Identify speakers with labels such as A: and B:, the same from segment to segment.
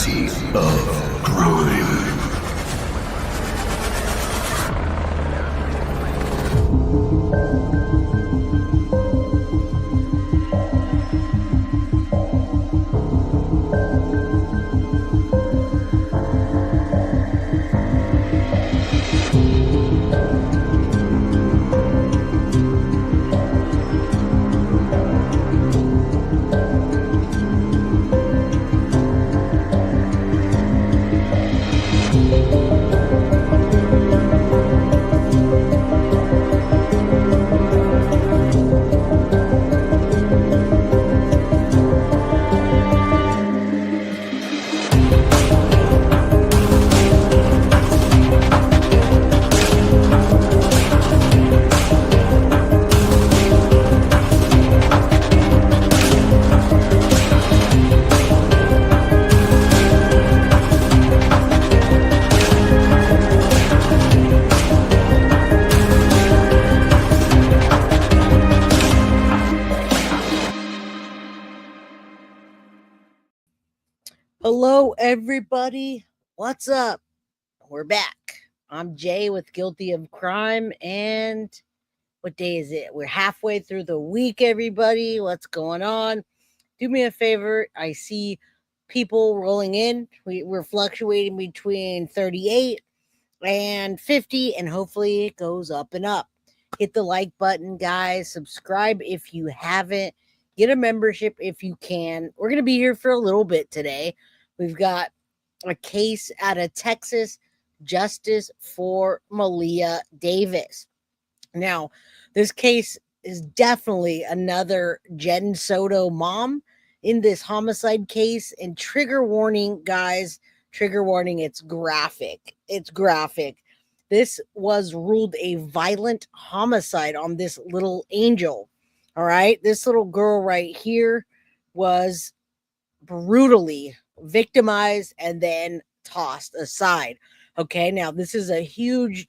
A: legacy of crime.
B: Hello, everybody. What's up? We're back. I'm Jay with Guilty of Crime, and what day is it? We're halfway through the week, everybody. What's going on? Do me a favor. I see people rolling in. We're fluctuating between 38 and 50, and hopefully it goes up and up. Hit the like button, guys. Subscribe if you haven't. Get a membership if you can. We're going to be here for a little bit today. We've got a case out of Texas, justice for Maleah Davis. Now, this case is definitely another Jenn Soto mom in this homicide case. And trigger warning, guys, trigger warning, it's graphic. It's graphic. This was ruled a violent homicide on this little angel. All right. This little girl right here was brutally victimized and then tossed aside. Okay. Now, this is a huge,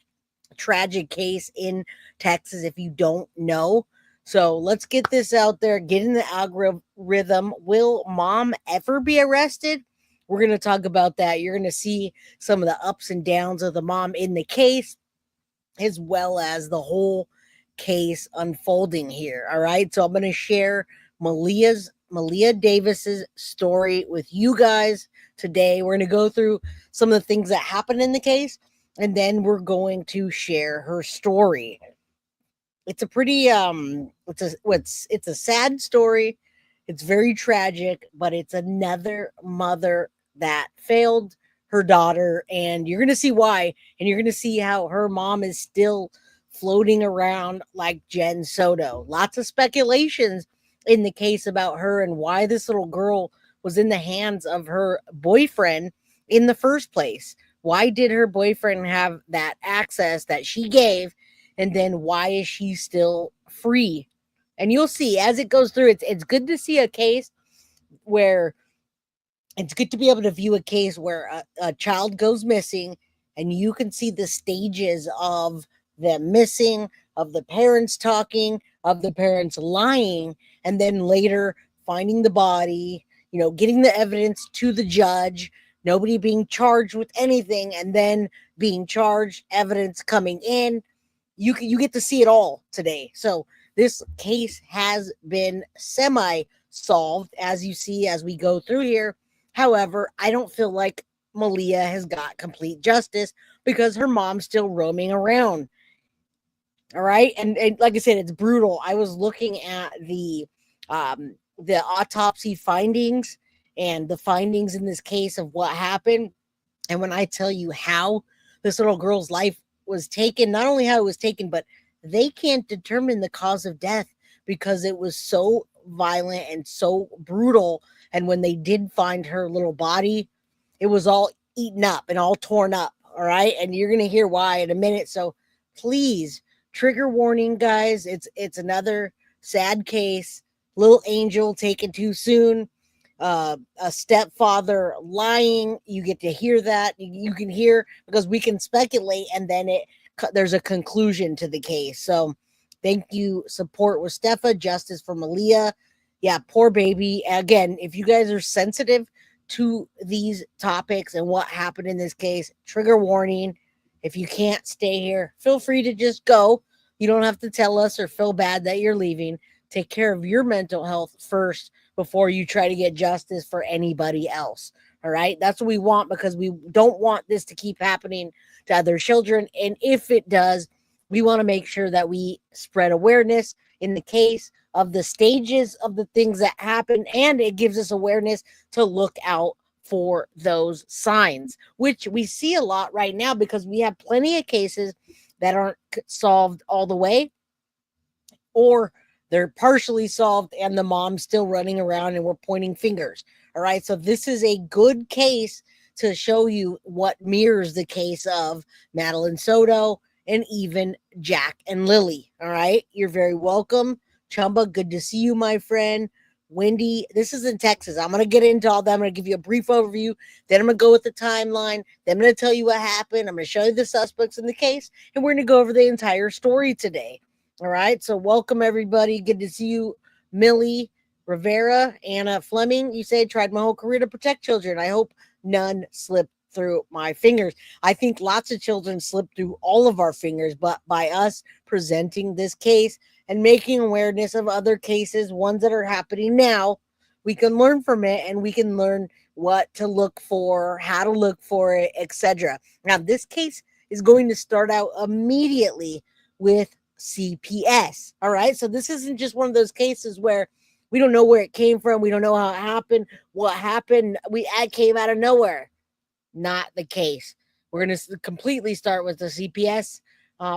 B: tragic case in Texas if you don't know. So let's get this out there, get in the algorithm. Will mom ever be arrested? We're going to talk about that. You're going to see some of the ups and downs of the mom in the case, as well as the whole case unfolding here. All right. So I'm going to share Maleah Davis's story with you guys today. We're going to go through some of the things that happened in the case, and then we're going to share her story. It's a pretty it's a sad story. It's very tragic, but it's another mother that failed her daughter, and you're going to see why, and you're going to see how her mom is still floating around like Jenn Soto. Lots of speculations in the case about her and why this little girl was in the hands of her boyfriend in the first place. Why did her boyfriend have that access that she gave? And then why is she still free? And you'll see as it goes through, it's good to see a case where it's good to be able to view a case where a child goes missing and you can see the stages of them missing, of the parents talking, of the parents lying, and then later finding the body, getting the evidence to the judge, nobody being charged with anything, and then being charged, evidence coming in. You get to see it all today. So this case has been semi-solved, as you see as we go through here. However, I don't feel like Maleah has got complete justice because her mom's still roaming around. All right. And like I said, it's brutal. I was looking at the autopsy findings and the findings in this case of what happened. And when I tell you how this little girl's life was taken, not only how it was taken, but they can't determine the cause of death because it was so violent and so brutal. And when they did find her little body, it was all eaten up and all torn up. All right. And you're going to hear why in a minute. So please, trigger warning, guys. It's another sad case. Little angel taken too soon. A stepfather lying. You get to hear that. You can hear because we can speculate, and then there's a conclusion to the case. So thank you. Support with Stefa. Justice for Maleah. Yeah, poor baby. Again, if you guys are sensitive to these topics and what happened in this case, trigger warning. If you can't stay here, feel free to just go. You don't have to tell us or feel bad that you're leaving. Take care of your mental health first before you try to get justice for anybody else. All right. That's what we want, because we don't want this to keep happening to other children. And if it does, we want to make sure that we spread awareness in the case of the stages of the things that happen. And it gives us awareness to look out for those signs, which we see a lot right now because we have plenty of cases that aren't solved all the way, or they're partially solved and the mom's still running around and we're pointing fingers. All right. So this is a good case to show you what mirrors the case of Maleah Soto and even Jack and Lily. All right. You're very welcome. Chumba, good to see you, my friend. Wendy, this is in Texas. I'm going to get into all that. I'm going to give you a brief overview. Then I'm going to go with the timeline. Then I'm going to tell you what happened. I'm going to show you the suspects in the case. And we're going to go over the entire story today. All right. So welcome, everybody. Good to see you, Millie Rivera. Anna Fleming, you say, tried my whole career to protect children. I hope none slipped through my fingers. I think lots of children slip through all of our fingers, but by us presenting this case and making awareness of other cases, ones that are happening now, we can learn from it and we can learn what to look for, how to look for it, etc. Now, this case is going to start out immediately with CPS. All right. So this isn't just one of those cases where we don't know where it came from. We don't know how it happened. What happened? It came out of nowhere. Not the case. We're going to completely start with the CPS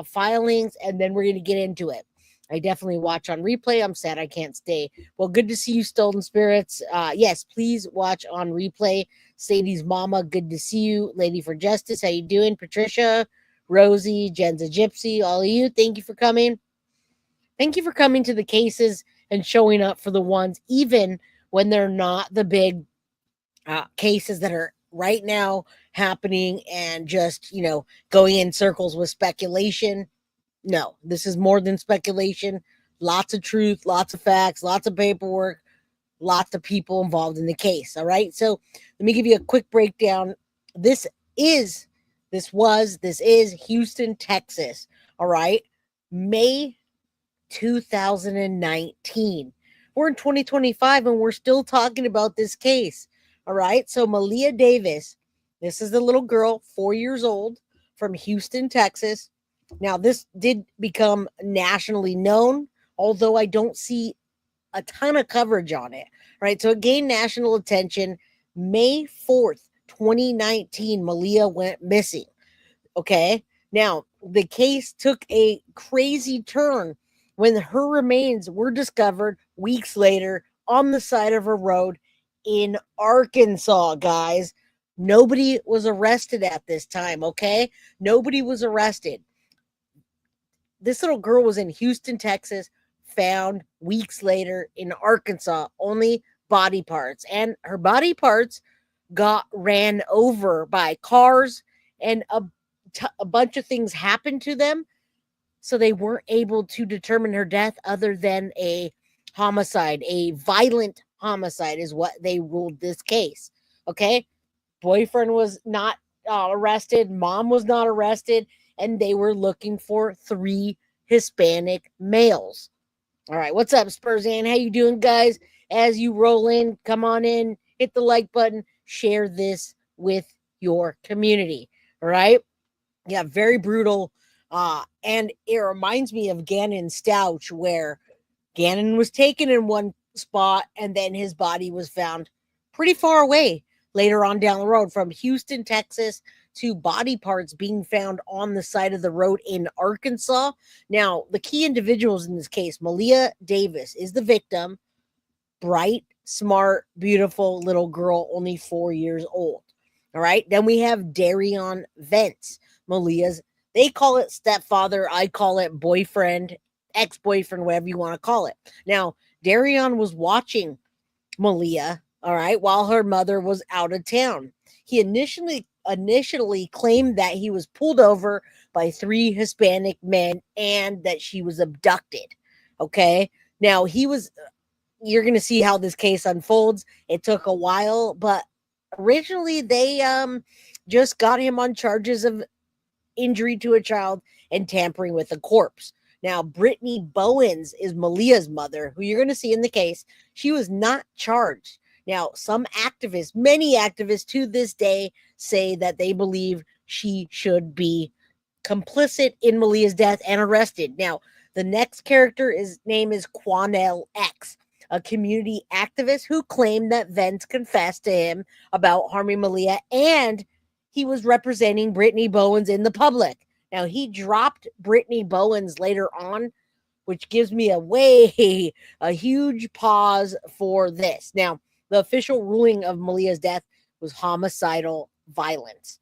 B: filings, and then we're going to get into it. I definitely watch on replay. I'm sad I can't stay. Well, good to see you, Stolen Spirits. Yes, please watch on replay. Sadie's mama, good to see you. Lady for Justice, how you doing? Patricia, Rosie, Jen's a Gypsy, all of you, thank you for coming. Thank you for coming to the cases and showing up for the ones, even when they're not the big cases that are right now happening and just, going in circles with speculation. No, this is more than speculation. Lots of truth, lots of facts, lots of paperwork, lots of people involved in the case. All right. So let me give you a quick breakdown. This is Houston, Texas. All right. May 2019. We're in 2025 and we're still talking about this case. All right. So Maleah Davis, this is the little girl, 4 years old, from Houston, Texas. Now, this did become nationally known, although I don't see a ton of coverage on it. Right. So it gained national attention. May 4th, 2019, Maleah went missing. Okay. Now, the case took a crazy turn when her remains were discovered weeks later on the side of a road in Arkansas, guys. Nobody was arrested at this time, okay? Nobody was arrested. This little girl was in Houston, Texas, found weeks later in Arkansas, only body parts. And her body parts got ran over by cars, and a bunch of things happened to them. So they weren't able to determine her death other than a homicide. A violent homicide is what they ruled this case. Okay. Boyfriend was not arrested. Mom was not arrested. And they were looking for 3 Hispanic males. All right. What's up, Spurzan? How you doing, guys? As you roll in, come on in, hit the like button, share this with your community. All right. Yeah, very brutal. And it reminds me of Gannon Stouch, where Gannon was taken in one spot and then his body was found pretty far away later on down the road, from Houston, Texas, to body parts being found on the side of the road in Arkansas. Now, the key individuals in this case, Maleah Davis is the victim. Bright, smart, beautiful little girl, only 4 years old. All right. Then we have Darion Vance, Maleah's, they call it stepfather. I call it boyfriend, ex-boyfriend, whatever you want to call it. Now, Darion was watching Maleah, all right, while her mother was out of town. He initially claimed that he was pulled over by 3 Hispanic men and that she was abducted. Okay. Now, you're going to see how this case unfolds. It took a while, but originally they just got him on charges of injury to a child and tampering with a corpse. Now, Brittany Bowens is Maleah's mother, who you're going to see in the case. She was not charged. Now, some activists, many activists to this day, say that they believe she should be complicit in Maleah's death and arrested. Now, the next character name is Quanell X, a community activist who claimed that Vance confessed to him about harming Maleah and he was representing Brittany Bowens in the public. Now, he dropped Brittany Bowens later on, which gives me a huge pause for this. Now, the official ruling of Maleah's death was homicidal violence.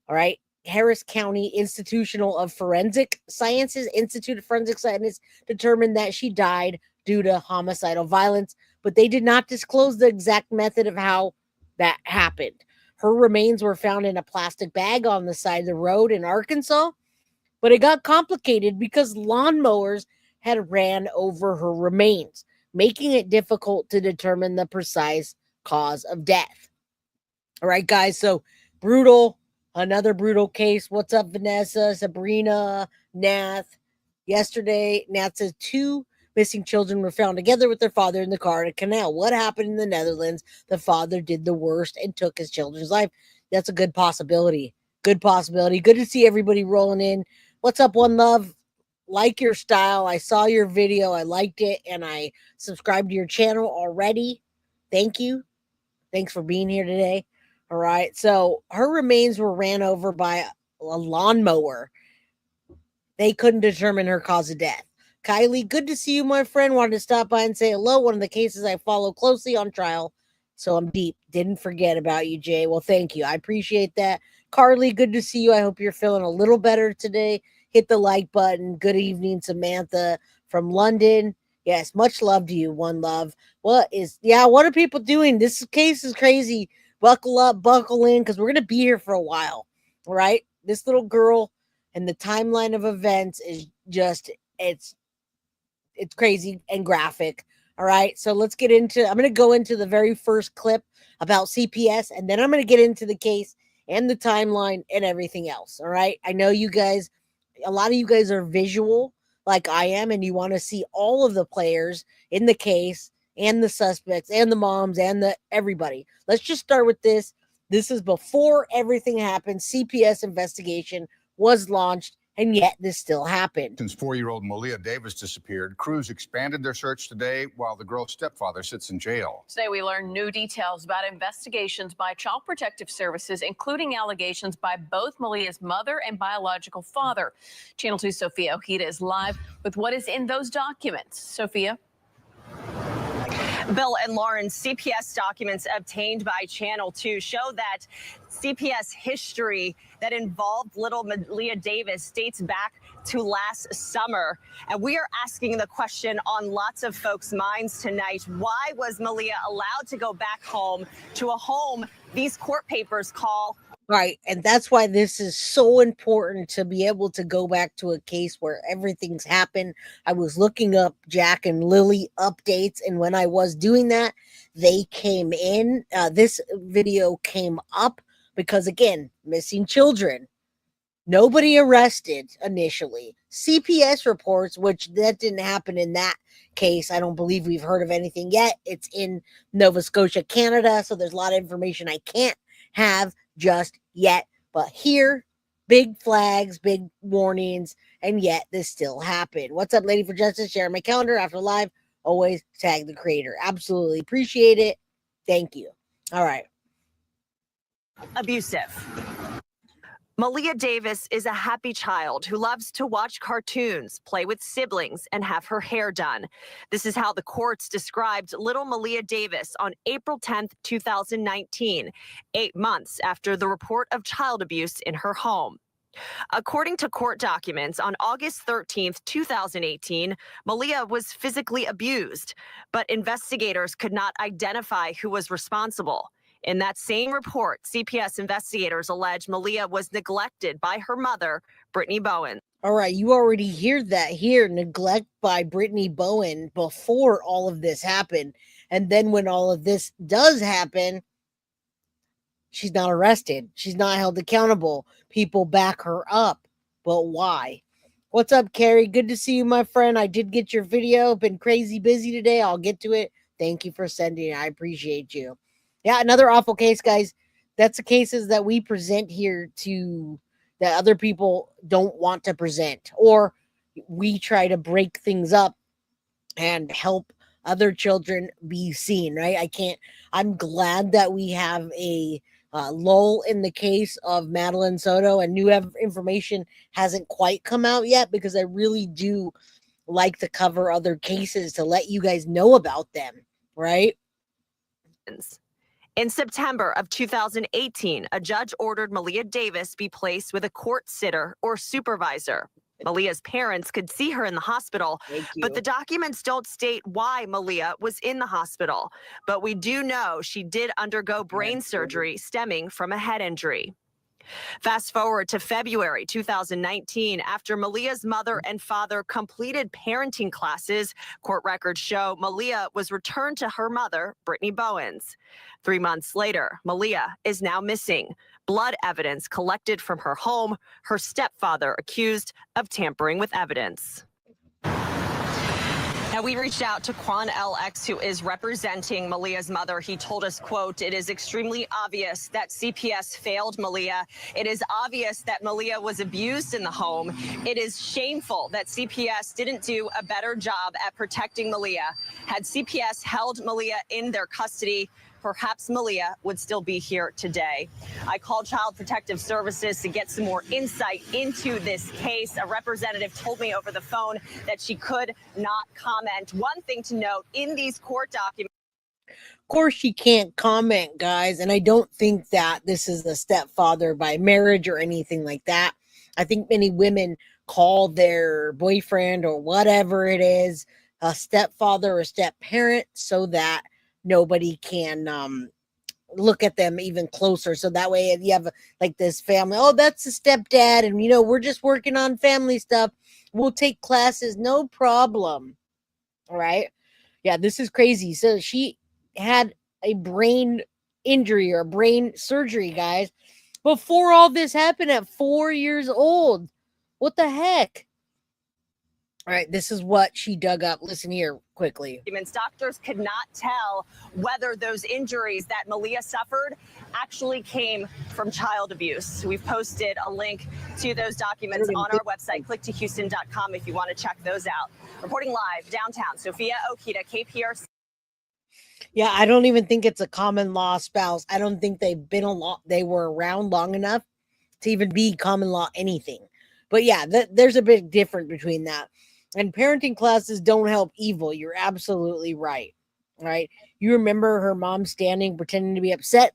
B: All right. Harris County Institute of Forensic Sciences determined that she died due to homicidal violence, but they did not disclose the exact method of how that happened. Her remains were found in a plastic bag on the side of the road in Arkansas, but it got complicated because lawnmowers had ran over her remains, making it difficult to determine the precise cause of death. All right, guys, so brutal. Another brutal case. What's up, Vanessa, Sabrina, Nath? Yesterday, Nath says 2 missing children were found together with their father in the car in a canal. What happened in the Netherlands? The father did the worst and took his children's life. That's a good possibility. Good possibility. Good to see everybody rolling in. What's up, One Love? Like your style. I saw your video. I liked it, and I subscribed to your channel already. Thank you. Thanks for being here today. All right. So her remains were ran over by a lawnmower. They couldn't determine her cause of death. Kylie, good to see you, my friend. Wanted to stop by and say hello. One of the cases I follow closely on trial. So I'm deep. Didn't forget about you, Jay. Well, thank you. I appreciate that. Carly, good to see you. I hope you're feeling a little better today. Hit the like button. Good evening, Samantha from London. Yes, much love to you, One Love. What are people doing? This case is crazy. Buckle up, buckle in, because we're going to be here for a while, all right? This little girl and the timeline of events is just, it's crazy and graphic, all right? So let's get into, I'm going to go into the very first clip about CPS, and then I'm going to get into the case and the timeline and everything else, all right? I know you guys, a lot of you guys are visual like I am, and you want to see all of the players in the case and the suspects and the moms and the everybody. Let's just start with this. This is before everything happened. CPS investigation was launched, and yet this still happened.
C: Since 4-year-old Maleah Davis disappeared, crews expanded their search today while the girl's stepfather sits in jail.
D: Today we learned new details about investigations by Child Protective Services, including allegations by both Maleah's mother and biological father. Channel 2 Sophia Ojeda is live with what is in those documents. Sophia.
E: Bill and Lauren, CPS documents obtained by Channel 2 show that CPS history that involved little Maleah Davis dates back to last summer. And we are asking the question on lots of folks' minds tonight. Why was Maleah allowed to go back home to a home these court papers call?
B: Right. And that's why this is so important, to be able to go back to a case where everything's happened. I was looking up Jack and Lily updates, and when I was doing that, they came in. This video came up because, again, missing children. Nobody arrested initially. CPS reports, which that didn't happen in that case. I don't believe we've heard of anything yet. It's in Nova Scotia, Canada, so there's a lot of information I can't have just yet. But here, big flags, big warnings, and yet this still happened. What's up, Lady for Justice? Share my calendar after live. Always tag the creator. Absolutely appreciate it. Thank you. All right.
E: Abusive. Maleah Davis is a happy child who loves to watch cartoons, play with siblings, and have her hair done. This is how the courts described little Maleah Davis on April 10th, 2019, 8 months after the report of child abuse in her home. According to court documents, on August 13th, 2018, Maleah was physically abused, but investigators could not identify who was responsible. In that same report, CPS investigators allege Maleah was neglected by her mother, Brittany Bowen.
B: All right, you already hear that here, neglect by Brittany Bowen before all of this happened. And then when all of this does happen, she's not arrested. She's not held accountable. People back her up. But why? What's up, Carrie? Good to see you, my friend. I did get your video. Been crazy busy today. I'll get to it. Thank you for sending it. I appreciate you. Yeah, another awful case, guys. That's the cases that we present here to that other people don't want to present, or we try to break things up and help other children be seen, right? I'm glad that we have a lull in the case of Maleah Soto, and new information hasn't quite come out yet, because I really do like to cover other cases to let you guys know about them, right?
E: In September of 2018, a judge ordered Maleah Davis be placed with a court sitter or supervisor. Maleah's parents could see her in the hospital, but the documents don't state why Maleah was in the hospital. But we do know she did undergo brain surgery stemming from a head injury. Fast forward to February 2019, after Maleah's mother and father completed parenting classes, court records show Maleah was returned to her mother, Brittany Bowens. 3 months later, Maleah is now missing. Blood evidence collected from her home, her stepfather accused of tampering with evidence. Now, we reached out to Quan LX, who is representing Maleah's mother. He told us, quote, "It is extremely obvious that CPS failed Maleah. It is obvious that Maleah was abused in the home. It is shameful that CPS didn't do a better job at protecting Maleah. Had CPS held Maleah in their custody, perhaps Maleah would still be here today." I called Child Protective Services to get some more insight into this case. A representative told me over the phone that she could not comment. One thing to note in these court documents.
B: Of course, she can't comment, guys. And I don't think that this is a stepfather by marriage or anything like that. I think many women call their boyfriend or whatever it is a stepfather or step parent so that nobody can look at them even closer. So that way you have like this family, oh, that's a stepdad, and we're just working on family stuff. We'll take classes, no problem. All right. Yeah, this is crazy. So she had a brain injury or brain surgery, guys, before all this happened at 4 years old. What the heck? All right, this is what she dug up. Listen here quickly.
E: Doctors could not tell whether those injuries that Maleah suffered actually came from child abuse. We've posted a link to those documents on our website, clicktohouston.com, if you want to check those out. Reporting live downtown, Sophia Okita, KPRC.
B: Yeah, I don't even think it's a common law spouse. I don't think they were around long enough to even be common law anything. But yeah, there's a big difference between that. And parenting classes don't help evil. You're absolutely right. Right? You remember her mom standing, pretending to be upset,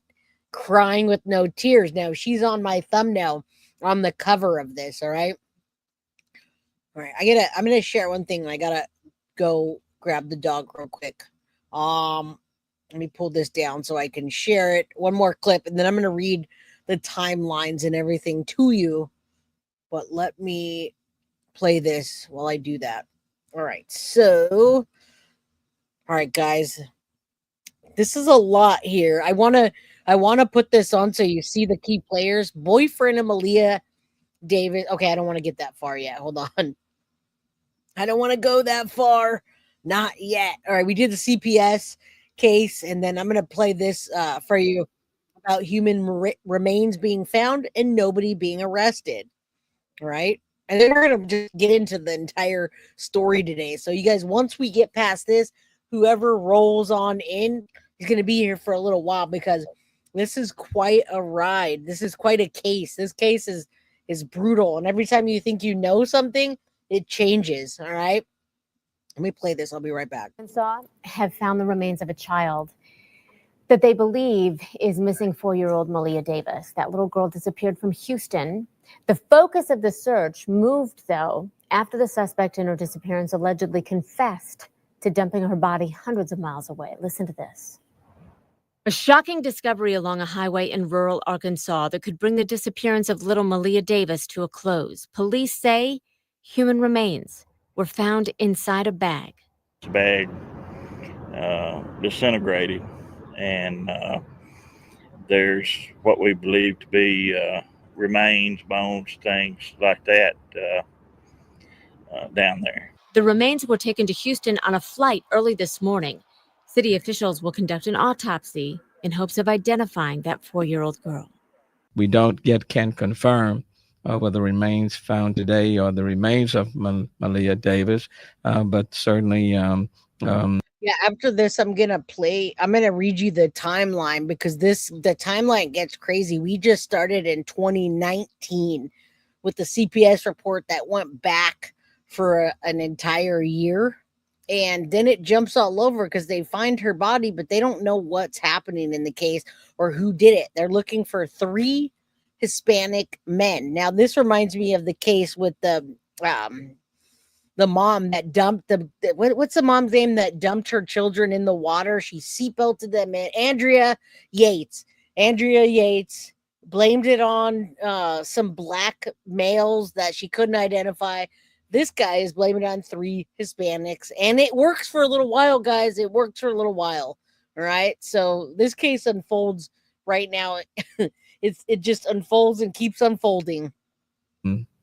B: crying with no tears. Now, she's on my thumbnail on the cover of this, all right? All right, I'm going to share one thing. I got to go grab the dog real quick. Let me pull this down so I can share it. One more clip, and then I'm going to read the timelines and everything to you. But let me play this while I do that. All right. So, all right, guys, this is a lot here. I want to put this on so you see the key players. Boyfriend of Maleah Davis. Okay, I don't want to get that far yet. Hold on. I don't want to go that far. Not yet. All right, we did the CPS case, and then I'm going to play this for you about human remains being found and nobody being arrested. All right. And then we're going to just get into the entire story today. So you guys, once we get past this, whoever rolls on in is going to be here for a little while, because this is quite a ride. This is quite a case. This case is brutal. And every time you think you know something, it changes. All right. Let me play this. I'll be right back.
F: Have found the remains of a child that they believe is missing 4-year-old Maleah Davis. That little girl disappeared from Houston. The focus of the search moved, though, after the suspect in her disappearance allegedly confessed to dumping her body hundreds of miles away. Listen to this. A shocking discovery along a highway in rural Arkansas that could bring the disappearance of little Maleah Davis to a close. Police say human remains were found inside a bag.
G: This bag disintegrated, and there's what we believe to be remains, bones, things like that down there.
F: The remains were taken to Houston on a flight early this morning. City officials will conduct an autopsy in hopes of identifying that 4-year-old girl.
H: We don't yet can confirm whether the remains found today are the remains of Maleah Davis, but certainly.
B: Yeah, after this, I'm gonna read you the timeline because the timeline gets crazy. We just started in 2019 with the CPS report that went back for an entire year. And then it jumps all over because they find her body, but they don't know what's happening in the case or who did it. They're looking for 3 Hispanic men. Now, this reminds me of the case with the mom that dumped what's the mom's name that dumped her children in the water? She seatbelted them in. Andrea Yates blamed it on some black males that she couldn't identify. This guy is blaming it on 3 Hispanics, and it works for a little while, guys. It works for a little while. All right. So this case unfolds right now. It just unfolds and keeps unfolding.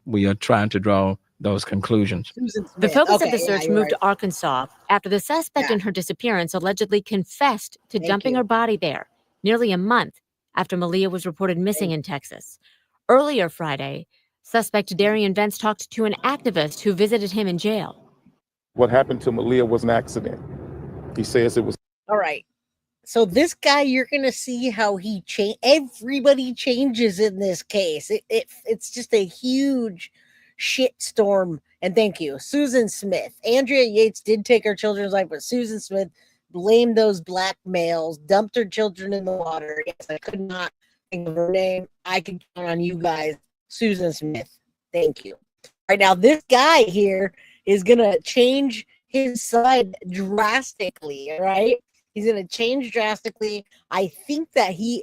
H: We are trying to draw those conclusions.
F: The focus of the search moved to Arkansas after the suspect in her disappearance allegedly confessed to dumping her body there nearly a month after Maleah was reported missing in Texas. Earlier Friday, suspect Darian Vence talked to an activist who visited him in jail.
I: What happened to Maleah was an accident. He says it was.
B: All right. So this guy, you're going to see how he everybody changes in this case. It's just a huge shitstorm. And thank you, Susan Smith. Andrea Yates did take her children's life, but Susan Smith blamed those black males, dumped her children in the water. Yes, I could not think of her name. I can count on you guys. Susan Smith. Thank you. All right, now this guy here is going to change his side drastically, right? He's going to change drastically. I think that he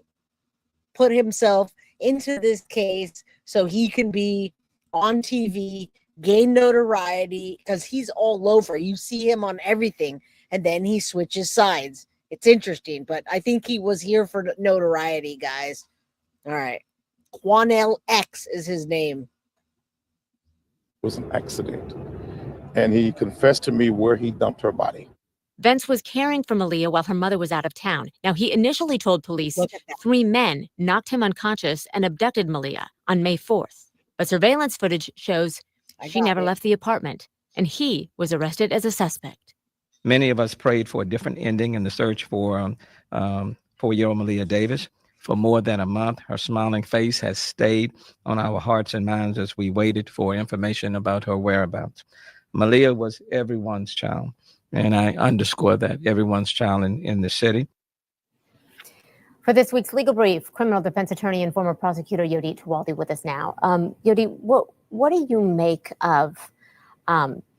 B: put himself into this case so he can be on TV, gain notoriety, because he's all over. You see him on everything, and then he switches sides. It's interesting, but I think he was here for notoriety, guys. All right. Quanell X is his name.
I: It was an accident. And he confessed to me where he dumped her body.
F: Vence was caring for Maleah while her mother was out of town. Now, he initially told police 3 men knocked him unconscious and abducted Maleah on May 4th. But surveillance footage shows she never left the apartment, and he was arrested as a suspect.
H: Many of us prayed for a different ending in the search for 4-year-old Maleah Davis. For more than a month, her smiling face has stayed on our hearts and minds as we waited for information about her whereabouts. Maleah was everyone's child. And I underscore that, everyone's child in the city.
F: For this week's legal brief, criminal defense attorney and former prosecutor Yodit Tawaldi with us now. Yodit, what do you make of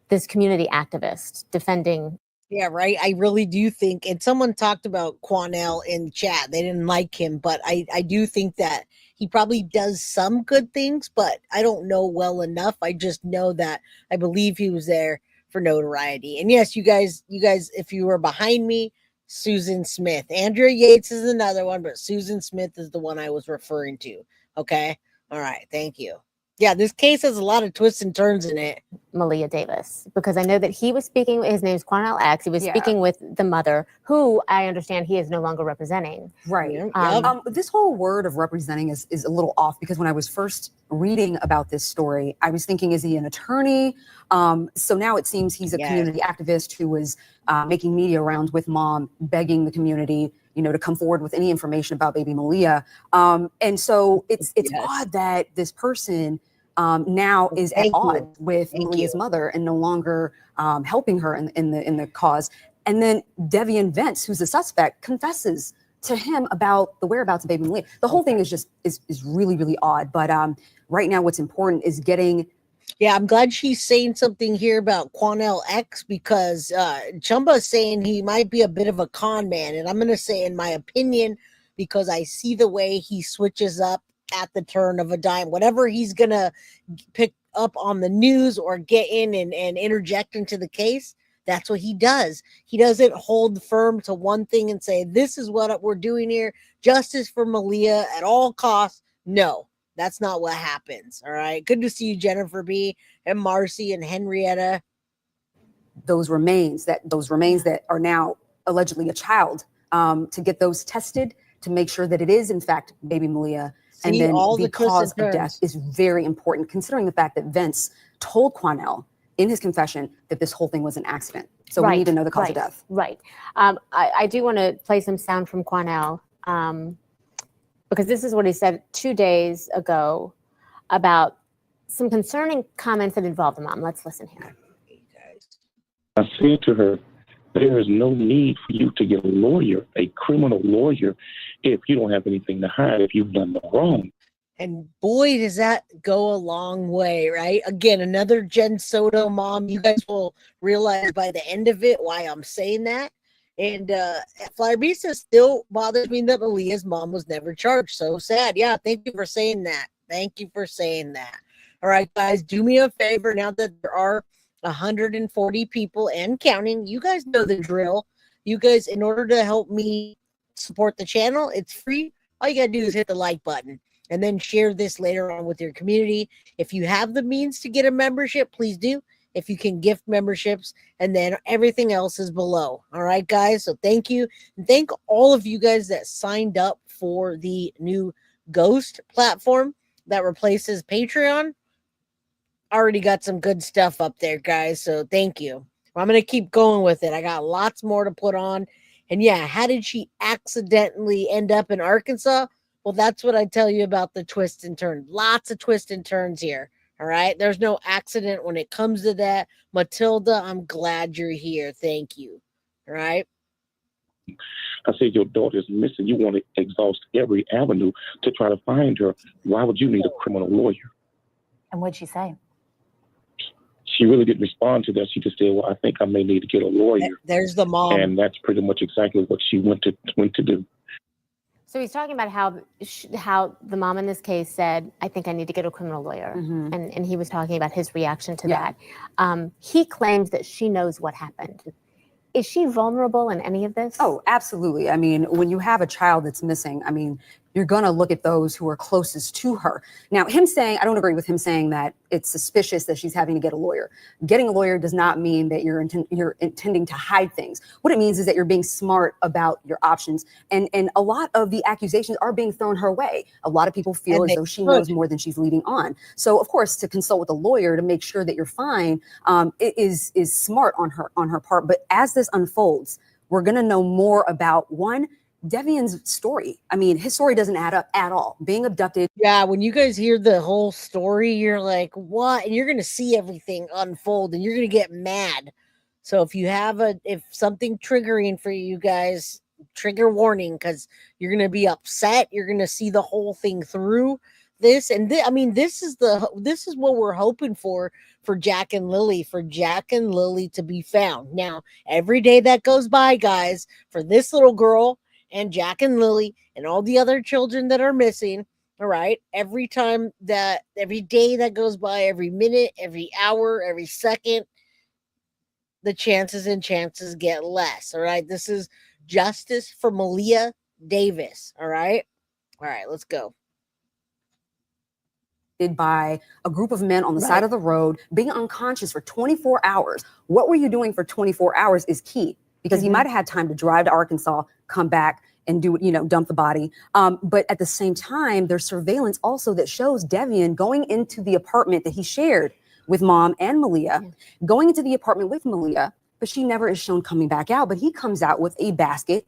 F: this community activist defending?
B: Yeah, right. I really do think, and someone talked about Quanell in chat. They didn't like him, but I do think that he probably does some good things, but I don't know well enough. I just know that I believe he was there for notoriety. And yes, you guys, if you were behind me, Susan Smith. Andrea Yates is another one, but Susan Smith is the one I was referring to. Okay. All right. Thank you. Yeah, this case has a lot of twists and turns in it.
F: Maleah Davis, because I know that he was speaking, his name's Quanell X. He was speaking with the mother, who I understand he is no longer representing.
J: Right. This whole word of representing is a little off, because when I was first reading about this story, I was thinking, is he an attorney? So now it seems he's a community activist who was making media rounds with mom, begging the community, to come forward with any information about baby Maleah. And so it's odd that this person now is at odds with Maleah's mother and no longer helping her in the cause. And then Devian Vence, who's a suspect, confesses to him about the whereabouts of baby Maleah. The whole thing is just is really, really odd. But right now, what's important is getting.
B: Yeah, I'm glad she's saying something here about Quanell X, because Chumba's saying he might be a bit of a con man. And I'm going to say, in my opinion, because I see the way he switches up at the turn of a dime, whatever he's going to pick up on the news or get in and interject into the case, That's what he does. He doesn't hold firm to one thing and say, this is what we're doing here. Justice for Maleah at all costs. No, that's not what happens. All right. Good to see you, Jennifer B. and Marcy and Henrietta.
J: Those remains that are now allegedly a child, to get those tested to make sure that it is in fact baby Maleah. And then
B: all
J: the
B: the twists
J: cause
B: and
J: of death
B: turns.
J: is very important, considering the fact that Vince told Quanell in his confession that this whole thing was an accident. So we need to know the cause of death.
F: Right. I do want to play some sound from Quanell, because this is what he said 2 days ago about some concerning comments that involved the mom. Let's listen here.
I: I said to her, there is no need for you to get a lawyer, a criminal lawyer, if you don't have anything to hide, if you've done no wrong.
B: And boy, does that go a long way, right? Again, another Jenn Soto mom. You guys will realize by the end of it why I'm saying that. And Flyer Beast still bothers me that Maleah's mom was never charged. So sad. Yeah, thank you for saying that. Thank you for saying that. All right, guys, do me a favor now that there are 140 people and counting. You guys know the drill. You guys, in order to help me support the channel, it's free. All you got to do is hit the like button and then share this later on with your community. If you have the means to get a membership, please do. If you can gift memberships, and then everything else is below. All right, guys. So thank you. And thank all of you guys that signed up for the new Ghost platform that replaces Patreon. Already got some good stuff up there, guys. So thank you. I'm going to keep going with it. I got lots more to put on. And yeah, how did she accidentally end up in Arkansas? Well, that's what I tell you about the twists and turns. Lots of twists and turns here. All right. There's no accident when it comes to that. Matilda, I'm glad you're here. Thank you. All right.
I: I said, your daughter is missing. You want to exhaust every avenue to try to find her. Why would you need a criminal lawyer?
K: And what'd she say?
I: She really didn't respond to that. She just said, well, I think I may need to get a lawyer.
B: There's the mom.
I: And that's pretty much exactly what she went to do.
F: So he's talking about how the mom in this case said, I think I need to get a criminal lawyer.
J: Mm-hmm.
F: And he was talking about his reaction to that. He claims that she knows what happened. Is she vulnerable in any of this?
J: Oh, absolutely. I mean, when you have a child that's missing, I mean, you're going to look at those who are closest to her. Now, him saying, I don't agree with him saying that it's suspicious that she's having to get a lawyer. Getting a lawyer does not mean that you're intending to hide things. What it means is that you're being smart about your options. And a lot of the accusations are being thrown her way. A lot of people feel as though she knows more than she's leading on. So, of course, to consult with a lawyer to make sure that you're fine is smart on her part. But as this unfolds, we're going to know more about Devion's story. I mean, his story doesn't add up at all. Being abducted.
B: Yeah, when you guys hear the whole story, you're like, what? And you're going to see everything unfold and you're going to get mad. So if something triggering for you guys, trigger warning, because you're going to be upset. You're going to see the whole thing through this. And this is what we're hoping for Jack and Lily, to be found. Now, every day that goes by, guys, for this little girl and Jack and Lily and all the other children that are missing, all right, every day that goes by, every minute, every hour, every second, the chances get less, all right? This is justice for Maleah Davis, all right? All right, let's go.
J: By a group of men on the side of the road, being unconscious for 24 hours. What were you doing for 24 hours is key, because he might have had time to drive to Arkansas, come back and dump the body. But at the same time, there's surveillance also that shows Devion going into the apartment that he shared with mom and Maleah, going into the apartment with Maleah, but she never is shown coming back out. But he comes out with a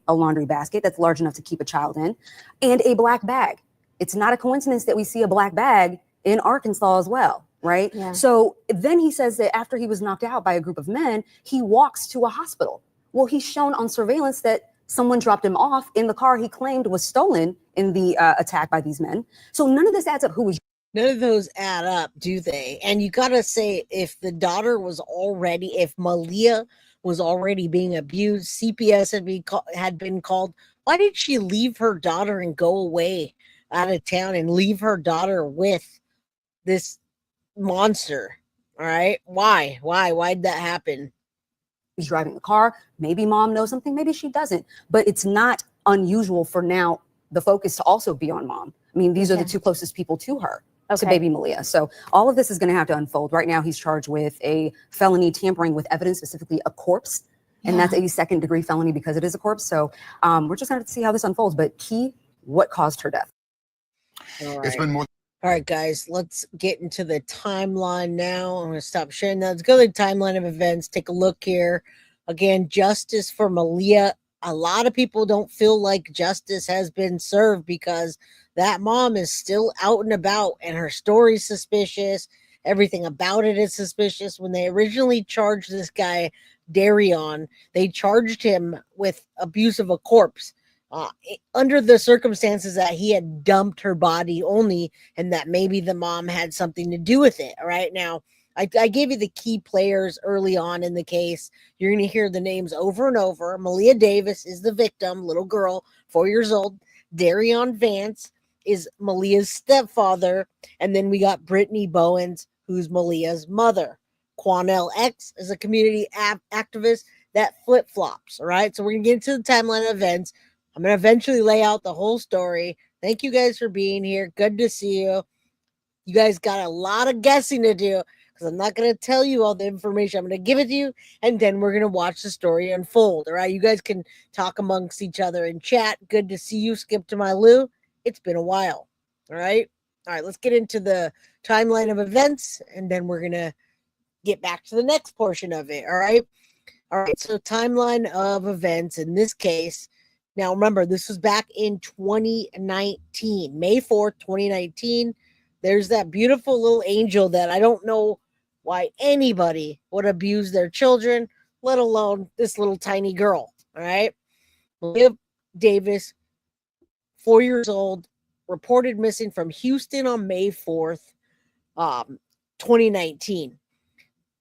J: laundry basket that's large enough to keep a child in, and a black bag. It's not a coincidence that we see a black bag in Arkansas as well, right? Yeah. So then he says that after he was knocked out by a group of men, he walks to a hospital. Well, he's shown on surveillance that someone dropped him off in the car he claimed was stolen in the attack by these men. So none of this adds up.
B: None of those add up, do they? And you got to say, if Maleah was already being abused, CPS had been called, why did she leave her daughter and go away out of town and leave her daughter with this monster? All right. Why'd that happen?
J: He's driving the car. Maybe mom knows something, maybe she doesn't. But it's not unusual for now the focus to also be on mom. I mean, these are the two closest people to her, to baby Maleah. So all of this is going to have to unfold. Right now, he's charged with a felony tampering with evidence, specifically a corpse. And that's a second-degree felony because it is a corpse. So we're just going to have to see how this unfolds. But what caused her death?
B: All right.
C: It's been more.
B: All right, guys, let's get into the timeline now. I'm going to stop sharing that. Let's go to the timeline of events. Take a look here. Again, justice for Maleah. A lot of people don't feel like justice has been served because that mom is still out and about and her story's suspicious. Everything about it is suspicious. When they originally charged this guy, Darion, they charged him with abuse of a corpse. Under the circumstances that he had dumped her body only, and that maybe the mom had something to do with it. All right. Now, I gave you the key players early on in the case. You're going to hear the names over and over. Maleah Davis is the victim, little girl, 4 years old. Darion Vance is Maleah's stepfather. And then we got Brittany Bowens, who's Maleah's mother. Quanell X is a community activist that flip-flops. All right. So we're going to get into the timeline of events. I'm going to eventually lay out the whole story. Thank you guys for being here. Good to see you. You guys got a lot of guessing to do because I'm not going to tell you all the information. I'm going to give it to you, and then we're going to watch the story unfold. All right. You guys can talk amongst each other and chat. Good to see you. Skip to my Lou. It's been a while. All right. All right. Let's get into the timeline of events, and then we're going to get back to the next portion of it. All right. All right. So timeline of events in this case. Now, remember, this was back in 2019, May 4th, 2019. There's that beautiful little angel that I don't know why anybody would abuse their children, let alone this little tiny girl. All right. Maleah Davis, 4 years old, reported missing from Houston on May 4th, 2019.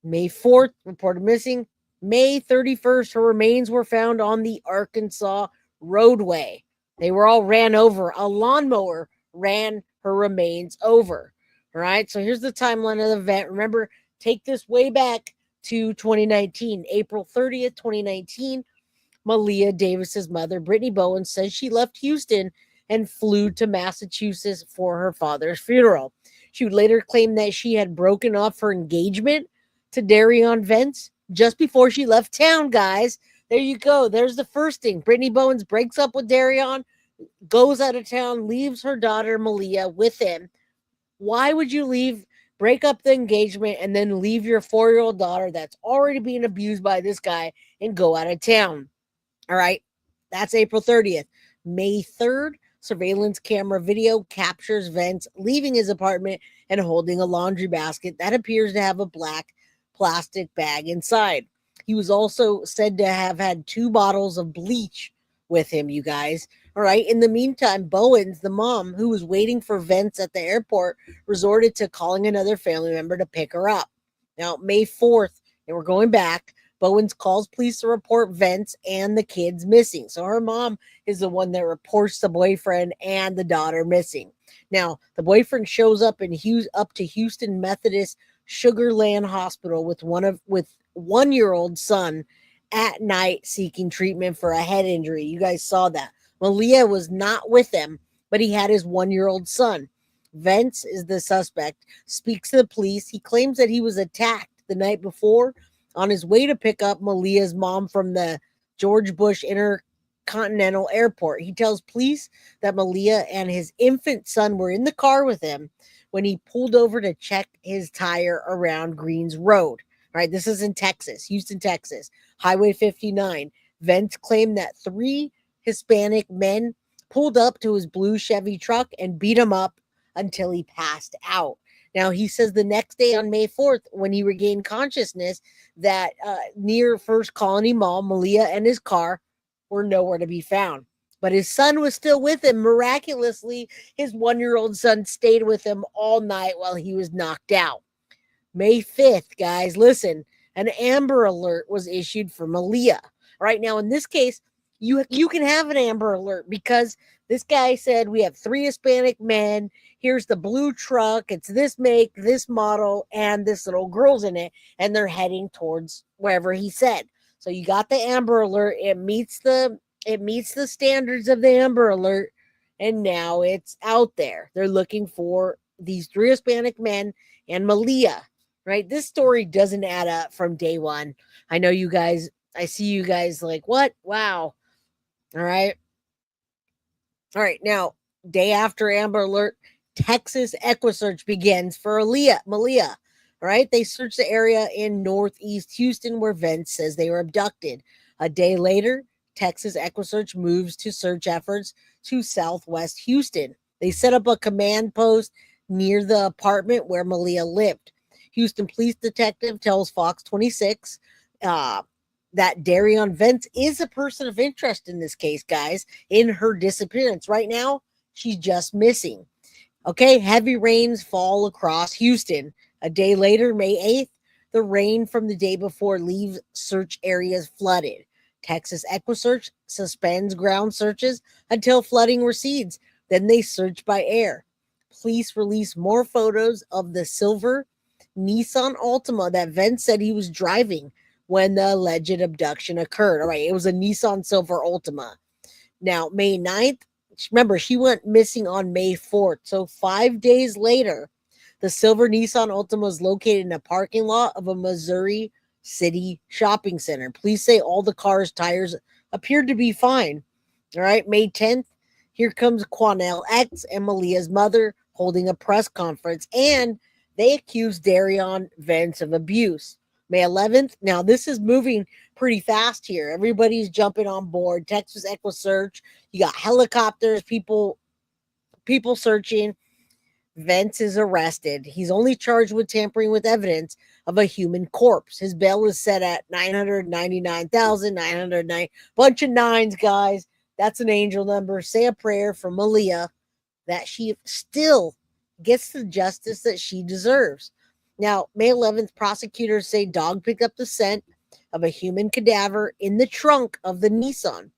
B: May 4th, reported missing. May 31st, her remains were found on the Arkansas roadway. They were all ran over. A lawnmower ran her remains over. All right. So here's the timeline of the event. Remember, take this way back to 2019, April 30th, 2019. Maleah Davis's mother, Brittany Bowen, says she left Houston and flew to Massachusetts for her father's funeral. She would later claim that she had broken off her engagement to Darion Vance just before she left town, guys. There you go. There's the first thing. Brittany Bowens breaks up with Darion, goes out of town, leaves her daughter Maleah with him. Why would you break up the engagement, and then leave your 4-year-old daughter that's already being abused by this guy and go out of town? All right. That's April 30th. May 3rd, surveillance camera video captures Vance leaving his apartment and holding a laundry basket that appears to have a black plastic bag inside. He was also said to have had 2 bottles of bleach with him, you guys. All right. In the meantime, Bowens, the mom, who was waiting for Vance at the airport, resorted to calling another family member to pick her up. Now, May 4th, and we're going back, Bowens calls police to report Vance and the kids missing. So her mom is the one that reports the boyfriend and the daughter missing. Now, the boyfriend shows up to Houston Methodist Sugarland Hospital with 1-year-old son at night seeking treatment for a head injury. You guys saw that. Maleah was not with them, but he had his 1-year-old son. Vance is the suspect, speaks to the police. He claims that he was attacked the night before on his way to pick up Maleah's mom from the George Bush Intercontinental Airport. He tells police that Maleah and his infant son were in the car with him when he pulled over to check his tire around Greens Road. All right, this is in Texas, Houston, Texas, Highway 59. Vance claimed that 3 Hispanic men pulled up to his blue Chevy truck and beat him up until he passed out. Now, he says the next day on May 4th, when he regained consciousness, that near First Colony Mall, Maleah and his car were nowhere to be found. But his son was still with him. Miraculously, his 1-year-old son stayed with him all night while he was knocked out. May 5th, guys, listen, an Amber Alert was issued for Maleah. Right now, in this case, you can have an Amber Alert because this guy said we have 3 Hispanic men. Here's the blue truck. It's this make, this model, and this little girl's in it, and they're heading towards wherever he said. So you got the Amber Alert. It meets the standards of the Amber Alert, and now it's out there. They're looking for these 3 Hispanic men and Maleah, right? This story doesn't add up from day one. I know you guys, I see you guys like, what? Wow. All right. All right. Now, day after Amber Alert, Texas EquiSearch begins for Maleah. All right. They search the area in northeast Houston where Vince says they were abducted. A day later, Texas EquiSearch moves to search efforts to southwest Houston. They set up a command post near the apartment where Maleah lived. Houston police detective tells Fox 26 that Darion Vence is a person of interest in this case, guys, in her disappearance. Right now, she's just missing. Okay, heavy rains fall across Houston. A day later, May 8th, the rain from the day before leaves search areas flooded. Texas EquiSearch suspends ground searches until flooding recedes. Then they search by air. Police release more photos of the silver Nissan Altima that Vence said he was driving when the alleged abduction occurred. All right, it was a Nissan Silver Altima. Now, May 9th, remember, she went missing on May 4th. So 5 days later, the silver Nissan Altima was located in a parking lot of a Missouri City shopping center. Police say all the car's tires appeared to be fine. All right, May 10th, here comes Quanell X and Maleah's mother holding a press conference, and they accuse Darion Vence of abuse. May 11th, now this is moving pretty fast here. Everybody's jumping on board. Texas EquiSearch, you got helicopters, people searching. Vence is arrested. He's only charged with tampering with evidence of a human corpse. His bail is set at $999,909. Bunch of nines, guys. That's an angel number. Say a prayer for Maleah that she still gets the justice that she deserves. Now, May 11th, prosecutors say dog picked up the scent of a human cadaver in the trunk of the Nissan.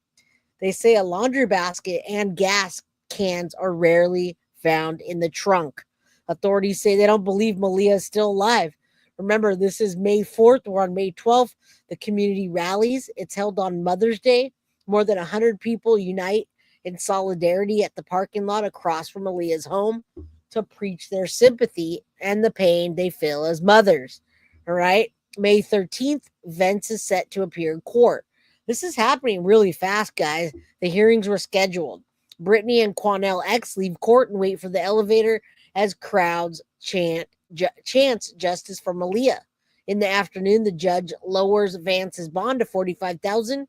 B: They say a laundry basket and gas cans are rarely found in the trunk. Authorities say they don't believe Maleah is still alive. Remember, this is May 4th. We're on May 12th. The community rallies. It's held on Mother's Day. More than 100 people unite in solidarity at the parking lot across from Maleah's home to preach their sympathy and the pain they feel as mothers. All right. May 13th, Vence is set to appear in court. This is happening really fast, guys. The hearings were scheduled. Brittany and Quanell X leave court and wait for the elevator as crowds chants justice for Maleah. In the afternoon, the judge lowers Vance's bond to $45,000.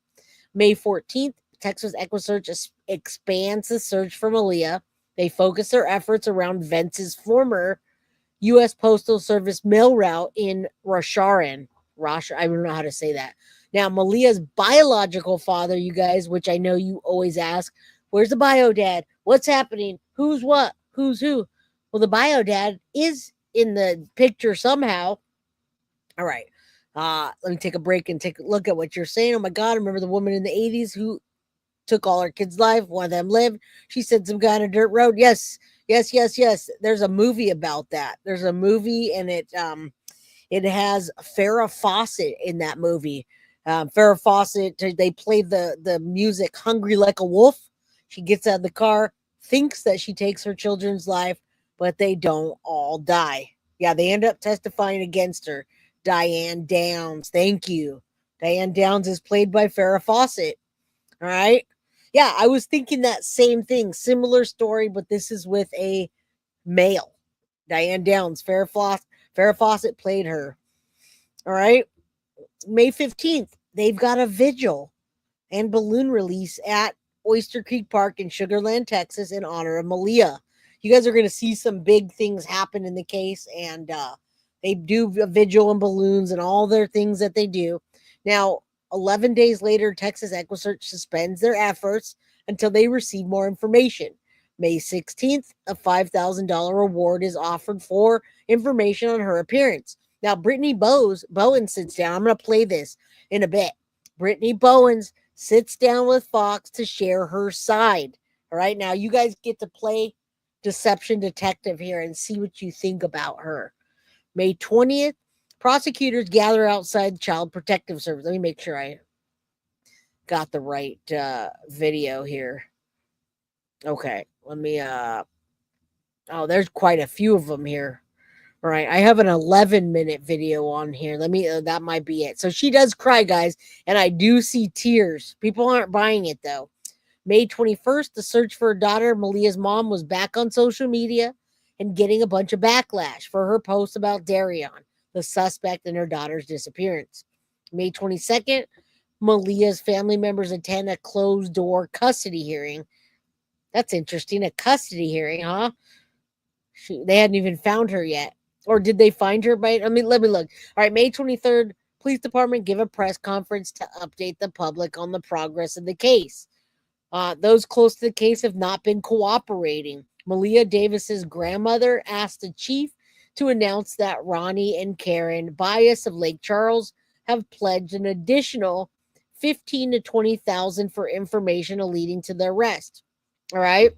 B: May 14th, Texas EquiSearch expands the search for Maleah. They focus their efforts around Vence's former U.S. Postal Service mail route in Rosharon. I don't know how to say that. Now, Maleah's biological father, you guys, which I know you always ask, where's the bio dad? What's happening? Who's what? Who's who? Well, the bio dad is in the picture somehow. All right. Let me take a break and take a look at what you're saying. Oh my God, remember the woman in the 80s who took all her kids' life? One of them lived. She said some guy on a dirt road. Yes. There's a movie about that. There's a movie, and it has Farrah Fawcett in that movie. Farrah Fawcett, they played the music Hungry Like a Wolf. She gets out of the car, thinks that she takes her children's life, but they don't all die. Yeah, they end up testifying against her. Diane Downs. Thank you. Diane Downs is played by Farrah Fawcett. All right. Yeah, I was thinking that same thing. Similar story, but this is with a male. Diane Downs. Farrah Fawcett played her. All right. May 15th, they've got a vigil and balloon release at Oyster Creek Park in Sugar Land, Texas, in honor of Maleah. You guys are going to see some big things happen in the case, and they do a vigil and balloons and all their things that they do. Now, 11 days later, Texas EquiSearch suspends their efforts until they receive more information. May 16th, a $5,000 reward is offered for information on her appearance. Now, Brittany Bowen sits down. I'm going to play this in a bit. Brittany Bowens sits down with Fox to share her side. All right, now you guys get to play deception detective here and see what you think about her. May 20th, prosecutors gather outside Child Protective Service. Let me make sure I got the right video here. Okay, let me oh, there's quite a few of them here. All right, I have an 11-minute video on here. Let me that might be it. So she does cry, guys, and I do see tears. People aren't buying it though. May 21st, the search for her daughter, Maleah's mom, was back on social media and getting a bunch of backlash for her post about Darion, the suspect in her daughter's disappearance. May 22nd, Maleah's family members attend a closed-door custody hearing. That's interesting, a custody hearing, huh? They hadn't even found her yet. Or did they find her by, let me look. All right, May 23rd, police department give a press conference to update the public on the progress of the case. Those close to the case have not been cooperating. Maleah Davis's grandmother asked the chief to announce that Ronnie and Karen Bias of Lake Charles have pledged an additional $15,000 to $20,000 for information leading to the arrest. All right.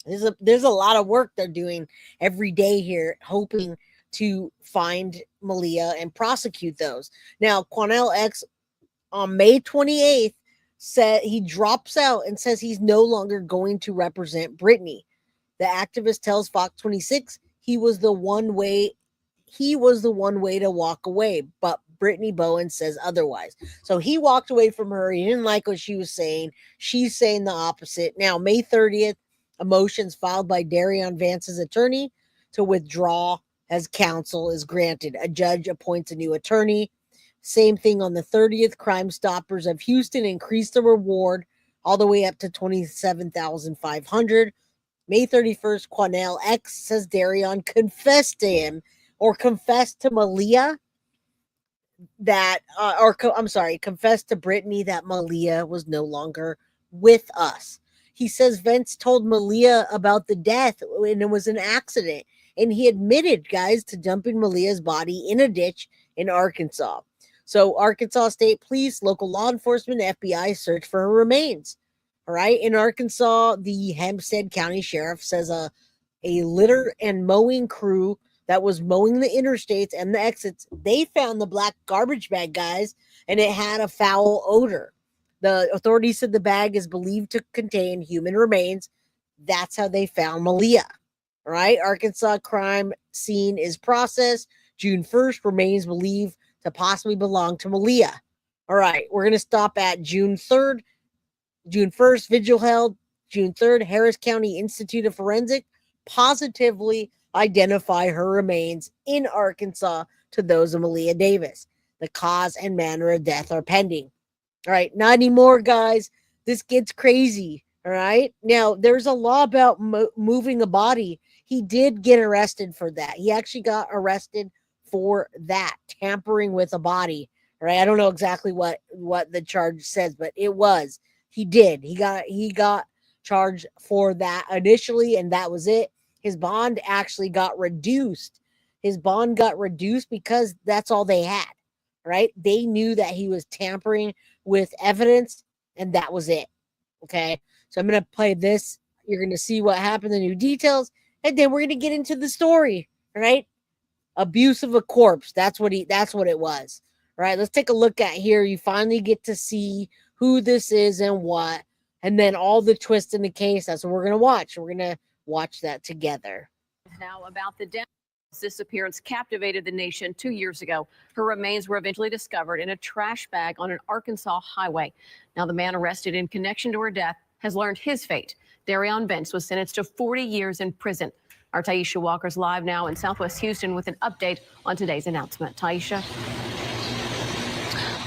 B: There's a lot of work they're doing every day here, hoping to find Maleah and prosecute those. Now, Quanell X on May 28th said he drops out and says he's no longer going to represent Brittany. The activist tells Fox 26 he was the one way to walk away, but Brittany Bowen says otherwise. So he walked away from her. He didn't like what she was saying. She's saying the opposite. Now, May 30th, a motion filed by Darion Vance's attorney to withdraw as counsel is granted. A judge appoints a new attorney. Same thing on the 30th. Crime Stoppers of Houston increased the reward all the way up to $27,500. May 31st, Quanell X says Darion confessed to him or confessed to Maleah that, confessed to Brittany that Maleah was no longer with us. He says Vince told Maleah about the death and it was an accident. And he admitted, guys, to dumping Maleah's body in a ditch in Arkansas. So Arkansas State Police, local law enforcement, FBI search for her remains. All right. In Arkansas, the Hempstead County Sheriff says a litter and mowing crew that was mowing the interstates and the exits, they found the black garbage bag, guys, and it had a foul odor. The authorities said the bag is believed to contain human remains. That's how they found Maleah. All right. Arkansas crime scene is processed. June 1st, remains believed to possibly belong to Maleah. All right. We're going to stop at June 3rd. June 1st, vigil held. June 3rd, Harris County Institute of Forensic positively identify her remains in Arkansas to those of Maleah Davis. The cause and manner of death are pending. All right, not anymore, guys. This gets crazy. All right. Now, there's a law about moving a body. He did get arrested for that. He actually got arrested for that, tampering with a body. All right. I don't know exactly what the charge says, but it was. He did. He got charged for that initially, and that was it. His bond actually got reduced. His bond got reduced because that's all they had. Right? They knew that he was tampering with evidence, and that was it. Okay, so I'm going to play this. You're going to see what happened, the new details, and then we're going to get into the story. Right? Abuse of a corpse. That's what it was. All right, let's take a look at here. You finally get to see who this is and what, and then all the twists in the case. That's what we're going to watch. We're going to watch that together.
D: Now about the death. Disappearance captivated the nation 2 years ago. Her remains were eventually discovered in a trash bag on an Arkansas highway. Now the man arrested in connection to her death has learned his fate. Darion Vince was sentenced to 40 years in prison. Our Taisha Walker's live now in Southwest Houston with an update on today's announcement. Taisha.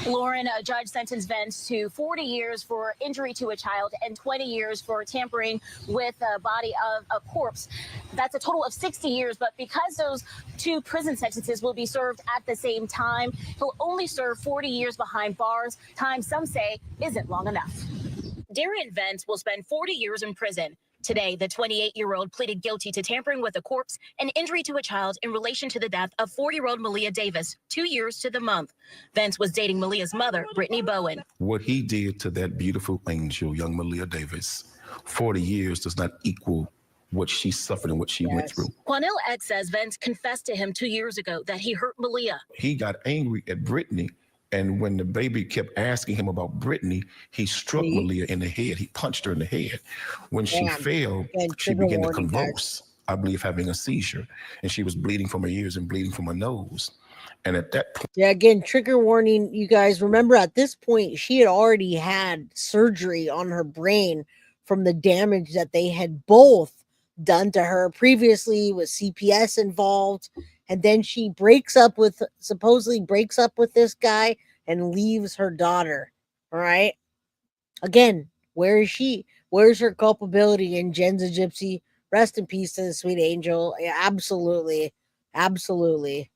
L: Lauren, a judge sentenced Vince to 40 years for injury to a child and 20 years for tampering with the body of a corpse. That's a total of 60 years, but because those two prison sentences will be served at the same time, he'll only serve 40 years behind bars, time some say isn't long enough. Darion Vince will spend 40 years in prison. Today, the 28-year-old pleaded guilty to tampering with a corpse and injury to a child in relation to the death of 40-year-old Maleah Davis, 2 years to the month. Vince was dating Maleah's mother, Brittany Bowen.
A: What he did to that beautiful angel, young Maleah Davis, 40 years does not equal what she suffered and what she went through.
L: Quanell X says Vince confessed to him 2 years ago that he hurt Maleah.
A: He got angry at Brittany And when the baby kept asking him about Brittany, he struck Maleah in the head. He punched her in the head. When she fell, she began to convulse, I believe having a seizure. And she was bleeding from her ears and bleeding from her nose. And at that point,
B: yeah, again, trigger warning, you guys. Remember, at this point, she had already had surgery on her brain from the damage that they had both done to her previously, with CPS involved. And then she supposedly breaks up with this guy and leaves her daughter. All right. Again, where is she? Where's her culpability in Jenn's a Gypsy? Rest in peace to the sweet angel. Yeah, absolutely. Absolutely.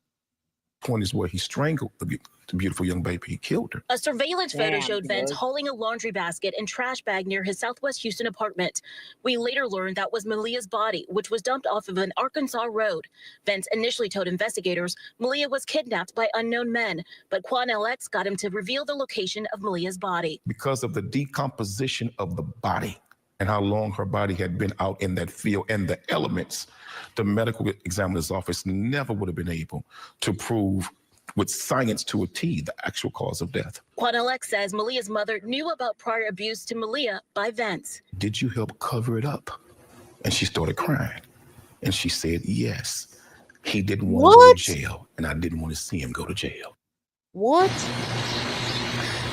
A: Point is where he strangled the beautiful young baby. He killed her.
L: A surveillance photo showed Vence hauling a laundry basket and trash bag near his Southwest Houston apartment. We later learned that was Maleah's body, which was dumped off of an Arkansas road. Vence initially told investigators Maleah was kidnapped by unknown men, but Quan LX got him to reveal the location of Maleah's body.
A: Because of the decomposition of the body and how long her body had been out in that field and the elements, the medical examiner's office never would have been able to prove with science to a T the actual cause of death.
L: Quan LX says Maleah's mother knew about prior abuse to Maleah by Vence.
A: Did you help cover it up? And she started crying. And she said, yes. He didn't want to go to jail, and I didn't want to see him go to jail.
B: What?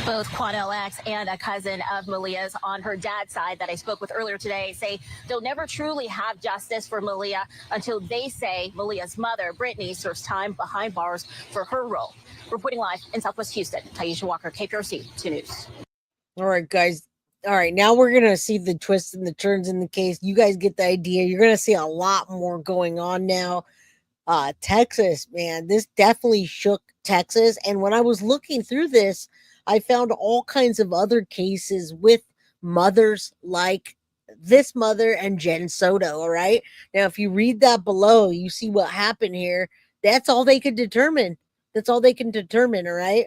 L: Both Quan LX and a cousin of Maleah's on her dad's side that I spoke with earlier today say they'll never truly have justice for Maleah until they say Maleah's mother, Brittany, serves time behind bars for her role. Reporting live in Southwest Houston, Taisha Walker, KPRC 2 News.
B: All right, guys. All right, now we're going to see the twists and the turns in the case. You guys get the idea. You're going to see a lot more going on now. Texas, man, this definitely shook Texas. And when I was looking through this, I found all kinds of other cases with mothers like this mother and Jenn Soto. All right. Now, if you read that below, you see what happened here. That's all they could determine. That's all they can determine. All right.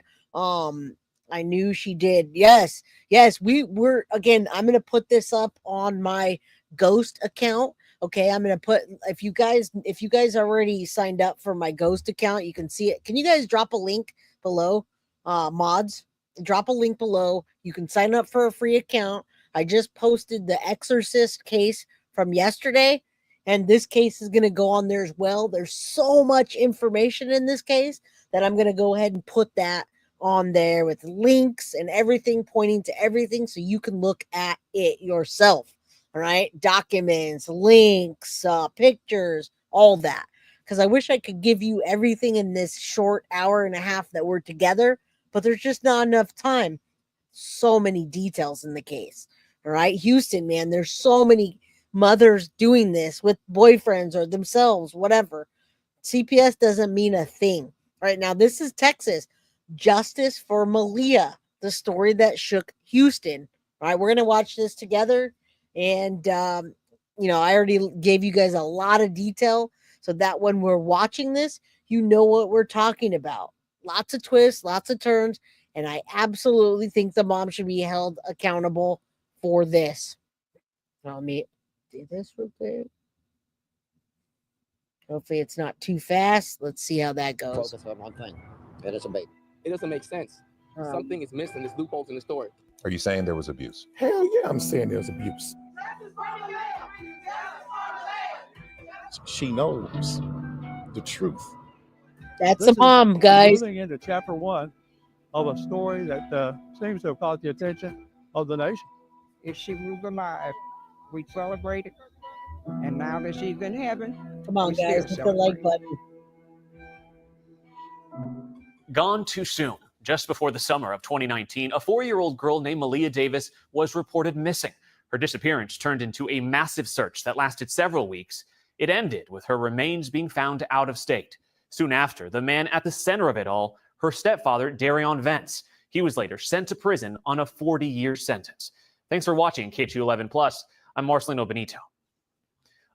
B: I knew she did. Yes. We were, again, I'm going to put this up on my Ghost account. Okay. I'm going to put, if you guys already signed up for my Ghost account, you can see it. Can you guys drop a link below? Mods, drop a link below. You can sign up for a free account. I just posted the Exorcist case from yesterday, and this case is going to go on there as well. There's so much information in this case that I'm going to go ahead and put that on there with links and everything pointing to everything so you can look at it yourself. All right. Documents, links, pictures, all that. Because I wish I could give you everything in this short hour and a half that we're together, but there's just not enough time. So many details in the case. All right. Houston, man, there's so many mothers doing this with boyfriends or themselves, whatever. CPS doesn't mean a thing. Right now, this is Texas. Justice for Maleah, the story that shook Houston. All right. We're going to watch this together. And, I already gave you guys a lot of detail so that when we're watching this, you know what we're talking about. Lots of twists, lots of turns. And I absolutely think the mom should be held accountable for this. Let me do this real quick. Hopefully it's not too fast. Let's see how that goes.
M: Focus on one thing. It is a baby. It doesn't make sense. Something is missing. There's loopholes in the story.
N: Are you saying there was abuse?
A: Hell yeah, I'm saying there's abuse. She knows the truth.
B: That's the mom, guys.
O: Moving into chapter 1 of a story that seems to have caught the attention of the nation.
P: If she was alive, we celebrated. And now that she's in heaven,
B: come on, guys, hit the like button.
Q: Gone too soon. Just before the summer of 2019, a 4-year-old girl named Maleah Davis was reported missing. Her disappearance turned into a massive search that lasted several weeks. It ended with her remains being found out of state. Soon after, the man at the center of it all, her stepfather, Darion Vence. He was later sent to prison on a 40-year sentence. Thanks for watching K211+. I'm Marcelino Benito.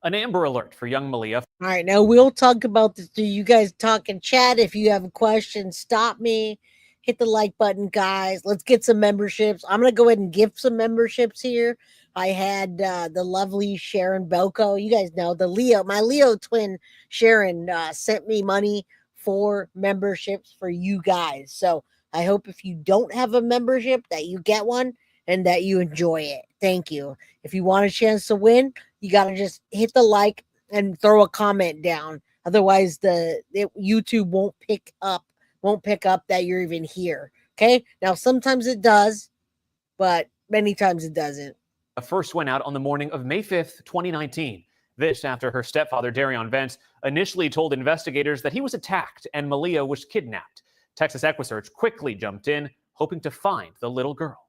Q: An Amber Alert for young Maleah.
B: All right, now we'll talk about this. Do you guys talk in chat? If you have a question, stop me. Hit the like button, guys. Let's get some memberships. I'm going to go ahead and gift some memberships here. I had the lovely Sharon Belko. You guys know my Leo twin, Sharon, sent me money for memberships for you guys. So I hope if you don't have a membership that you get one and that you enjoy it. Thank you. If you want a chance to win, you got to just hit the like and throw a comment down. Otherwise, YouTube won't pick up that you're even here. Okay? Now, sometimes it does, but many times it doesn't.
Q: First went out on the morning of May 5th, 2019. This after her stepfather, Darion Vence, initially told investigators that he was attacked and Maleah was kidnapped. Texas EquiSearch quickly jumped in, hoping to find the little girl.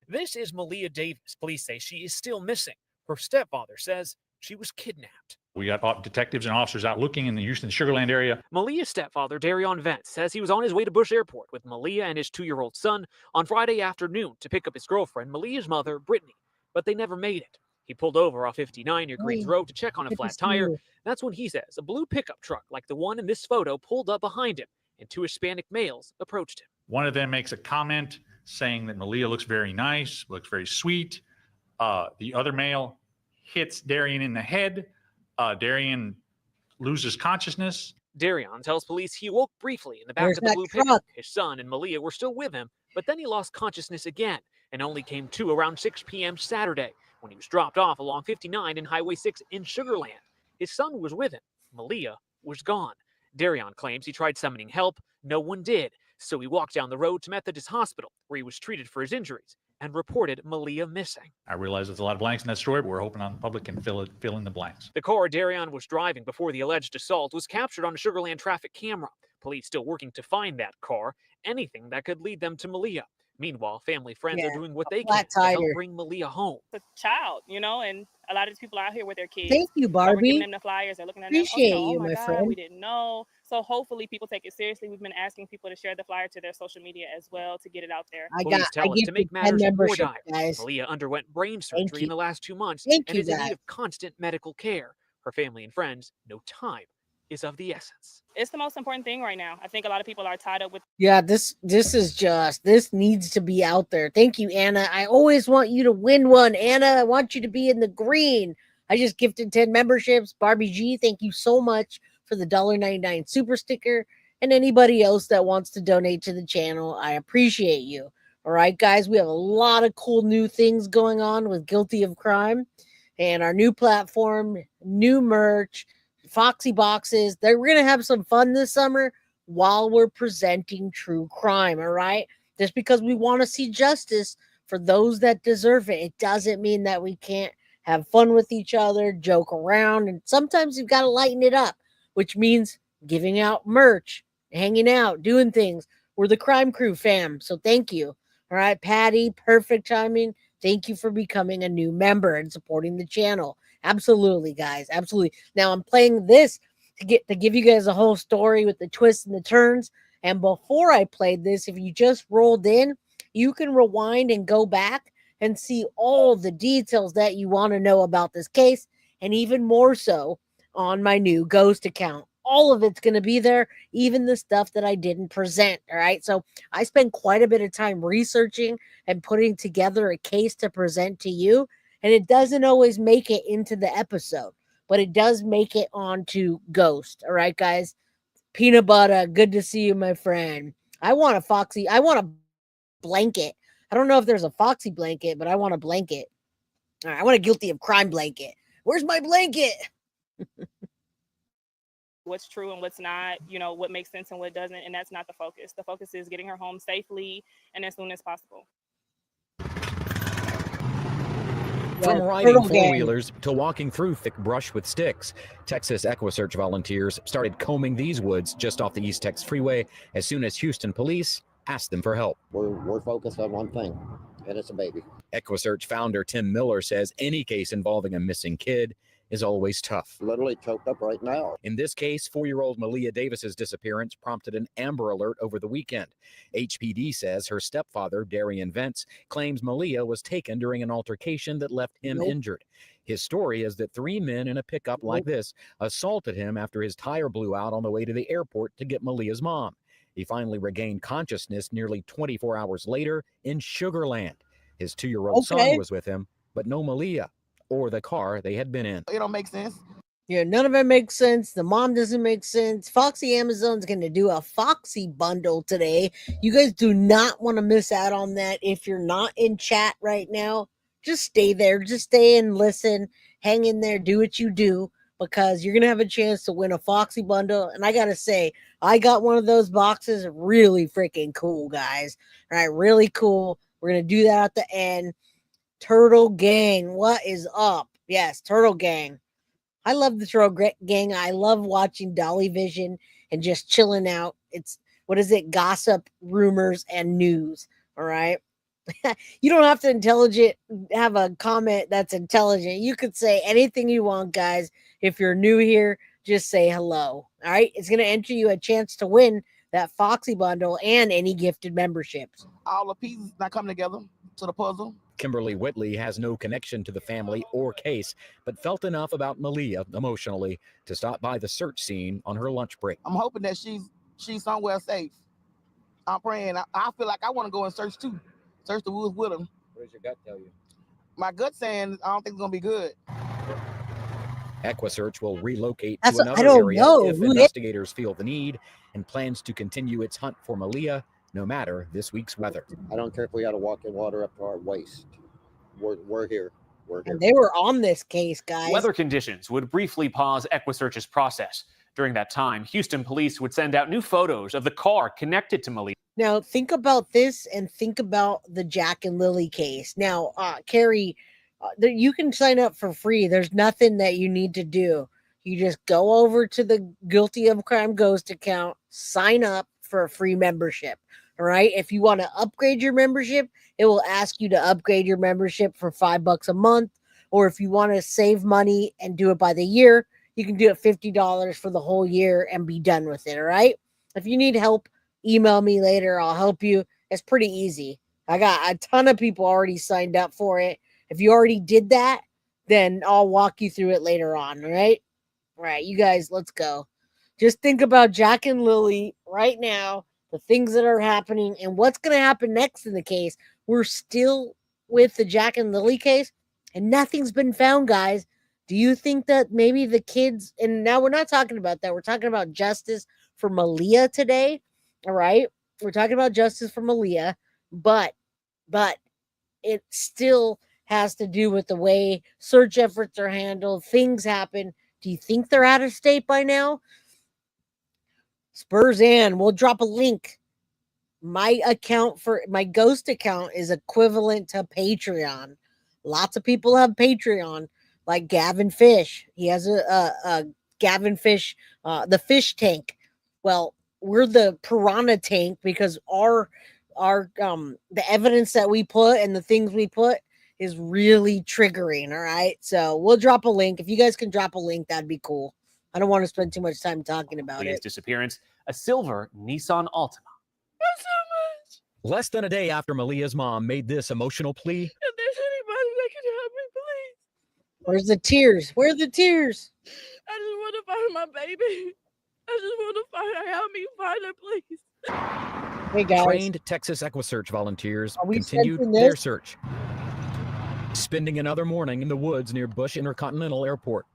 N: This is Maleah Davis. Police say she is still missing. Her stepfather says she was kidnapped.
R: We got detectives and officers out looking in the Houston Sugarland area.
N: Maleah's stepfather, Darion Vence, says he was on his way to Bush Airport with Maleah and his 2-year-old son on Friday afternoon to pick up his girlfriend, Maleah's mother, Brittany, but they never made it. He pulled over off 59 near Greens Road to check on a flat tire. That's when he says a blue pickup truck like the one in this photo pulled up behind him, and 2 Hispanic males approached him.
R: One of them makes a comment saying that Maleah looks very nice, looks very sweet. The other male hits Darion in the head. Darion loses consciousness.
N: Darion tells police he woke briefly in the back of the blue pickup. His son and Maleah were still with him, but then he lost consciousness again and only came to around 6 p.m. Saturday when he was dropped off along 59 and Highway 6 in Sugarland. His son was with him. Maleah was gone. Darion claims he tried summoning help. No one did, so he walked down the road to Methodist Hospital, where he was treated for his injuries, and reported Maleah missing.
R: I realize there's a lot of blanks in that story, but we're hoping on the public can fill in the blanks.
N: The car Darion was driving before the alleged assault was captured on a Sugarland traffic camera. Police still working to find that car, anything that could lead them to Maleah. Meanwhile, family friends are doing what they can to help bring Maleah home.
S: A child, and a lot of these people out here with their kids.
B: Thank you, Barbie.
S: We're giving them the flyers. They're looking at them.
B: Appreciate
S: Oh
B: you,
S: my
B: my
S: God,
B: friend.
S: we didn't know. So hopefully people take it seriously. We've been asking people to share the flyer to their social media as well to get it out there.
N: Police tell us to make matters more dire.
B: Guys.
N: Maleah underwent brain surgery in the last 2 months
B: Thank
N: and
B: you,
N: is in
B: guys.
N: need of constant medical care. Her family and friends know time is of the essence.
S: It's the most important thing right now. I think a lot of people are tied up with.
B: Yeah, this needs to be out there. Thank you, Anna. I always want you to win one. Anna, I want you to be in the green. I just gifted 10 memberships. Barbie G, thank you so much for the $1.99 super sticker. And anybody else that wants to donate to the channel, I appreciate you. All right, guys, we have a lot of cool new things going on with Guilty of Crime and our new platform, new merch, Foxy boxes. We're going to have some fun this summer while we're presenting true crime, all right? Just because we want to see justice for those that deserve it, it doesn't mean that we can't have fun with each other, joke around, and sometimes you've got to lighten it up, which means giving out merch, hanging out, doing things. We're the Crime Crew fam, so thank you. All right, Patty, perfect timing. Thank you for becoming a new member and supporting the channel. Absolutely, guys. Absolutely. Now I'm playing this to give you guys a whole story with the twists and the turns. And before I played this, if you just rolled in, you can rewind and go back and see all the details that you want to know about this case, and even more so on my new Ghost account. All of it's going to be there, even the stuff that I didn't present. All right. So I spent quite a bit of time researching and putting together a case to present to you. And it doesn't always make it into the episode, but it does make it onto Ghost. All right, guys. Peanut butter, good to see you, my friend. I want a blanket. I don't know if there's a Foxy blanket, but I want a blanket. All right, I want a Guilty of Crime blanket. Where's my blanket?
S: What's true and what's not, what makes sense and what doesn't. And that's not the focus. The focus is getting her home safely and as soon as possible.
T: From riding four-wheelers to walking through thick brush with sticks, Texas EquiSearch volunteers started combing these woods just off the East Tex Freeway as soon as Houston police asked them for help.
U: We're focused on one thing, and it's a baby.
T: EquiSearch founder Tim Miller says any case involving a missing kid is always tough.
U: Literally choked up right now.
T: In this case, 4-year-old Maleah Davis's disappearance prompted an Amber Alert over the weekend. HPD says her stepfather, Darion Vence, claims Maleah was taken during an altercation that left him injured. His story is that 3 men in a pickup like this assaulted him after his tire blew out on the way to the airport to get Maleah's mom. He finally regained consciousness nearly 24 hours later in Sugarland. His 2-year-old son was with him, but no Maleah or the car they had been in.
V: It don't make sense.
B: Yeah, none of it makes sense. The mom doesn't make sense. Foxy Amazon's going to do a Foxy bundle today. You guys do not want to miss out on that. If you're not in chat right now, just stay there. Just stay and listen. Hang in there. Do what you do, because you're going to have a chance to win a Foxy bundle. And I got to say, I got one of those boxes. Really freaking cool, guys. All right, really cool. We're going to do that at the end. Turtle Gang, what is up? Yes, Turtle Gang. I love the Turtle Gang. I love watching Dolly Vision and just chilling out. It's, what is it? Gossip, rumors, and news. All right. You don't have to have a comment that's intelligent. You could say anything you want, guys. If you're new here, just say hello. All right. It's going to enter you a chance to win that Foxy bundle and any gifted memberships.
E: All the pieces not coming together to the puzzle.
T: Kimberly Whitley has no connection to the family or case, but felt enough about Maleah emotionally to stop by the search scene on her lunch break.
E: I'm hoping that she's somewhere safe. I'm praying. I feel like I want to go and search too. Search the woods with them.
T: What does your gut tell you?
E: My gut saying I don't think it's gonna be good.
T: EquiSearch will relocate to another area if investigators feel the need, and plans to continue its hunt for Maleah no matter this week's weather.
U: I don't care if we got to walk in water up to our waist. We're here. We're here.
B: And they were on this case, guys.
Q: Weather conditions would briefly pause EquiSearch's process. During that time, Houston police would send out new photos of the car connected to Maleah.
B: Now, think about this and think about the Jack and Lily case. Now, Carrie, you can sign up for free. There's nothing that you need to do. You just go over to the Guilty of Crime Ghost account, sign up for a free membership. All right. If you want to upgrade your membership, it will ask you to upgrade your membership for $5 a month. Or if you want to save money and do it by the year, you can do it $50 for the whole year and be done with it. All right. If you need help, email me later. I'll help you. It's pretty easy. I got a ton of people already signed up for it. If you already did that, then I'll walk you through it later on. All right. All right. You guys, let's go. Just think about Jack and Lily right now. The things that are happening and what's going to happen next in the case. We're still with the Jack and Lily case and nothing's been found, guys. Do you think that maybe the kids, and now we're not talking about that. We're talking about justice for Maleah today. All right. We're talking about justice for Maleah, but it still has to do with the way search efforts are handled. Things happen. Do you think they're out of state by now? Spurs in. We'll drop a link. My account for my ghost account is equivalent to Patreon. Lots of people have Patreon, like Gavin Fish. He has a Gavin Fish, the fish tank. Well, we're the piranha tank because our the evidence that we put and the things we put is really triggering. All right. So we'll drop a link. If you guys can drop a link, that'd be cool. I don't want to spend too much time talking about
Q: Maleah's
B: it.
Q: disappearance, a silver Nissan Altima.
T: Less than a day after Maleah's mom made this emotional plea,
V: If there's anybody that can help me, please.
B: Where's the tears? Where are the tears?
V: I just want to find my baby. I just want to find her. Help me find her, please.
B: Hey, guys.
T: trained Texas EquiSearch volunteers
B: Are we
T: continued
B: sensing
T: their
B: this?
T: search, spending another morning in the woods near Bush Intercontinental Airport.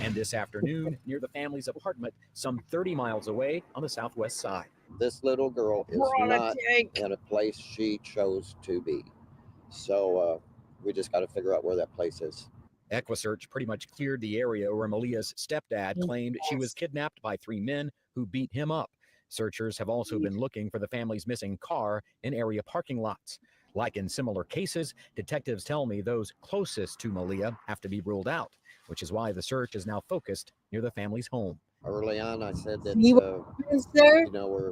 T: And this afternoon, near the family's apartment, some 30 miles away on the southwest side.
U: This little girl is not in a place she chose to be. So we just got to figure out where that place is.
T: EquiSearch pretty much cleared the area where Maleah's stepdad claimed she was kidnapped by 3 men who beat him up. Searchers have also been looking for the family's missing car in area parking lots. Like in similar cases, detectives tell me those closest to Maleah have to be ruled out, which is why the search is now focused near the family's home.
U: Early on, I said that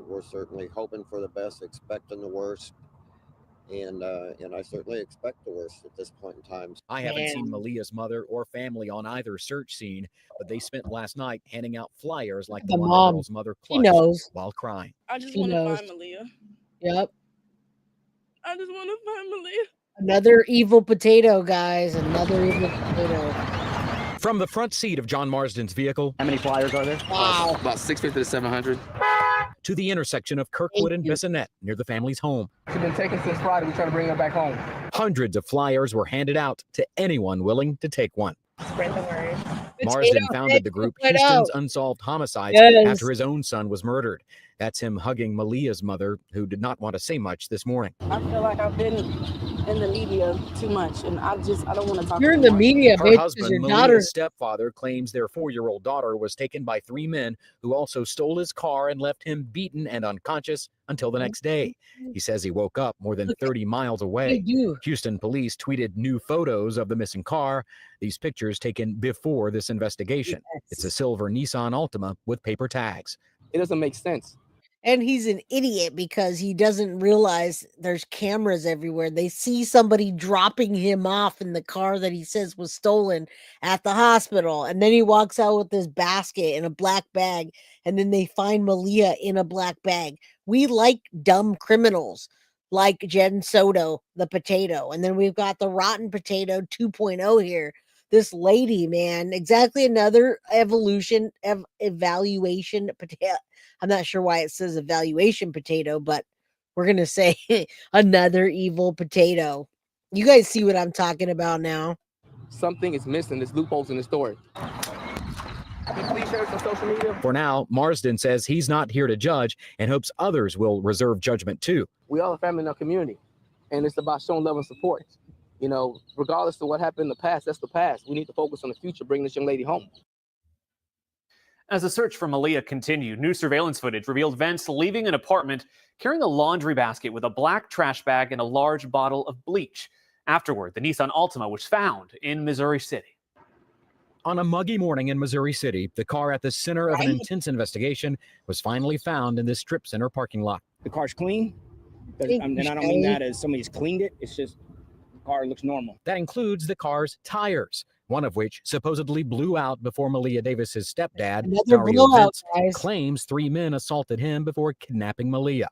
U: we're certainly hoping for the best, expecting the worst, and I certainly expect the worst at this point in time.
T: I haven't seen Maleah's mother or family on either search scene, but they spent last night handing out flyers like the one the girl's mother
B: She
T: clutched
B: knows.
T: while crying.
V: I just
B: She
V: want to
B: knows.
V: find Maleah.
B: Yep.
V: I just want to find Maleah.
B: Another evil potato, guys. Another evil potato.
T: From the front seat of John Marsden's vehicle,
M: How many flyers are there?
B: Wow.
M: About 650 to 700.
T: to the intersection of Kirkwood and Bissonnet near the family's home.
M: She's been taken since Friday. We try to bring her back home.
T: Hundreds of flyers were handed out to anyone willing to take one.
K: Spread the word.
T: Marsden founded the group Houston's Unsolved Homicides after his own son was murdered. That's him hugging Maleah's mother, who did not want to say much this morning.
E: I feel like I've been in the media too much, and I don't want to talk.
B: You're in the media,
T: Her
B: bitch, 'cause
T: husband,
B: your
T: Maleah's
B: daughter.
T: stepfather, claims their 4-year-old daughter was taken by 3 men who also stole his car and left him beaten and unconscious until the next day. He says he woke up more than 30 miles away. Houston police tweeted new photos of the missing car. These pictures taken before this investigation. It's a silver Nissan Altima with paper tags.
M: It doesn't make sense.
B: And he's an idiot because he doesn't realize there's cameras everywhere. They see somebody dropping him off in the car that he says was stolen at the hospital. And then he walks out with this basket and a black bag. And then they find Maleah in a black bag. We like dumb criminals like Jenn Soto, the potato. And then we've got the rotten potato 2.0 here. This lady, man, exactly another evaluation potato. I'm not sure why it says evaluation potato, but we're going to say another evil potato. You guys see what I'm talking about now?
M: Something is missing. There's loopholes in the story. Please share some social media.
T: For now, Marsden says he's not here to judge and hopes others will reserve judgment too.
M: We all are family in our community, and it's about showing love and support. You know, regardless of what happened in the past, that's the past. We need to focus on the future, bring this young lady home.
Q: As the search for Maleah continued, new surveillance footage revealed Vence leaving an apartment carrying a laundry basket with a black trash bag and a large bottle of bleach. Afterward, the Nissan Altima was found in Missouri City.
T: On a muggy morning in Missouri City, the car at the center of an intense investigation was finally found in this strip center parking lot.
G: The car's clean, and I don't mean that as somebody's cleaned it. It's just the car looks normal.
T: That includes the car's tires, one of which supposedly blew out before Maleah Davis's stepdad, Dario Vence, claims 3 men assaulted him before kidnapping Maleah.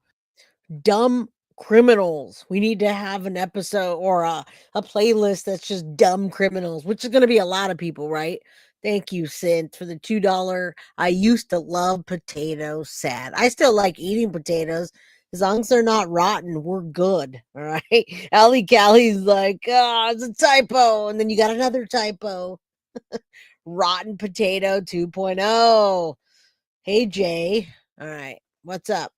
B: Dumb criminals. We need to have an episode or a playlist that's just dumb criminals, which is going to be a lot of people, right? Thank you, Synth, for the $2. I used to love potatoes. Sad. I still like eating potatoes. As long as they're not rotten, we're good. All right. Allie Callie's like, it's a typo. And then you got another typo. Rotten potato 2.0. Hey, Jay. All right. What's up?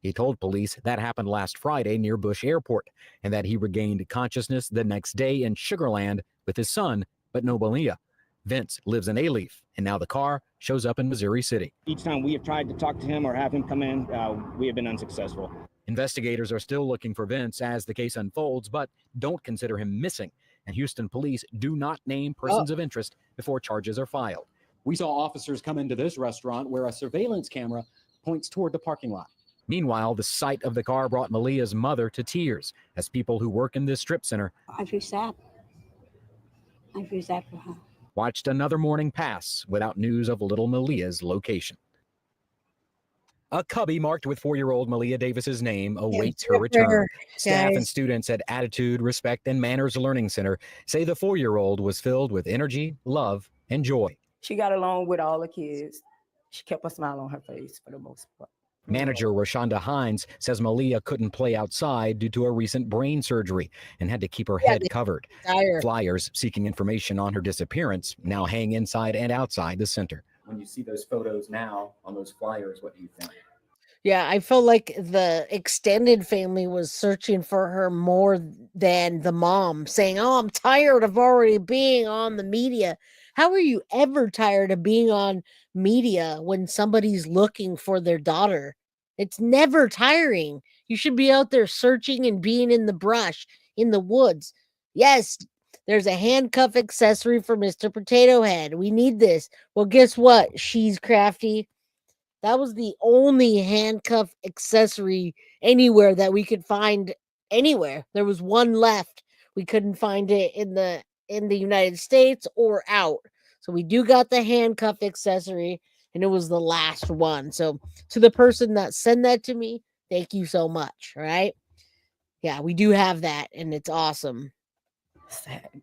T: He told police that happened last Friday near Bush Airport and that he regained consciousness the next day in Sugar Land with his son, but no Maleah. Vence lives in Alief, and now the car shows up in Missouri City.
G: Each time we have tried to talk to him or have him come in, we have been unsuccessful.
T: Investigators are still looking for Vence as the case unfolds, but don't consider him missing. And Houston police do not name persons of interest before charges are filed.
H: We saw officers come into this restaurant where a surveillance camera points toward the parking lot.
T: Meanwhile, the sight of the car brought Maleah's mother to tears as people who work in this strip center
W: I feel sad. I feel sad for her.
T: Watched another morning pass without news of little Maleah's location. A cubby marked with 4-year-old Maleah Davis's name awaits her return. Staff and students at Attitude, Respect, and Manners Learning Center say the 4-year-old was filled with energy, love, and joy.
P: She got along with all the kids. She kept a smile on her face for the most part.
T: Manager Rashonda Hines says Maleah couldn't play outside due to a recent brain surgery and had to keep her head covered. Flyers seeking information on her disappearance now hang inside and outside the center.
H: When you see those photos now on those flyers, what do you think?
B: Yeah, I felt like the extended family was searching for her more than the mom, saying, I'm tired of already being on the media. How are you ever tired of being on media when somebody's looking for their daughter? It's never tiring. You should be out there searching and being in the brush, in the woods. Yes, there's a handcuff accessory for Mr. Potato Head. We need this. Well, guess what? She's crafty. That was the only handcuff accessory anywhere that we could find anywhere. There was one left. We couldn't find it in the United States or out. So we do got the handcuff accessory, and it was the last one. So to the person that sent that to me, thank you so much. All right. Yeah, we do have that, and it's awesome.
P: Sad.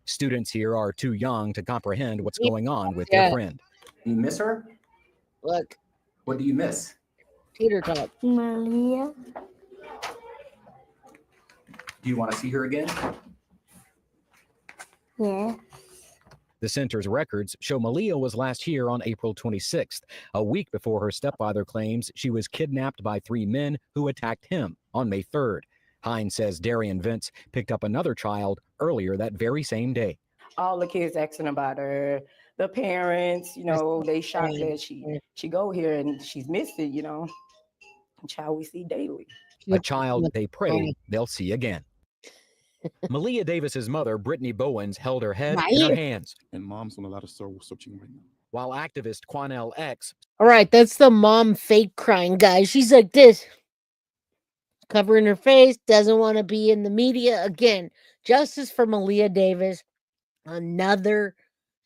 T: Students here are too young to comprehend what's going on with their friend.
H: You miss her?
B: Look.
H: What do you miss?
B: Teeter tot.
W: Maleah.
H: Do you want to see her again?
W: Yeah.
T: The center's records show Maleah was last here on April 26th, a week before her stepfather claims she was kidnapped by 3 men who attacked him on May 3rd. Hines says Darian Vince picked up another child earlier that very same day.
F: All the kids asking about her, the parents, they shocked that she go here and she's missing, a child we see daily.
T: A child they pray they'll see again. Maleah Davis's mother, Brittany Bowens, held her head in her hands.
A: And mom's on a lot of soul searching right now.
T: While activist Quanell X.
B: All right, that's the mom fake crying, guys. She's like this, covering her face, doesn't want to be in the media again. Justice for Maleah Davis, another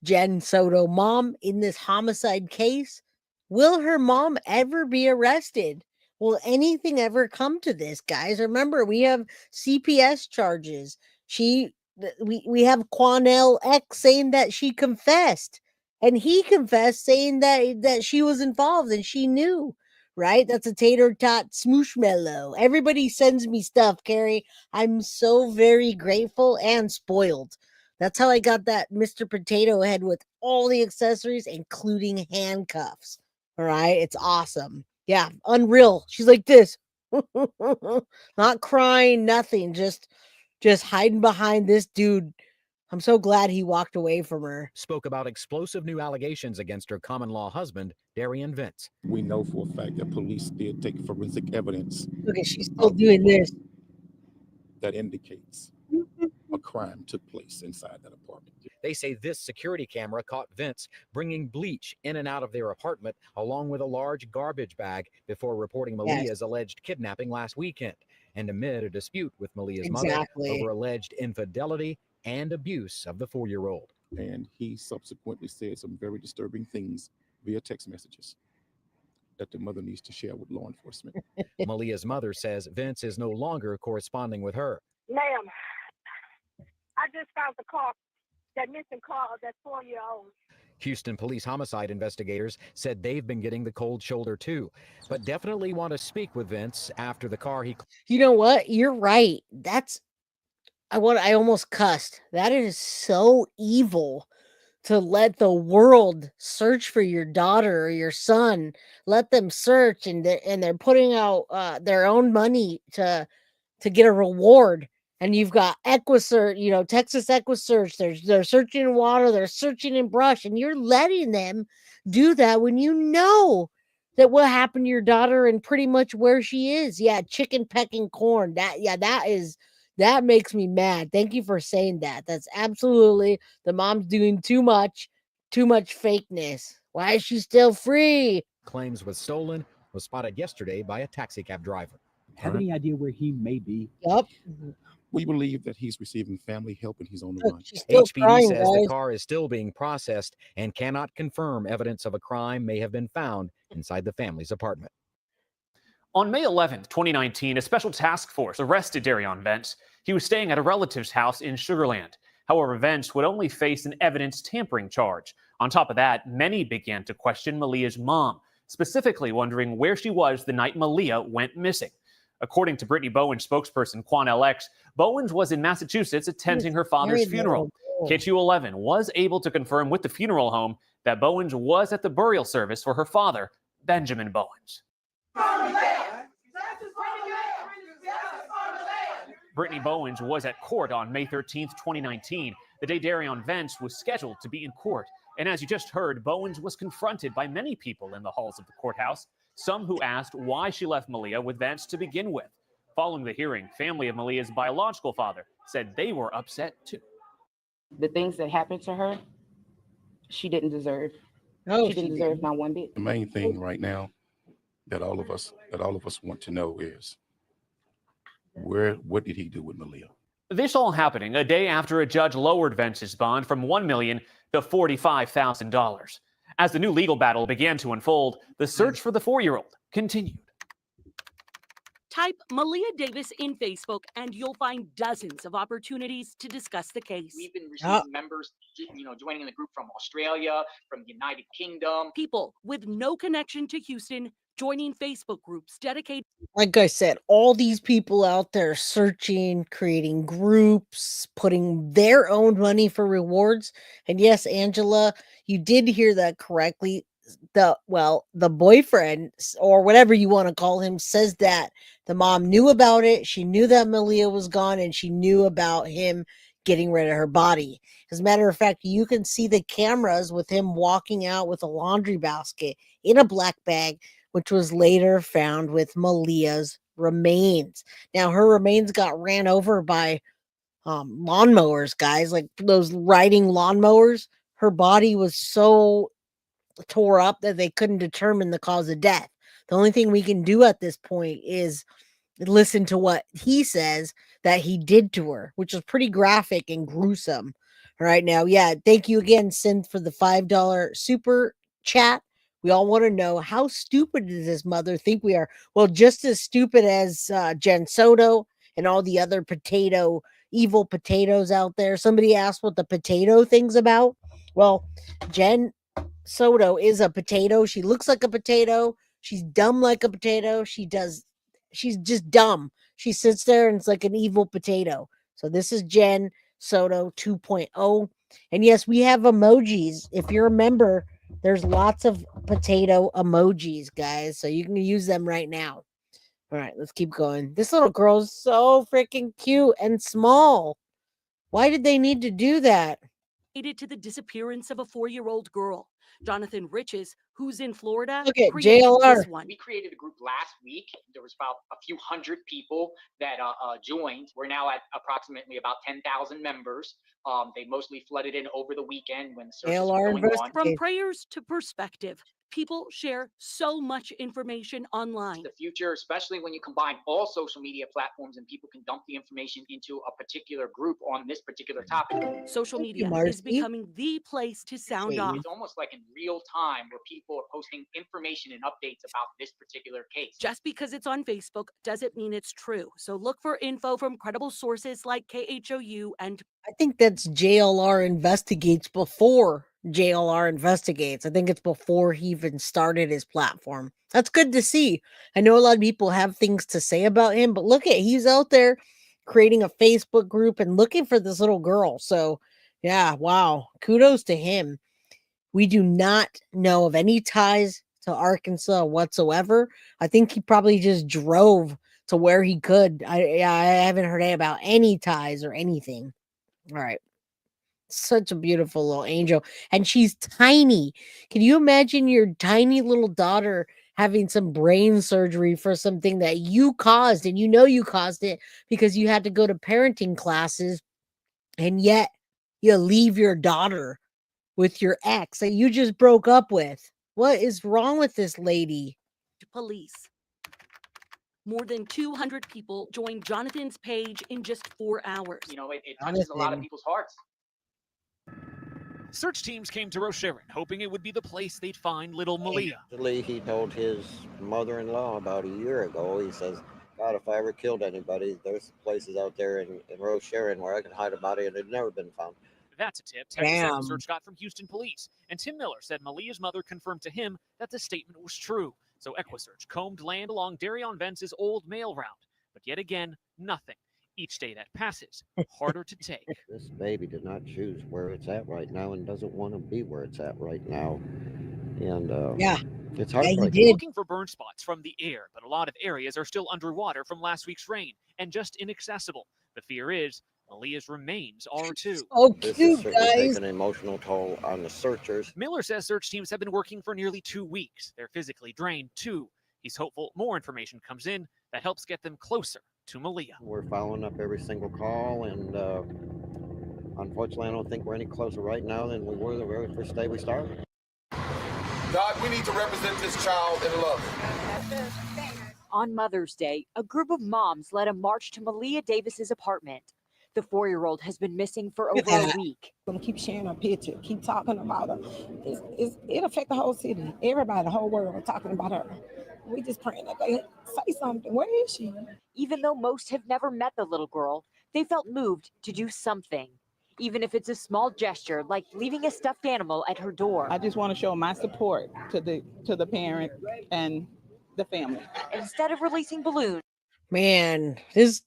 B: Jenn Soto mom in this homicide case. Will her mom ever be arrested? Will anything ever come to this, guys? Remember, we have CPS charges. We have Quanell X saying that she confessed, and he confessed saying that she was involved and she knew. Right? That's a tater tot smooshmallow. Everybody sends me stuff, Carrie. I'm so very grateful and spoiled. That's how I got that Mr. Potato Head with all the accessories, including handcuffs. All right? It's awesome. Yeah, unreal. She's like this. Not crying, nothing. Just hiding behind this dude. I'm so glad he walked away from her.
T: Spoke about explosive new allegations against her common-law husband, Darian Vince.
A: We know for a fact that police did take forensic evidence.
B: Look at, she's still doing this.
A: That indicates a crime took place inside that apartment.
T: They say this security camera caught Vince bringing bleach in and out of their apartment, along with a large garbage bag, before reporting Maleah's alleged kidnapping last weekend, and amid a dispute with Maleah's mother over alleged infidelity and abuse of the 4-year-old.
A: And he subsequently said some very disturbing things via text messages that the mother needs to share with law enforcement.
T: Maleah's mother says Vince is no longer corresponding with her.
I: Ma'am, I just found the car, that missing car of that 4-year-old.
T: Houston police homicide investigators said they've been getting the cold shoulder too, but definitely want to speak with Vince after the car he...
B: You know what? You're right. I almost cussed. That is so evil to let the world search for your daughter or your son. Let them search, and they're putting out their own money to get a reward. And you've got EquiSearch, Texas EquiSearch. They're searching in water, they're searching in brush, and you're letting them do that when you know that what happened to your daughter and pretty much where she is. Yeah, chicken pecking corn. That makes me mad. Thank you for saying that. That's absolutely, the mom's doing too much fakeness. Why is she still free?
T: Claims was stolen, was spotted yesterday by a taxi cab driver.
H: Have any idea where he may be?
B: Yep.
A: We believe that he's receiving family help and he's on the run.
T: HPD says the car is still being processed and cannot confirm evidence of a crime may have been found inside the family's apartment.
Q: On May 11th, 2019, a special task force arrested Darian Vince. He was staying at a relative's house in Sugar Land. However, Vince would only face an evidence tampering charge. On top of that, many began to question Maleah's mom, specifically wondering where she was the night Maleah went missing. According to Brittany Bowens' spokesperson, Quanell X, Bowens was in Massachusetts attending her father's funeral. KTU11 was able to confirm with the funeral home that Bowens was at the burial service for her father, Benjamin Bowens. Brittany Bowens was at court on May 13th, 2019, the day Darian Vince was scheduled to be in court. And as you just heard, Bowens was confronted by many people in the halls of the courthouse, some who asked why she left Maleah with Vince to begin with. Following the hearing, family of Maleah's biological father said they were upset too.
F: The things that happened to her, she didn't deserve.
B: No,
F: she didn't deserve not one bit.
A: The main thing right now that all of us want to know is what did he do with Maleah?
Q: This all happening a day after a judge lowered Vince's bond from $1 million to $45,000. As the new legal battle began to unfold, the search for the 4-year-old continued.
C: Type Maleah Davis in Facebook and you'll find dozens of opportunities to discuss the case.
D: We've been receiving members, joining the group from Australia, from the United Kingdom.
C: People with no connection to Houston joining Facebook groups dedicated.
B: Like I said, all these people out there searching, creating groups, putting their own money for rewards. And yes, Angela, you did hear that correctly. The boyfriend, or whatever you want to call him, says that the mom knew about it. She knew that Maleah was gone, and she knew about him getting rid of her body. As a matter of fact, you can see the cameras with him walking out with a laundry basket in a black bag, which was later found with Maleah's remains. Now, her remains got ran over by lawnmowers, guys, like those riding lawnmowers. Her body was so tore up that they couldn't determine the cause of death. The only thing we can do at this point is listen to what he says that he did to her, which is pretty graphic and gruesome. Right now, yeah, thank you again, Synth, for the $5 super chat. We all want to know, how stupid does this mother think we are? Well, just as stupid as Jenn Soto and all the other evil potatoes out there. Somebody asked what the potato thing's about. Well, Jenn Soto is a potato. She looks like a potato. She's dumb like a potato. She's just dumb. She sits there and it's like an evil potato. So this is Jenn Soto 2.0. And yes, we have emojis. If you're a member, there's lots of potato emojis, guys. So you can use them right now. All right, let's keep going. This little girl's so freaking cute and small. Why did they need to do that?
C: To the disappearance of a 4-year-old girl. Jonathan Riches, who's in Florida,
B: look at
C: created
B: JLR.
C: this one.
D: We created a group last week. There was about a few hundred people that joined. We're now at approximately about 10,000 members. They mostly flooded in over the weekend when the searches were going on.
C: From prayers to perspective, people share so much information online.
D: The future, especially when you combine all social media platforms and people can dump the information into a particular group on this particular topic.
C: Social media is becoming the place to sound off.
D: It's almost like in real time where people are posting information and updates about this particular case.
C: Just because it's on Facebook doesn't mean it's true. So look for info from credible sources like KHOU and
B: I think that's JLR Investigates before JLR Investigates. I think it's before he even started his platform. That's good to see. I know a lot of people have things to say about him, but look at, he's out there creating a Facebook group and looking for this little girl. So yeah, wow. Kudos to him. We do not know of any ties to Arkansas whatsoever. I think he probably just drove to where he could. I haven't heard about any ties or anything. All right. Such a beautiful little angel. And she's tiny. Can you imagine your tiny little daughter having some brain surgery for something that you caused? And you know you caused it because you had to go to parenting classes. And yet you leave your daughter with your ex that you just broke up with. What is wrong with this lady?
C: Police. More than 200 people joined Jonathan's page in just 4 hours.
D: You know, it touches a lot of people's hearts.
N: Search teams came to Rocheron, hoping it would be the place they'd find little Maleah.
U: Actually, he told his mother-in-law about a year ago, he says, God, if I ever killed anybody, there's places out there in Rocheron where I can hide a body and it's never been found.
N: That's a tip Texas said the search got from Houston police. And Tim Miller said Maleah's mother confirmed to him that the statement was true. So EquiSearch combed land along Darion Vence's old mail route. But yet again, nothing. Each day that passes, harder to take.
U: This baby did not choose where it's at right now and doesn't want to be where it's at right now. And it's heartbreaking.
N: Looking for burn spots from the air, but a lot of areas are still underwater from last week's rain and just inaccessible. The fear is Maleah's remains are too.
U: This is certainly taking an emotional toll on the searchers.
N: Miller says search teams have been working for nearly 2 weeks. They're physically drained too. He's hopeful more information comes in that helps get them closer to Maleah.
U: We're following up every single call, and unfortunately, I don't think we're any closer right now than we were the very first day we started.
J: God, we need to represent this child and love him.
X: On Mother's Day, a group of moms led a march to Maleah Davis's apartment. The 4-year-old has been missing for over a week.
P: I'm gonna keep sharing her picture, keep talking about her. It affects the whole city. Everybody, the whole world are talking about her.
F: We just praying that they say something. Where is she?
X: Even though most have never met the little girl, they felt moved to do something, even if it's a small gesture like leaving a stuffed animal at her door.
E: I just want to show my support to the parent and the family.
X: Instead of releasing balloons.
B: Man, this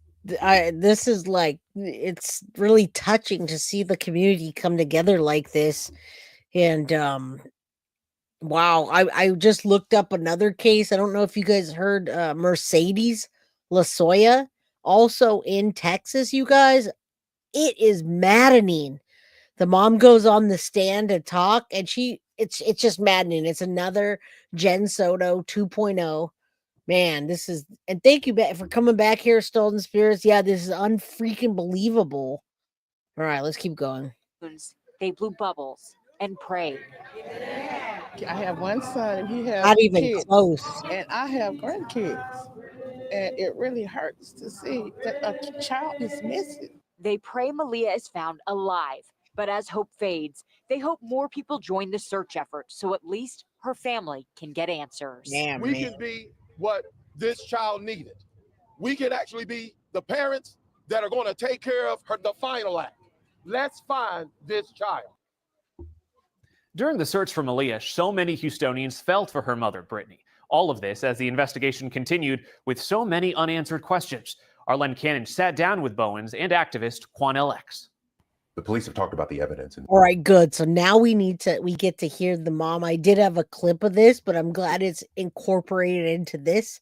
B: is like, it's really touching to see the community come together like this. And wow, I just looked up another case. I don't know if you guys heard, Mercedes Lasoya, also in Texas, you guys. It is maddening. The mom goes on the stand to talk, and it's just maddening. It's another Jenn Soto 2.0. Man, this is, and thank you for coming back here, Stolen Spirits. Yeah, this is unfreaking believable. All right, let's keep going.
X: They blew bubbles and prayed.
E: I have one son and he has
B: Not even
E: kids,
B: close.
E: and I have grandkids, and it really hurts to see that a child is missing.
X: They pray Maleah is found alive, but as hope fades, they hope more people join the search effort so at least her family can get answers.
J: We can be what this child needed. We can actually be the parents that are going to take care of her, the final act. Let's find this child.
Q: During the search for Maleah, so many Houstonians felt for her mother, Brittany. All of this as the investigation continued with so many unanswered questions. Arlen Cannon sat down with Bowens and activist Quan LX.
L: The police have talked about the evidence.
B: All right, good. So now we get to hear the mom. I did have a clip of this, but I'm glad it's incorporated into this.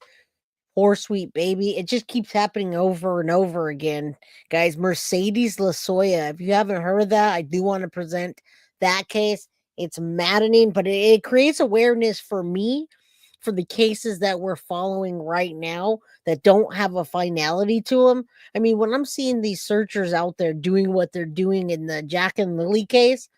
B: Poor sweet baby. It just keeps happening over and over again. Guys, Mercedes Lasoya, if you haven't heard of that, I do want to present that case. It's maddening, but it creates awareness for me for the cases that we're following right now that don't have a finality to them. I mean, when I'm seeing these searchers out there doing what they're doing in the Jack and Lily case,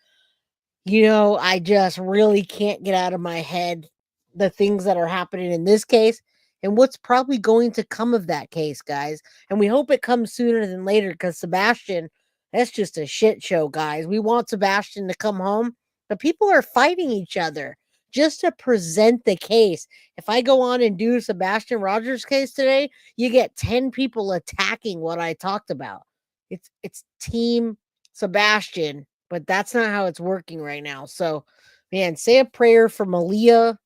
B: I just really can't get out of my head the things that are happening in this case and what's probably going to come of that case, guys. And we hope it comes sooner than later, because Sebastian, that's just a shit show, guys. We want Sebastian to come home, but people are fighting each other just to present the case. If I go on and do Sebastian Rogers case today, you get 10 people attacking what I talked about. It's team Sebastian, but that's not how it's working right now. So, man, say a prayer for Maleah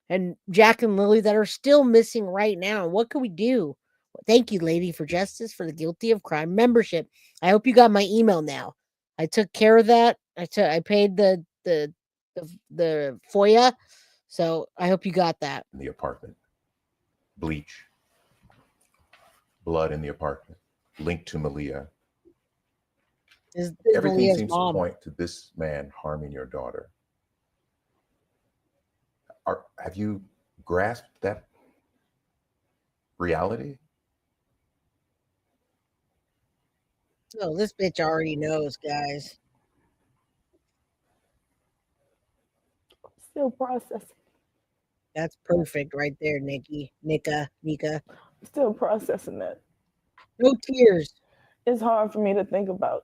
B: and Jack and Lily that are still missing right now. What can we do? Thank you, Lady for Justice, for the Guilty of Crime membership. I hope you got my email now. I took care of that. I paid the FOIA, so I hope you got that.
L: In the apartment, bleach, blood in the apartment, linked to Maleah. Everything
B: Maleah's
L: seems
B: mom.
L: to point to this man harming your daughter. Have you grasped that reality?
B: Oh, this bitch already knows, guys.
F: Still processing.
B: That's perfect right there, Nika.
F: Still processing that.
B: No tears.
F: It's hard for me to think about.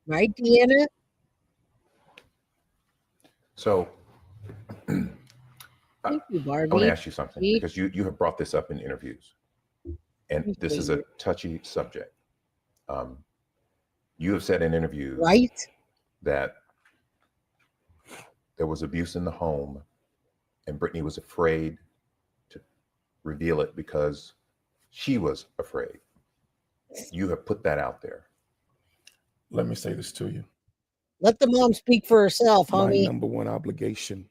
B: Right, Deanna?
L: So
B: Thank you, Barbie.
L: I want to ask you something, because you have brought this up in interviews, and this is a touchy subject. You have said in interviews that there was abuse in the home, and Brittany was afraid to reveal it because she was afraid. You have put that out there.
A: Let me say this to you.
B: Let the mom speak for herself,
A: My
B: homie.
A: number one obligation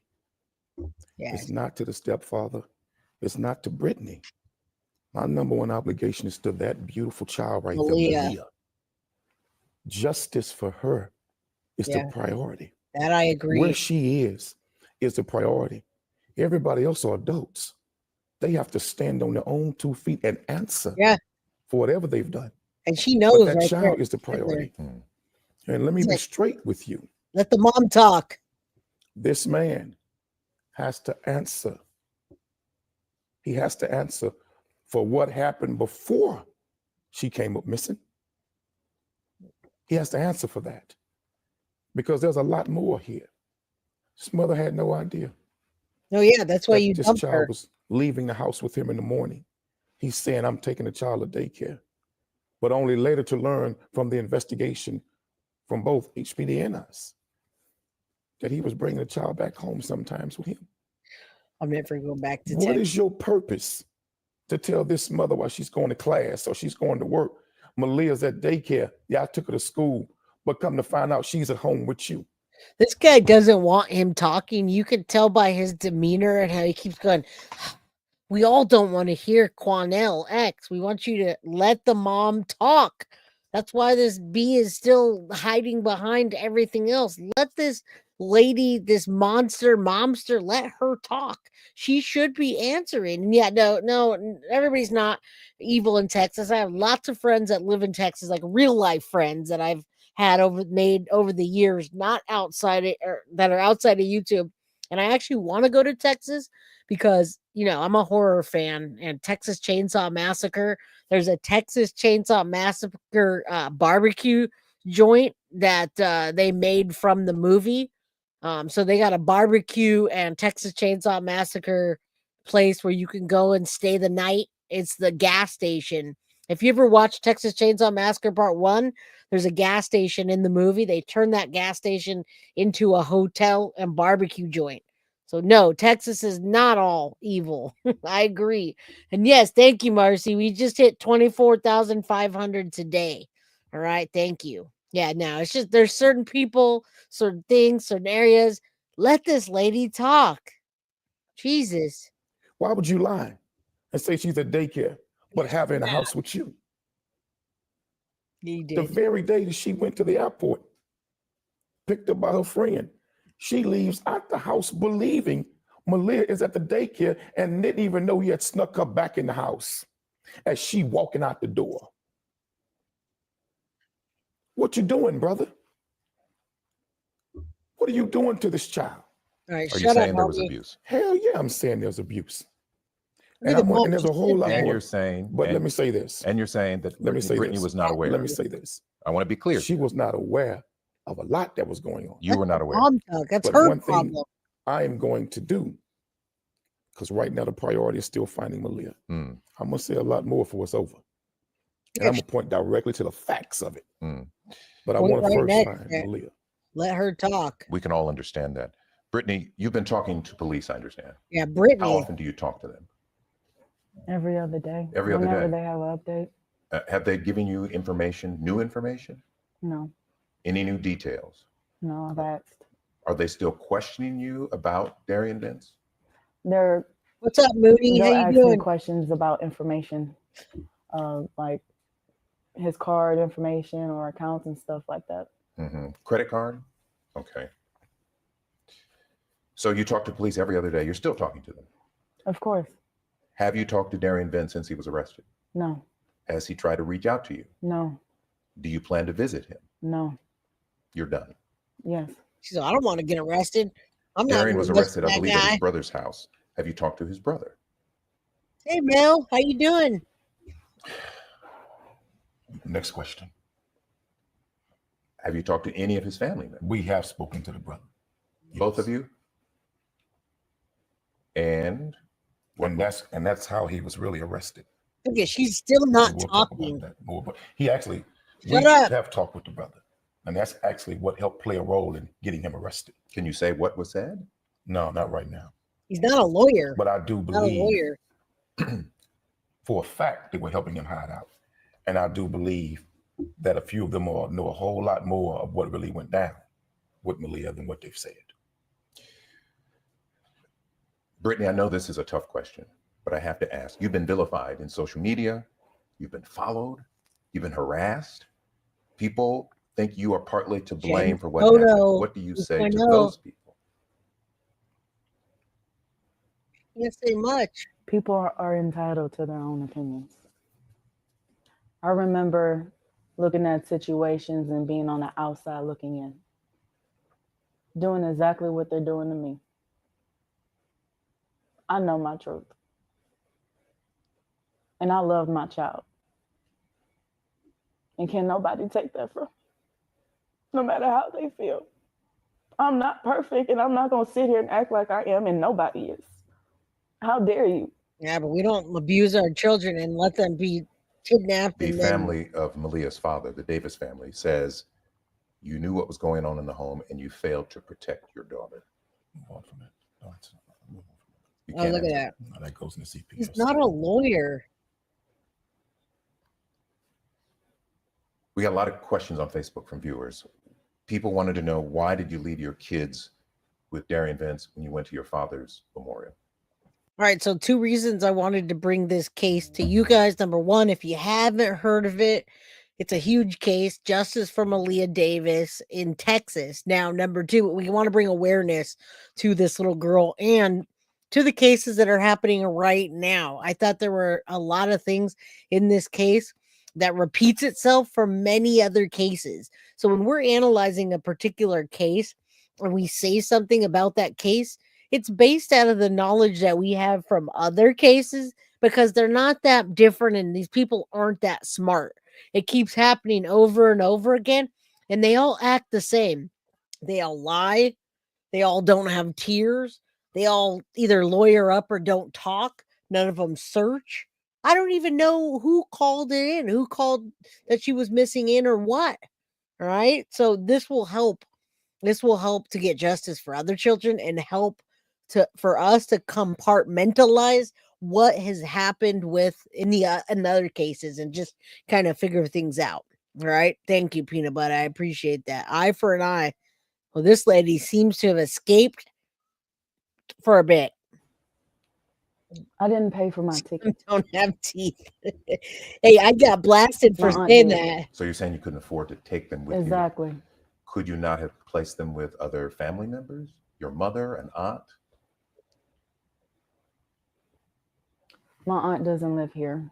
A: is not to the stepfather. It's not to Brittany. My number one obligation is to that beautiful child right there, Maleah. Justice for her is the priority.
B: That I agree.
A: Where she is the priority. Everybody else are adults. They have to stand on their own 2 feet and answer for whatever they've done.
B: And she knows
A: But that
B: right
A: child
B: there.
A: is the priority. And let me be straight with you.
B: Let the mom talk.
A: This man has to answer. He has to answer for what happened before she came up missing. He has to answer for that. because there's a lot more here. This mother had no idea.
B: Oh yeah, that's why
A: that
B: you
A: this
B: dumped
A: child
B: her.
A: was leaving the house with him in the morning. He's saying, I'm taking the child to daycare, but only later to learn from the investigation from both HPD and us that he was bringing the child back home sometimes with him.
B: I'm never going back to
A: What
B: Texas.
A: is your purpose to tell this mother while she's going to class or she's going to work? Maleah's at daycare. Yeah, I took her to school, but come to find out she's at home with you.
B: This guy doesn't want him talking. You can tell by his demeanor and how he keeps going. We all don't want to hear Quanell X. We want you to let the mom talk. That's why this B is still hiding behind everything else. Let this lady, this momster, let her talk. She should be answering. And yeah, no, everybody's not evil in Texas. I have lots of friends that live in Texas, like real life friends that I've had made over the years, not outside it, or that are outside of YouTube. And I actually want to go to Texas because, I'm a horror fan, and Texas Chainsaw Massacre. There's a Texas Chainsaw Massacre barbecue joint that they made from the movie. So they got a barbecue and Texas Chainsaw Massacre place where you can go and stay the night. It's the gas station. If you ever watched Texas Chainsaw Massacre Part 1, there's a gas station in the movie. They turned that gas station into a hotel and barbecue joint. So no, Texas is not all evil. I agree. And yes, thank you, Marcy. We just hit 24,500 today. All right, thank you. Yeah, no, it's just there's certain people, certain things, certain areas. Let this lady talk. Jesus.
A: Why would you lie and say she's at daycare, but have her in the house with you?
B: He
A: The
B: did.
A: very day that she went to the airport, picked up by her friend, she leaves out the house believing Maleah is at the daycare and didn't even know he had snuck her back in the house as she walking out the door. What you doing, brother? What are you doing to this child?
B: All right,
L: Are you saying there was abuse?
A: Hell yeah, I'm saying there's abuse.
B: You're
A: And,
B: the
A: and there's a whole lot
L: And
A: more.
L: you're saying,
A: But
L: and,
A: let me say this.
L: And you're saying that
A: Let me say
L: Brittany
A: this.
L: was not aware.
A: Let me say this.
L: I want to be clear.
A: She was not aware of a lot that was going on.
L: You were not aware.
B: That's
A: But
B: her
A: one thing
B: problem.
A: I am going to do, because right now the priority is still finding Maleah. I'm going to say a lot more before it's over. And I'm going to point directly to the facts of it. But I
B: Point
A: want to
B: right
A: first
B: next
A: find
B: to it.
A: Maleah.
B: Let her talk.
L: We can all understand that. Brittany, you've been talking to police, I understand.
B: Yeah, Brittany.
L: How often do you talk to them?
F: Every other day.
L: Every other
F: Whenever
L: day.
F: they have an update.
L: Have they given you information, new information?
F: No,
L: Any new details?
F: no, I've asked.
L: Are they still questioning you about Darian Vince?
F: They're
B: What's up, Moody? How
F: they'll
B: you
F: ask
B: doing?
F: me questions about information, like his card information or accounts and stuff like that.
L: Credit card? Okay. So you talk to police every other day. You're still talking to them.
F: Of course.
L: Have you talked to Darian Vince since he was arrested?
F: No,
L: Has he tried to reach out to you?
F: no,
L: Do you plan to visit him?
F: no.
L: You're done.
F: Yes.
B: She said, I don't want to get arrested. I'm not
L: Darian
B: going
L: was
B: to
L: arrested, I
B: that
L: believe, at
B: guy.
L: his brother's house. Have you talked to his brother?
B: Hey, Mel, how you doing?
A: Next question.
L: Have you talked to any of his family members?
A: We have spoken to the brother.
L: Both of you? And
A: that's how he was really arrested.
B: Okay, she's still not
A: We'll talk about
B: talking.
A: that more, but he actually,
B: Shut
A: we
B: up.
A: have talked with the brother, and that's actually what helped play a role in getting him arrested.
L: Can you say what was said?
A: No, not right now.
B: He's not a lawyer.
A: But I do
B: Not a
A: believe
B: lawyer.
A: for a fact they were helping him hide out. And I do believe that a few of them know a whole lot more of what really went down with Maleah than what they've said.
L: Brittany, I know this is a tough question, but I have to ask. You've been vilified in social media. You've been followed. You've been harassed. People think you are partly to blame
B: Jenn
L: for what happened.
B: Soto,
L: What do you say to
B: 2.0.
L: those people?
B: Can't say much.
F: People are entitled to their own opinions. I remember looking at situations and being on the outside looking in, doing exactly what they're doing to me. I know my truth. And I love my child. And can nobody take that from me, no matter how they feel. I'm not perfect, and I'm not going to sit here and act like I am, and nobody is. How dare you?
B: Yeah, but we don't abuse our children and let them be kidnapped.
L: The
B: And then
L: family of Maleah's father, the Davis family, says you knew what was going on in the home and you failed to protect your daughter. You
B: oh,
L: can't
B: look at
L: answer.
B: that.
A: No, that goes in the CPS.
B: He's not a lawyer.
L: We got a lot of questions on Facebook from viewers. People wanted to know, why did you leave your kids with Darian Vince when you went to your father's memorial?
B: All right, so 2 reasons I wanted to bring this case to you guys. Number 1, if you haven't heard of it, it's a huge case, justice for Maleah Davis in Texas. Now, number 2, we want to bring awareness to this little girl and to the cases that are happening right now. I thought there were a lot of things in this case that repeats itself from many other cases. So when we're analyzing a particular case and we say something about that case, it's based out of the knowledge that we have from other cases because they're not that different and these people aren't that smart. It keeps happening over and over again, and they all act the same. They all lie. They all don't have tears. They all either lawyer up or don't talk. None of them search. I don't even know who called it in, who called that she was missing in or what. All right. So this will help. This will help to get justice for other children and help for us to compartmentalize what has happened with in other cases and just kind of figure things out. All right. Thank you, Peanut Butter. I appreciate that. Eye for an eye. Well, this lady seems to have escaped for a bit.
F: I didn't pay for my ticket.
B: Don't have teeth. Hey, I got blasted for saying that.
L: So you're saying you couldn't afford to take them with you?
F: Exactly.
L: Could you not have placed them with other family members? Your mother, an aunt?
F: My aunt doesn't live here.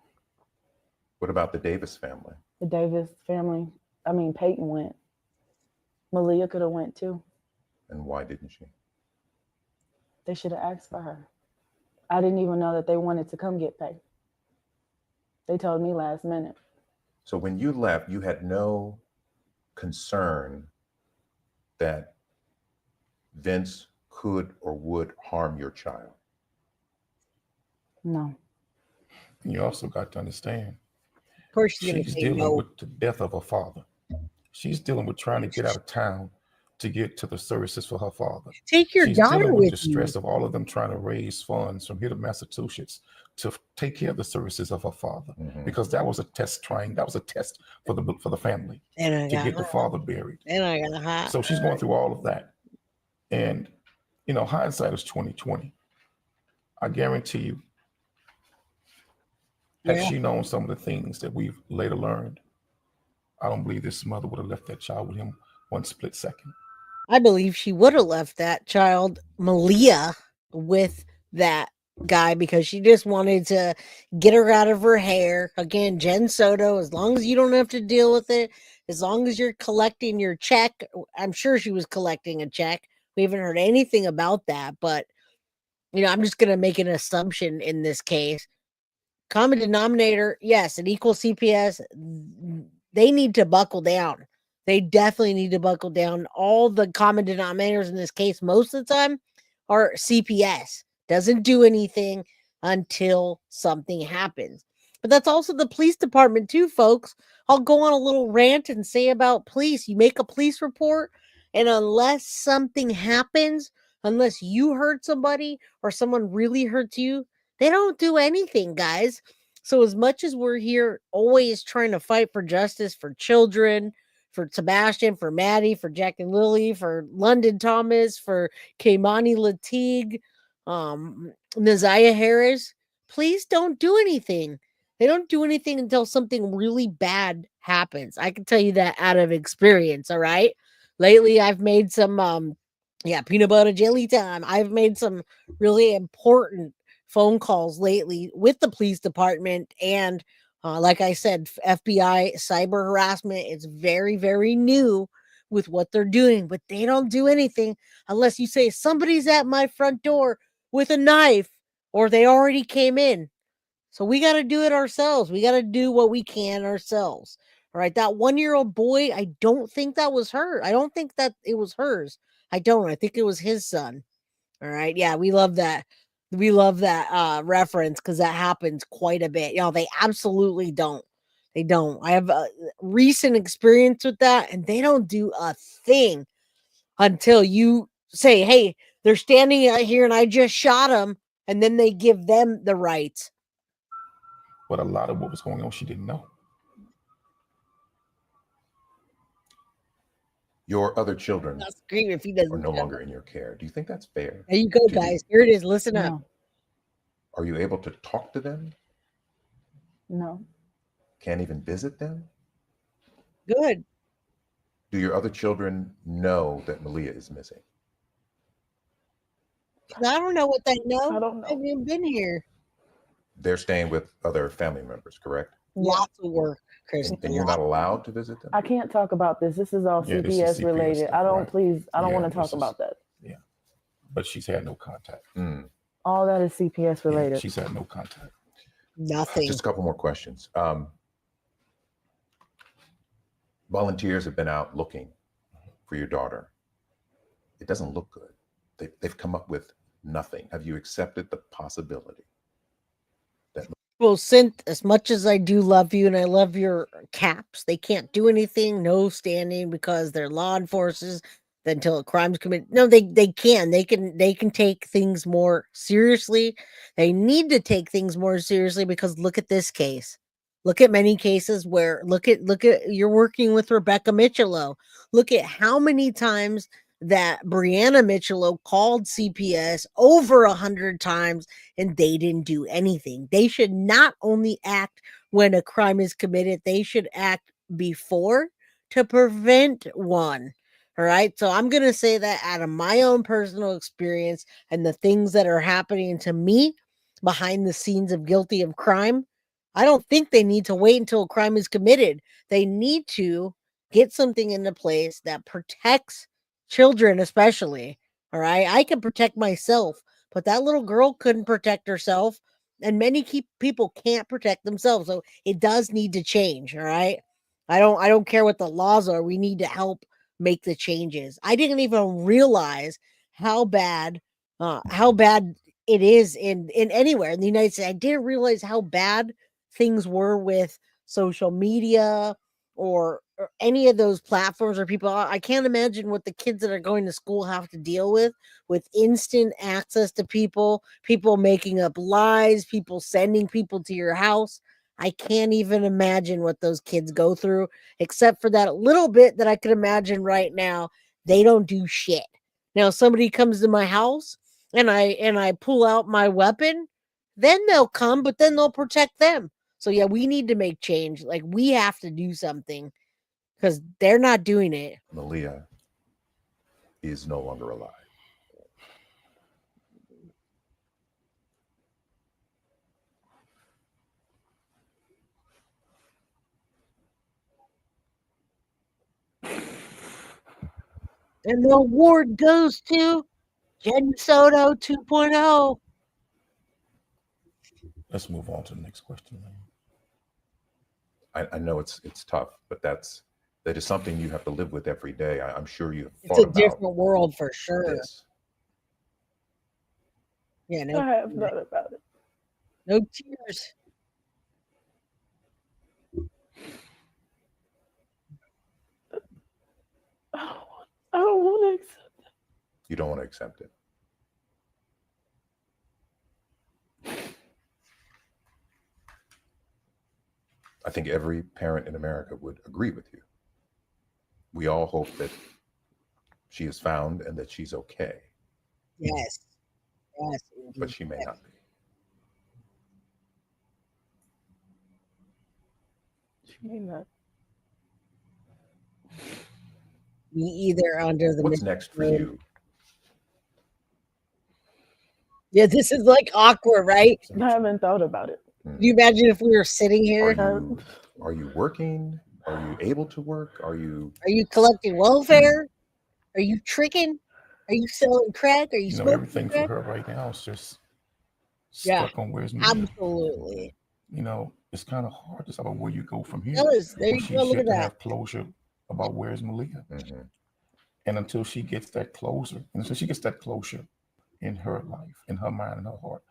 L: What about the Davis family?
F: The Davis family, I mean, Peyton went. Maleah could have went too.
L: And why didn't she?
F: They should have asked for her. I didn't even know that they wanted to come get Peyton. They told me last minute.
L: So when you left, you had no concern that Vince could or would harm your child?
F: No.
A: And you also got to understand,
B: of course she's
A: dealing
B: no.
A: with the death of her father. She's dealing with trying to get out of town to get to the services for her father.
B: Take your
A: She's
B: daughter
A: dealing with
B: with
A: the stress
B: you.
A: of all of them trying to raise funds from here to Massachusetts to take care of the services of her father, because that was a test for the family
B: And I
A: to
B: got
A: get the
B: hot.
A: father buried.
B: And I got hot.
A: So she's going through all of that. And you know, hindsight is 20/20. I guarantee you, had
B: Yeah.
A: she known some of the things that we've later learned, I don't believe this mother would have left that child with him one split second.
B: I believe she would have left that child, Maleah, with that guy because she just wanted to get her out of her hair. Again, Jenn Soto, as long as you don't have to deal with it, as long as you're collecting your check. I'm sure she was collecting a check. We haven't heard anything about that, but you know, I'm just going to make an assumption in this case. Common denominator, yes, an equal CPS. They need to buckle down. They definitely need to buckle down. All the common denominators in this case, most of the time, are CPS. Doesn't do anything until something happens. But that's also the police department too, folks. I'll go on a little rant and say about police. You make a police report, and unless something happens, unless you hurt somebody or someone really hurts you, they don't do anything, guys. So as much as we're here always trying to fight for justice for children, for Sebastian, for Maddie, for Jack and Lily, for London Thomas, for Kaimani Latig, Naziah Harris, please don't do anything. They don't do anything until something really bad happens. I can tell you that out of experience, all right? Lately, I've made some, peanut butter jelly time. I've made some really important phone calls lately with the police department and like I said, FBI cyber harassment is very, very new with what they're doing, but they don't do anything unless you say somebody's at my front door with a knife or they already came in. So we got to do it ourselves. We got to do what we can ourselves. All right. That 1-year-old boy, I don't think that was her. I don't think that it was hers. I don't. I think it was his son. All right. Yeah, we love that. We love that reference because that happens quite a bit. They absolutely don't. They don't. I have a recent experience with that, and they don't do a thing until you say, hey, they're standing out here and I just shot them. And then they give them the rights.
A: But a lot of what was going on, she didn't know.
L: Your other children
B: Not screaming if he doesn't
L: are no
B: know.
L: longer in your care. Do you think that's fair?
B: There you go, guys. Here it is. Listen up.
L: Are you able to talk to them?
F: No.
L: Can't even visit them?
B: Good.
L: Do your other children know that Maleah is missing?
B: I don't know what they know.
F: I don't know.
B: I haven't even been here.
L: They're staying with other family members, correct?
B: Lots of work, Chris.
L: And you're not allowed to visit them?
F: I can't talk about this. This is all
A: Yeah, this
F: CPS
A: is CPS
F: related.
A: stuff,
F: I don't
A: right.
F: please. I don't
A: Yeah,
F: want to talk
A: this is-
F: about that.
A: Yeah. But she's had no contact.
F: All that is CPS related.
A: She's had no contact.
B: Nothing.
L: Just a couple more questions. Volunteers have been out looking for your daughter. It doesn't look good. They've come up with nothing. Have you accepted the possibility?
B: Well, Synth, as much as I do love you and I love your caps, they can't do anything, no standing because they're law enforcers until a crime's committed. No, they can. They can take things more seriously. They need to take things more seriously because look at this case. Look at many cases where look at you're working with Rebecca Michello. Look at how many times that Brianna Michello called CPS over 100 times and they didn't do anything. They should not only act when a crime is committed, they should act before to prevent one. All right. So I'm going to say that out of my own personal experience and the things that are happening to me behind the scenes of guilty of crime, I don't think they need to wait until a crime is committed. They need to get something into place that protects children, especially. All right. I can protect myself, but that little girl couldn't protect herself. And many people can't protect themselves. So it does need to change. All right. I don't care what the laws are. We need to help make the changes. I didn't even realize how bad it is in anywhere in the United States. I didn't realize how bad things were with social media or any of those platforms or people. I can't imagine what the kids that are going to school have to deal with instant access to people making up lies, people sending people to your house. I can't even imagine what those kids go through, except for that little bit that I could imagine right now. They don't do shit. Now, somebody comes to my house and I pull out my weapon, then they'll come, but then they'll protect them. So yeah, we need to make change. Like we have to do something because they're not doing it.
L: Maleah is no longer alive.
B: And the award goes to Jenn Soto 2.0.
A: Let's move on to the next question.
L: I know it's tough, but that is something you have to live with every day. I'm sure you have
B: It's
L: thought
B: a
L: about
B: different world for sure.
L: this.
B: Yeah, no,
F: I have thought about it.
B: no tears.
F: I don't want to accept it.
L: You don't want to accept it. I think every parent in America would agree with you. We all hope that she is found and that she's okay.
B: Yes. Yes.
L: But she may not be.
F: She may not.
B: Me either under the
L: What's next for you?
B: Yeah, this is like awkward, right?
F: I haven't thought about it.
B: Can you imagine if we were sitting here?
L: Are you working? Are you able to work? Are you
B: collecting welfare? Are you tricking? Are you selling crack? Are you
A: You know,
B: smoking
A: everything for
B: crack?
A: her right now is just
B: Yeah,
A: stuck on where's Maleah.
B: absolutely.
A: You know, it's kind of hard to talk about where you go from here.
B: There
A: But
B: you
A: she
B: go, look
A: should
B: at that.
A: have closure about where's Maleah. And until she gets that closure, in her life, in her mind and her heart,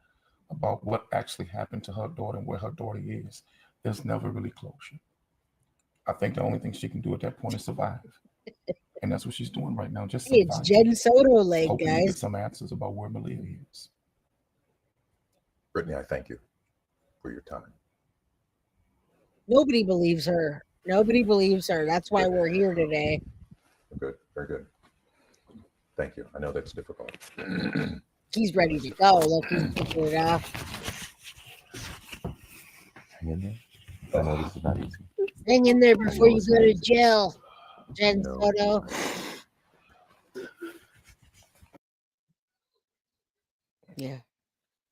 A: about what actually happened to her daughter and where her daughter is, there's never really closure. I think the only thing she can do at that point is survive. And that's what she's doing right now, just
B: It's
A: surviving.
B: Jenn Soto leg,
A: hoping to get
B: guys.
A: some answers about where Maleah is.
L: Brittany, I thank you for your time.
B: Nobody believes her. Nobody believes her. That's why we're here today.
L: Good, very good. Thank you. I know that's difficult.
B: He's ready to go. Look, he's picking it off.
L: Hang in there. I know this is not easy.
B: Hang in there before you
L: it's
B: go
L: not
B: to
L: easy.
B: jail, Jenn Soto. Yeah.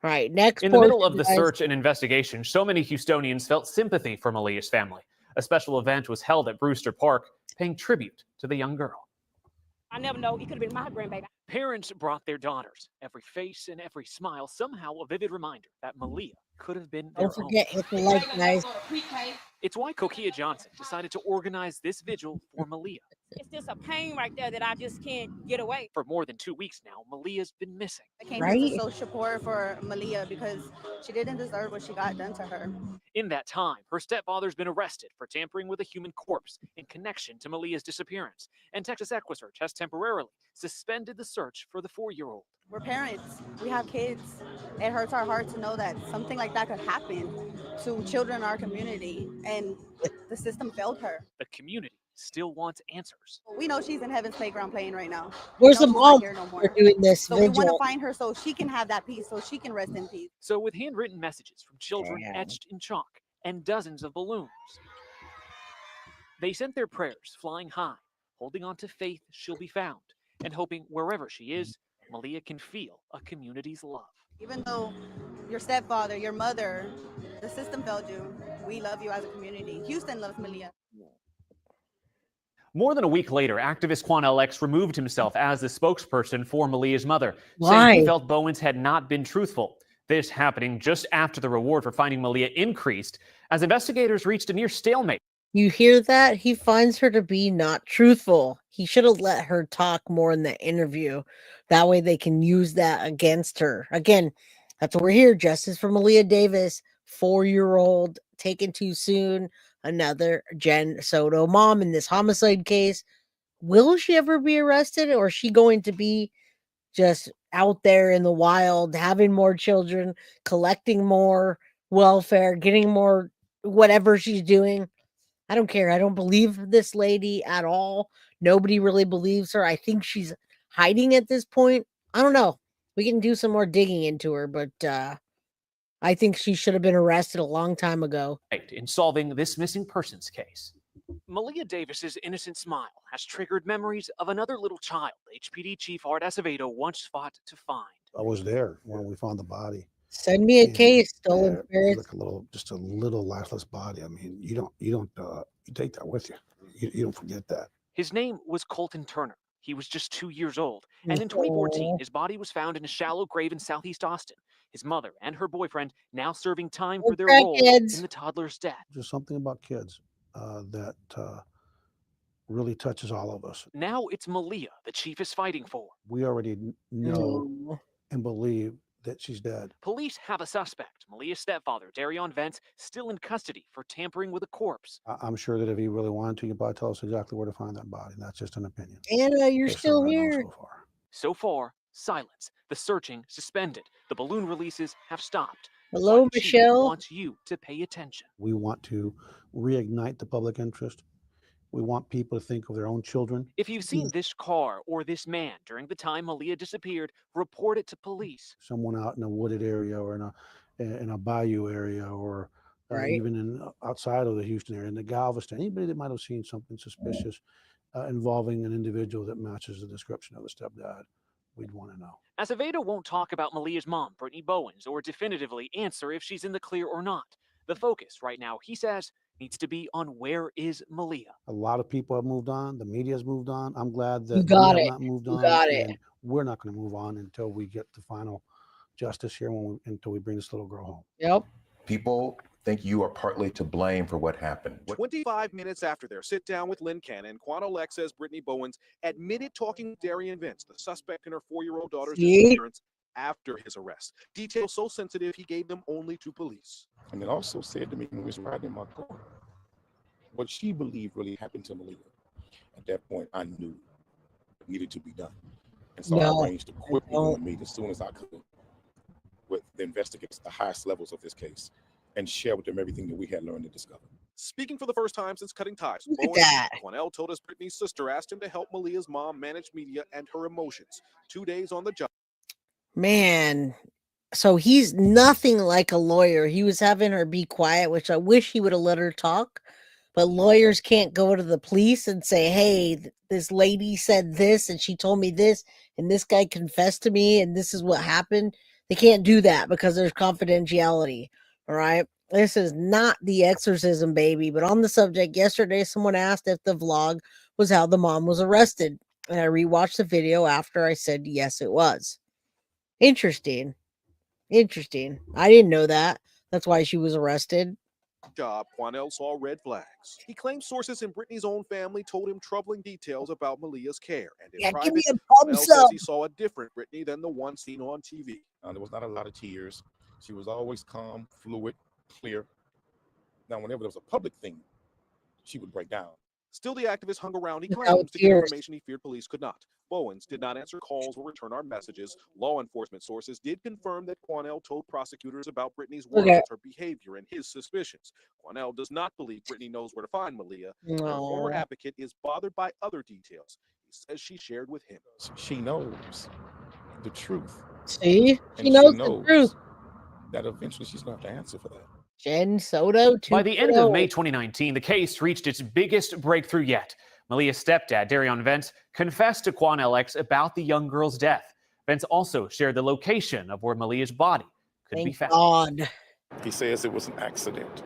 B: All right, next.
Q: In the middle of the search and investigation, so many Houstonians felt sympathy for Maleah's family. A special event was held at Brewster Park, paying tribute to the young girl.
O: I never know. It could have been my grandbaby.
N: Parents brought their daughters. Every face and every smile, somehow a vivid reminder that Maleah could have been their
B: Don't forget, hit the like, guys.
N: It's why Kokia Johnson decided to organize this vigil for Maleah.
O: It's just a pain right there that I just can't get away.
N: For more than 2 weeks now, Maleah's been missing.
R: I came here to show support for Maleah because she didn't deserve what she got done to her.
N: In that time, her stepfather's been arrested for tampering with a human corpse in connection to Maleah's disappearance, and Texas EquiSearch has temporarily suspended the search for the 4-year-old.
R: We're parents. We have kids. It hurts our heart to know that something like that could happen to children in our community, and the system failed her.
N: The community still wants answers.
R: We know she's in heaven's playground playing right now.
B: Where's
R: We
B: the
R: know she's not
B: mom
R: here no more.
B: for doing this
R: So we want to
B: vigil?
R: find her so she can have that peace, so she can rest in peace.
N: So with handwritten messages from children
B: Damn.
N: etched in chalk and dozens of balloons, they sent their prayers flying high, holding on to faith she'll be found, and hoping wherever she is, Maleah can feel a community's love.
R: Even though your stepfather, your mother, the system failed you, we love you as a community. Houston loves Maleah.
Q: More than a week later, activist Quan LX removed himself as the spokesperson for Maleah's mother,
B: Why?
Q: saying he felt Bowens had not been truthful. This happening just after the reward for finding Maleah increased as investigators reached a near stalemate.
B: You hear that? He finds her to be not truthful. He should have let her talk more in the interview. That way they can use that against her. Again, that's what we're here. Justice for Maleah Davis, 4-year-old, taken too soon. Another Jenn Soto mom in this homicide case. Will she ever be arrested, or is she going to be just out there in the wild, having more children, collecting more welfare, getting more whatever she's doing? I don't care. I don't believe this lady at all. Nobody really believes her. I think she's hiding at this point. I don't know. We can do some more digging into her, but I think she should have been arrested a long time ago.
Q: In solving this missing persons case.
N: Maleah Davis's innocent smile has triggered memories of another little child HPD Chief Art Acevedo once fought to find.
S: I was there when we found the body.
B: Send me a case, stolen spirits.
S: Like just a little lifeless body. I mean, you take that with you. You don't forget that.
N: His name was Colton Turner. He was just 2 years old. And in 2014, his body was found in a shallow grave in Southeast Austin. His mother and her boyfriend now serving time for their role in the toddler's death.
S: There's something about kids that really touches all of us.
N: Now it's Maleah the chief is fighting for.
S: We already know and believe that she's dead.
N: Police have a suspect, Maleah's stepfather, Darion Vance, still in custody for tampering with a corpse.
S: I'm sure that if he really wanted to, he'd probably tell us exactly where to find that body. And that's just an opinion.
B: Anna, you're
S: Based
B: still
S: on what I know
B: here.
S: so far.
N: So far, silence. The searching suspended. The balloon releases have stopped.
B: Hello,
N: But the chief
B: Michelle.
N: wants you to pay attention.
S: We want to reignite the public interest. We want people to think of their own children.
N: If you've seen this car or this man during the time Maleah disappeared, report it to police.
S: Someone out in a wooded area or in a bayou area or even in outside of the Houston area, in the Galveston, anybody that might have seen something suspicious involving an individual that matches the description of the stepdad, we'd want to know.
N: Acevedo won't talk about Maleah's mom, Brittany Bowens, or definitively answer if she's in the clear or not. The focus right now, he says, needs to be on where is Maleah.
S: A lot of people have moved on. The media has moved on. I'm glad that
B: You got
S: we
B: it.
S: have not moved
B: You
S: on.
B: got it.
S: And we're not going to move on until we get the final justice here, until we bring this little girl home.
B: Yep.
L: People think you are partly to blame for what happened.
G: 25 minutes after their sit down with Lynn Cannon, Quanah Lex says Brittany Bowens admitted talking to Darian Vince, the suspect in her 4-year-old daughter's disappearance, after his arrest. Details so sensitive he gave them only to police.
A: And it also said to me when we was riding in my car, what she believed really happened to Maleah. At that point, I knew it needed to be done. And so I arranged to quickly go and meet as soon as I could with the investigators, the highest levels of this case, and share with them everything that we had learned and discovered.
G: Speaking for the first time since cutting ties with
B: Look at
G: Bowens,
B: that.
G: Quanell told us Brittany's sister asked him to help Maleah's mom manage media and her emotions. 2 days on the job.
B: Man, so he's nothing like a lawyer. He was having her be quiet, which I wish he would have let her talk. But lawyers can't go to the police and say, hey, this lady said this and she told me this and this guy confessed to me and this is what happened. They can't do that because there's confidentiality. All right. This is not The Exorcism, baby. But on the subject, yesterday someone asked if the vlog was how the mom was arrested. And I rewatched the video after I said yes, it was. Interesting. Interesting. I didn't know that. That's why she was arrested.
G: Job, Quanell saw red flags. He claims sources in Brittany's own family told him troubling details about Maleah's care. And in
B: Give me
G: private,
B: a
G: Quanell
B: thumbs
G: says
B: up.
G: he saw a different Brittany than the one seen on TV.
A: There was not a lot of tears. She was always calm, fluid, clear. Now, whenever there was a public thing, she would break down.
G: Still, the activist hung around, he
B: Without
G: claims, to get
B: tears.
G: information he feared police could not. Bowens did not answer calls or return our messages. Law enforcement sources did confirm that Quanell told prosecutors about Brittany's words,
B: Okay.
G: her behavior, and his suspicions. Quanell does not believe Brittany knows where to find Maleah. Her
B: No.
G: former advocate is bothered by other details he says she shared with him.
A: She knows the truth.
B: See?
A: And
B: She knows the truth.
A: that eventually she's going to have to answer for that.
B: Jenn Soto 2.0.
Q: By the end of May 2019, the case reached its biggest breakthrough yet. Maleah's stepdad, Darian Vince, confessed to Quanell Lex about the young girl's death. Vince also shared the location of where Maleah's body could be found.
B: God.
A: He says it was an accident,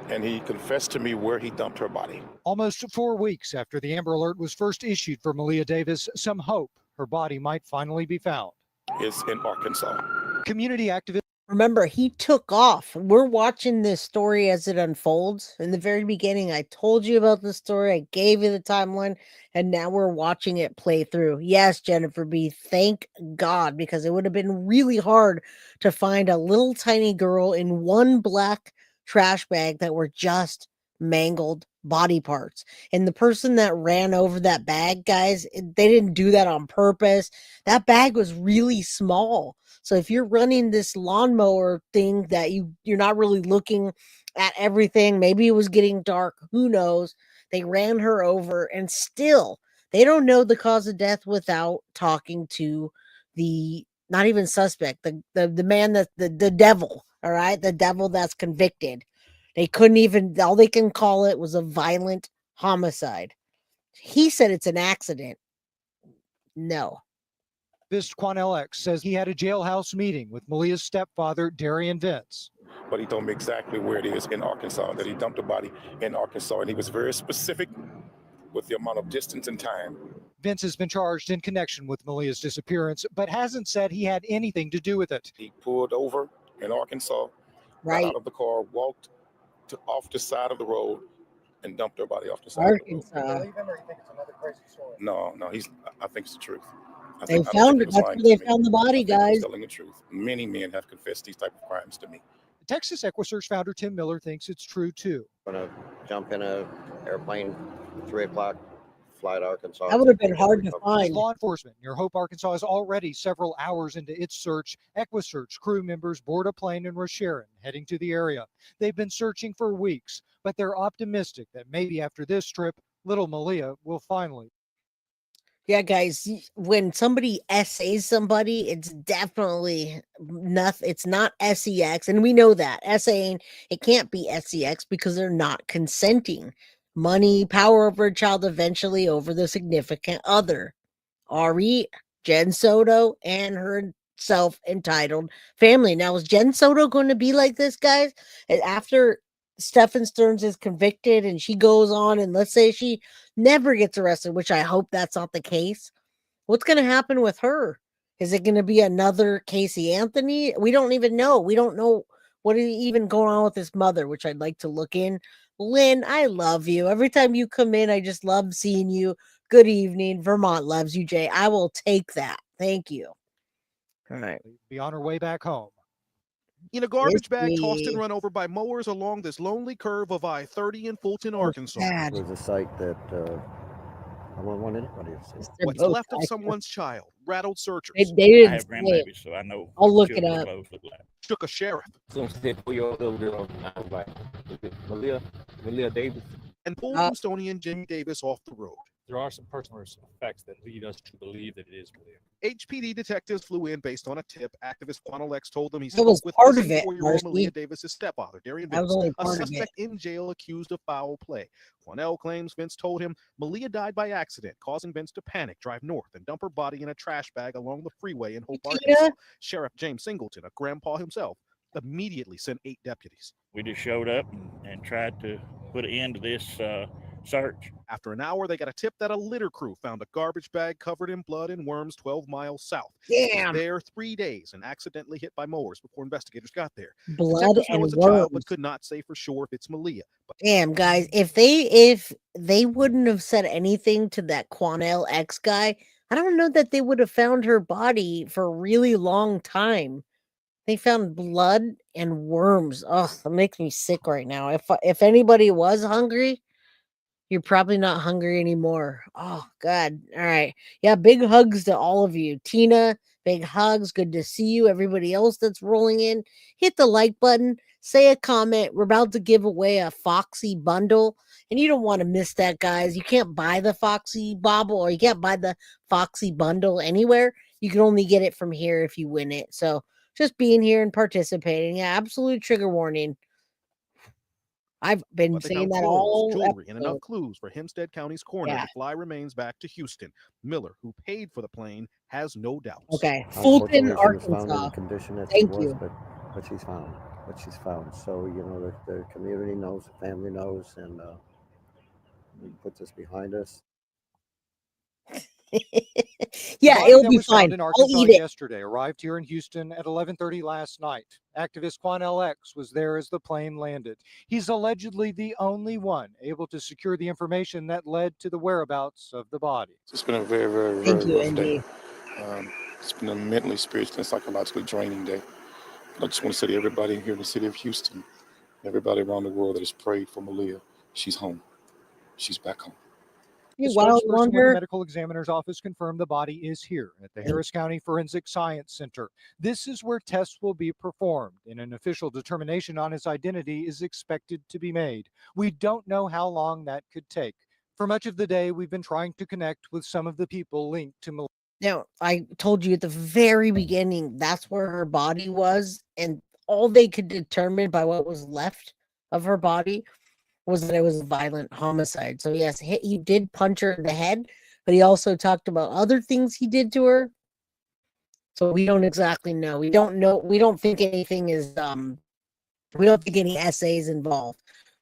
A: and he confessed to me where he dumped her body.
K: Almost 4 weeks after the Amber Alert was first issued for Maleah Davis, some hope her body might finally be found.
A: It's in Arkansas.
K: Community activists.
B: Remember, he took off. We're watching this story as it unfolds. In the very beginning, I told you about the story. I gave you the timeline, and now we're watching it play through. Yes, Jennifer B., thank God, because it would have been really hard to find a little tiny girl in one black trash bag that were just mangled body parts. And the person that ran over that bag, guys, they didn't do that on purpose. That bag was really small. So if you're running this lawnmower thing that you're not really looking at everything, maybe it was getting dark, who knows? They ran her over, and still they don't know the cause of death without talking to the not even suspect, the man that the devil, all right, the devil that's convicted. They couldn't even, all they can call it was a violent homicide. He said it's an accident. No.
K: Quanell Lex says he had a jailhouse meeting with Maleah's stepfather, Darian Vince.
A: But he told me exactly where it is in Arkansas, that he dumped the body in Arkansas, and he was very specific with the amount of distance and time.
K: Vince has been charged in connection with Maleah's disappearance, but hasn't said he had anything to do with it.
A: He pulled over in Arkansas, got out of the car, walked off the side of the road, and dumped her body off the side
B: Arkansas.
A: of the road. Do you believe him, or you think it's another crazy story? No, I think it's the truth.
B: They found it. That's where they found the body, guys.
A: Telling the truth. Many men have confessed these type of crimes to me.
K: Texas EquiSearch founder Tim Miller thinks it's true too.
U: I'm gonna jump in a airplane, 3 o'clock, fly to Arkansas.
B: That would have been hard to find.
K: Law enforcement near Hope, Arkansas is already several hours into its search. EquiSearch crew members board a plane in Rocheron, heading to the area. They've been searching for weeks, but they're optimistic that maybe after this trip, little Maleah will finally.
B: Yeah, guys, when somebody essays somebody, it's definitely nothing. It's not sex, and we know that. Essaying, it can't be sex because they're not consenting. Money, power over a child, eventually over the significant other. Ari, Jenn Soto, and her self-entitled family. Now, is Jenn Soto going to be like this, guys? After Stephen Stearns is convicted and she goes on, and let's say she never gets arrested, which I hope that's not the case. What's going to happen with her? Is it going to be another Casey Anthony? We don't even know. We don't know what is even going on with his mother, which I'd like to look in. Lynn, I love you. Every time you come in, I just love seeing you. Good evening. Vermont loves you, Jay. I will take that. Thank you. All right.
K: Be on her way back home.
G: In a garbage bag tossed and
B: me.
G: run over by mowers along this lonely curve of I-30 in Fulton, Arkansas.
U: It was a site that I wouldn't want anybody to see.
G: What's left of someone's child rattled searchers.
B: They didn't
I: I have
B: say it.
I: grandbabies, so I know
B: I'll
I: what
B: look it
I: children's
B: up.
I: clothes look like.
G: Shook a sheriff.
M: Some said 4-year-old little girl. I was like, is it Maleah Davis?
G: And pulled Houstonian Jenn Davis off the road.
V: There are some personal effects that lead us to believe that it is Maleah.
G: HPD detectives flew in based on a tip. Activist Quanell X told them he
B: That
G: spoke
B: was
G: with
B: part of
G: missing
B: it,
G: 4-year-old
B: Marcy.
G: Maleah Davis' stepfather, Darian
B: That was
G: Vince,
B: only
G: a
B: part of it.
G: suspect in jail accused of foul play. Quanell claims Vince told him Maleah died by accident, causing Vince to panic, drive north, and dump her body in a trash bag along the freeway in Hope, Arkansas. Sheriff James Singleton, a grandpa himself, immediately sent 8 deputies.
I: We just showed up and tried to put an end to this search.
G: After an hour, they got a tip that a litter crew found a garbage bag covered in blood and worms 12 miles south. It
B: Damn.
G: was there 3 days and accidentally hit by mowers before investigators got there.
B: Blood
G: Detectives know
B: and
G: it's a child,
B: worms.
G: but could not say for sure if it's Maleah. But
B: Damn, guys, if they wouldn't have said anything to that Quanell X guy, I don't know that they would have found her body for a really long time. They found blood and worms. Oh, that makes me sick right now. If anybody was hungry, you're probably not hungry anymore. Oh, God. All right. Yeah, big hugs to all of you. Tina, big hugs. Good to see you. Everybody else that's rolling in, hit the like button. Say a comment. We're about to give away a Foxy bundle, and you don't want to miss that, guys. You can't buy the Foxy bobble, or you can't buy the Foxy bundle anywhere. You can only get it from here if you win it. So just being here and participating. Yeah, absolute trigger warning. I've been
G: they
B: saying
G: found
B: that
G: clothes,
B: all
G: jewelry, and enough
B: episode.
G: clues for Hempstead County's coroner
B: Yeah.
G: to fly remains back to Houston. Miller, who paid for the plane, has no doubts.
B: Okay,
U: Unfortunately,
B: Fulton,
U: she was found in
B: Arkansas.
U: the condition that
B: Thank
U: she was,
B: you.
U: but she's found. But she's found. So you know the community knows, the family knows, and we put this behind us.
B: Yeah,
K: The body
B: it'll
K: that
B: be
K: was found
B: fine.
K: in
B: I'll
K: Arkansas
B: eat it.
K: yesterday arrived here in Houston at 11:30 last night. Activist Quanell X was there as the plane landed. He's allegedly the only one able to secure the information that led to the whereabouts of the body.
A: It's been a very, very,
B: Thank
A: very
B: you,
A: rough
B: Andy.
A: day. It's been a mentally, spiritually, and psychologically draining day. I just want to say to everybody here in the city of Houston, everybody around the world that has prayed for Maleah, she's home. She's back home.
B: Hey,
K: A
B: Wild
K: spokesperson with the
B: Wonder.
K: medical examiner's office confirmed the body is here at the Harris County Forensic Science Center. This is where tests will be performed, and an official determination on his identity is expected to be made. We don't know how long that could take. For much of the day, we've been trying to connect with some of the people linked to Maleah.
B: Now, I told you at the very beginning that's where her body was, and all they could determine by what was left of her body was that it was a violent homicide. So yes, he did punch her in the head, but he also talked about other things he did to her. So we don't exactly know. We don't know. We don't think anything is we don't think any essays involved.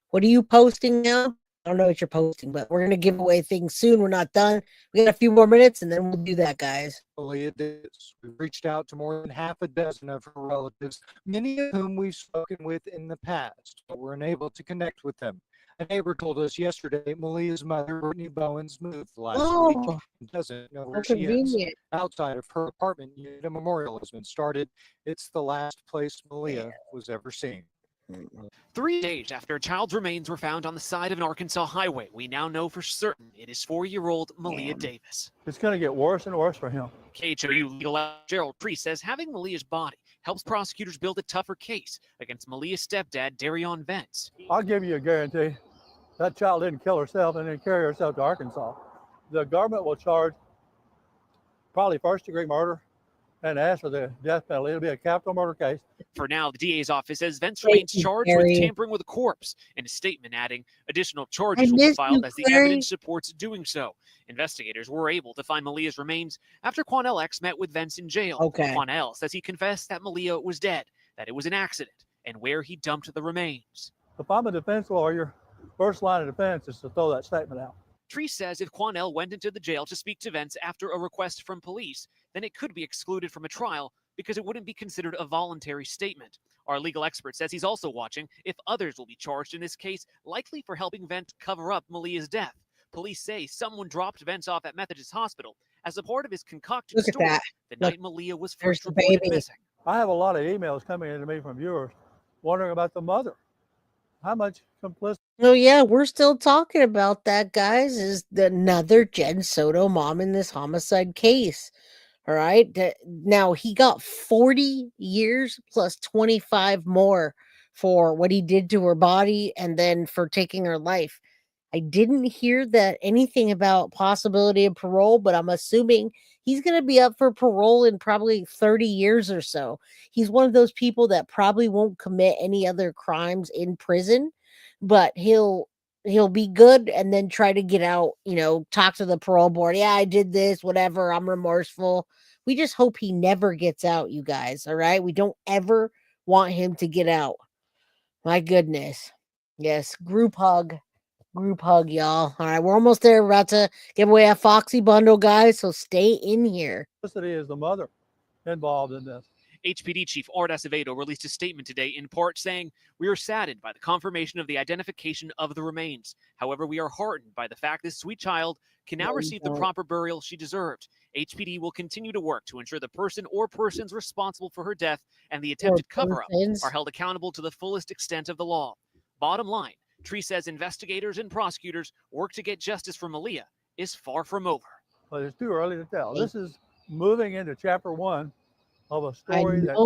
B: What are you posting now? I don't know what you're posting, but we're gonna give away things soon. We're not done. We got a few more minutes and then we'll do that, guys.
K: Maleah Davis. We've reached out to more than half a dozen of her relatives, many of whom we've spoken with in the past, but were unable to connect with them. A neighbor told us yesterday Maleah's mother, Brittany Bowens, moved last week
B: Oh,
K: and doesn't know
B: how
K: where she is.
B: convenient.
K: Outside of her apartment unit, a memorial has been started. It's the last place Maleah was ever seen.
N: 3 days after a child's remains were found on the side of an Arkansas highway, we now know for certain it is 4-year-old Maleah Davis.
W: It's going to get worse and worse for him.
N: KHOU legal expert Gerald Priest says having Maleah's body helps prosecutors build a tougher case against Maleah's stepdad, Darian Vince.
W: I'll give you a guarantee. That child didn't kill herself and didn't carry herself to Arkansas. The government will charge probably first-degree murder and ask for the death penalty. It'll be a capital murder case.
N: For now, the DA's office says Vince remains charged with tampering with a corpse, in a statement adding additional charges will be filed as the evidence supports doing so. Investigators were able to find Maleah's remains after Quanell X met with Vince in jail.
B: Okay.
N: Quanell says he confessed that Maleah was dead, that it was an accident, and where he dumped the remains.
W: If I'm a defense lawyer, first line of defense is to throw that statement out.
N: Treese says if Quanell went into the jail to speak to Vince after a request from police, then it could be excluded from a trial, because it wouldn't be considered a voluntary statement. Our legal expert says he's also watching if others will be charged in this case, likely for helping Vent cover up Maleah's death. Police say someone dropped Vent off at Methodist Hospital as a part of his concocted
B: Look at
N: story
B: that.
N: the
B: Look,
N: night Maleah was
B: there's
N: first
B: the
N: reported
B: baby.
N: missing.
W: I have a lot of emails coming in to me from viewers wondering about the mother. How much complicity?
B: Oh yeah, we're still talking about that, guys. Is another Jenn Soto mom in this homicide case? All right. Now he got 40 years plus 25 more for what he did to her body and then for taking her life. I didn't hear that anything about possibility of parole, but I'm assuming he's going to be up for parole in probably 30 years or so. He's one of those people that probably won't commit any other crimes in prison, but he'll be good and then try to get out, talk to the parole board. Yeah, I did this, whatever. I'm remorseful. We just hope he never gets out, you guys. All right. We don't ever want him to get out. My goodness. Yes. Group hug, y'all. All right. We're almost there. We're about to give away a Foxy bundle, guys. So stay in here.
W: Complicity is the mother involved in this.
N: HPD Chief Art Acevedo released a statement today in part saying, "We are saddened by the confirmation of the identification of the remains. However, we are heartened by the fact this sweet child can now receive the proper burial she deserved. HPD will continue to work to ensure the person or persons responsible for her death and the attempted cover-up are held accountable to the fullest extent of the law." Bottom line, Tree says investigators and prosecutors work to get justice for Maleah is far from over.
W: But it's too early to tell. This is moving into chapter 1 of a story that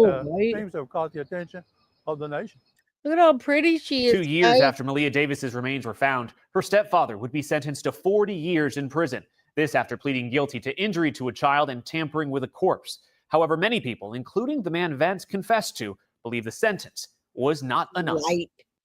W: seems to have caught the attention of the nation.
B: Look at how pretty she is.
Q: 2 years after Maleah Davis's remains were found, her stepfather would be sentenced to 40 years in prison. This after pleading guilty to injury to a child and tampering with a corpse. However, many people, including the man Vance confessed to, believe the sentence was not enough.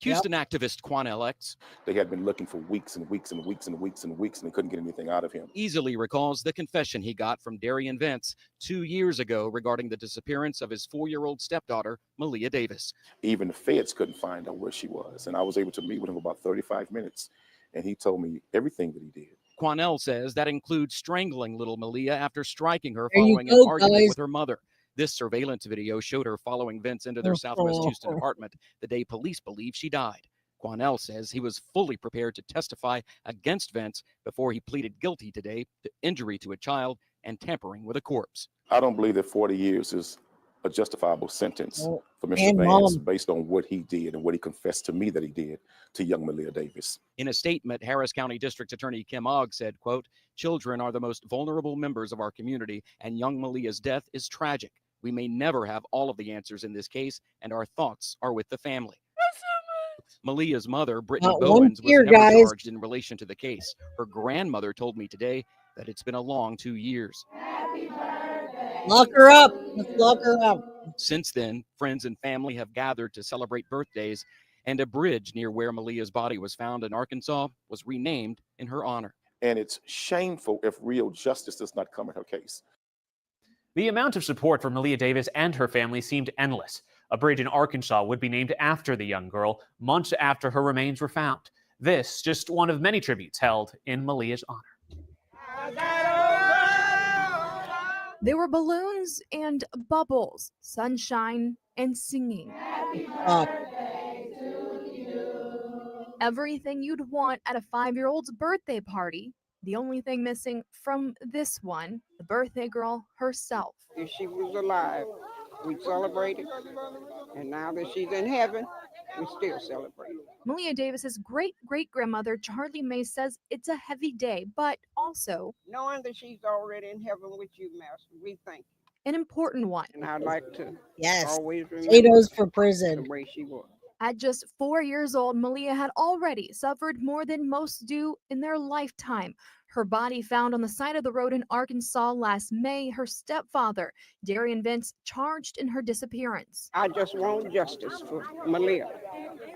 C: Houston activist Quanell X
A: They had been looking for weeks and weeks and weeks and weeks and weeks, and they couldn't get anything out of him.
C: easily recalls the confession he got from Darian Vance 2 years ago regarding the disappearance of his 4-year-old stepdaughter, Maleah Davis.
A: Even the feds couldn't find out where she was, and I was able to meet with him about 35 minutes, and he told me everything that he did.
C: Quanell says that includes strangling little Maleah after striking her
B: There you
C: following
B: go,
C: an argument
B: guys.
C: with her mother. This surveillance video showed her following Vince into their Southwest Houston apartment the day police believe she died. Quanell says he was fully prepared to testify against Vince before he pleaded guilty today to injury to a child and tampering with a corpse.
A: I don't believe that 40 years is a justifiable sentence for Mr.
B: and
A: Vance
B: Mom.
A: based on what he did and what he confessed to me that he did to young Maleah Davis.
C: In a statement, Harris County District Attorney Kim Ogg said, quote, "Children are the most vulnerable members of our community, and young Maleah's death is tragic. We may never have all of the answers in this case, and our thoughts are with the family." Maleah's mother, Brittany Bowens, was never charged in relation to the case. Her grandmother told me today that it's been a long 2 years.
B: Lock her up. Let's lock her up.
C: Since then, friends and family have gathered to celebrate birthdays, and a bridge near where Maleah's body was found in Arkansas was renamed in her honor.
A: And it's shameful if real justice does not come in her case.
Q: The amount of support for Maleah Davis and her family seemed endless. A bridge in Arkansas would be named after the young girl months after her remains were found. This just one of many tributes held in Maleah's honor.
D: There were balloons and bubbles, sunshine and singing. Everything you'd want at a 5-year-old's birthday party. The only thing missing from this one, the birthday girl herself.
P: If she was alive, we celebrated. And now that she's in heaven, we still celebrate.
D: Maleah Davis's great-great-grandmother, Charlie May, says it's a heavy day, but also
P: knowing that she's already in heaven with you, Master, we thank you.
D: an important one.
P: And I'd like to
B: Yes.
P: always remember
B: Potatoes for prison.
P: the way she was.
D: At just 4 years old, Maleah had already suffered more than most do in their lifetime. Her body found on the side of the road in Arkansas last May. Her stepfather, Darian Vince, charged in her disappearance.
P: I just want justice for Maleah.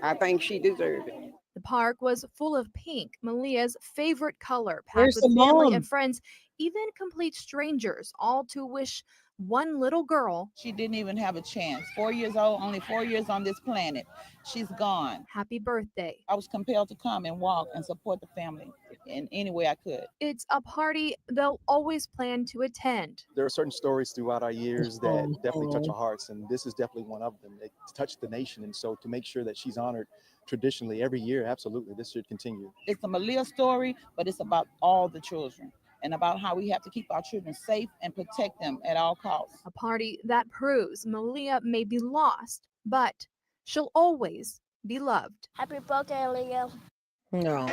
P: I think she deserved it.
D: The park was full of pink, Maleah's favorite color, packed
B: Where's
D: with
B: the
D: family
B: mom?
D: and friends even complete strangers, all to wish one little girl.
E: She didn't even have a chance. 4 years old, only 4 years on this planet. She's gone.
D: Happy birthday.
E: I was compelled to come and walk and support the family in any way I could.
D: It's a party they'll always plan to attend.
H: There are certain stories throughout our years that definitely touch our hearts, and this is definitely one of them. It touched the nation, and so to make sure that she's honored traditionally every year, absolutely, this should continue.
E: It's a Maleah story, but it's about all the children and about how we have to keep our children safe and protect them at all costs.
D: A party that proves Maleah may be lost, but she'll always be loved.
T: Happy birthday, Leah.
B: No.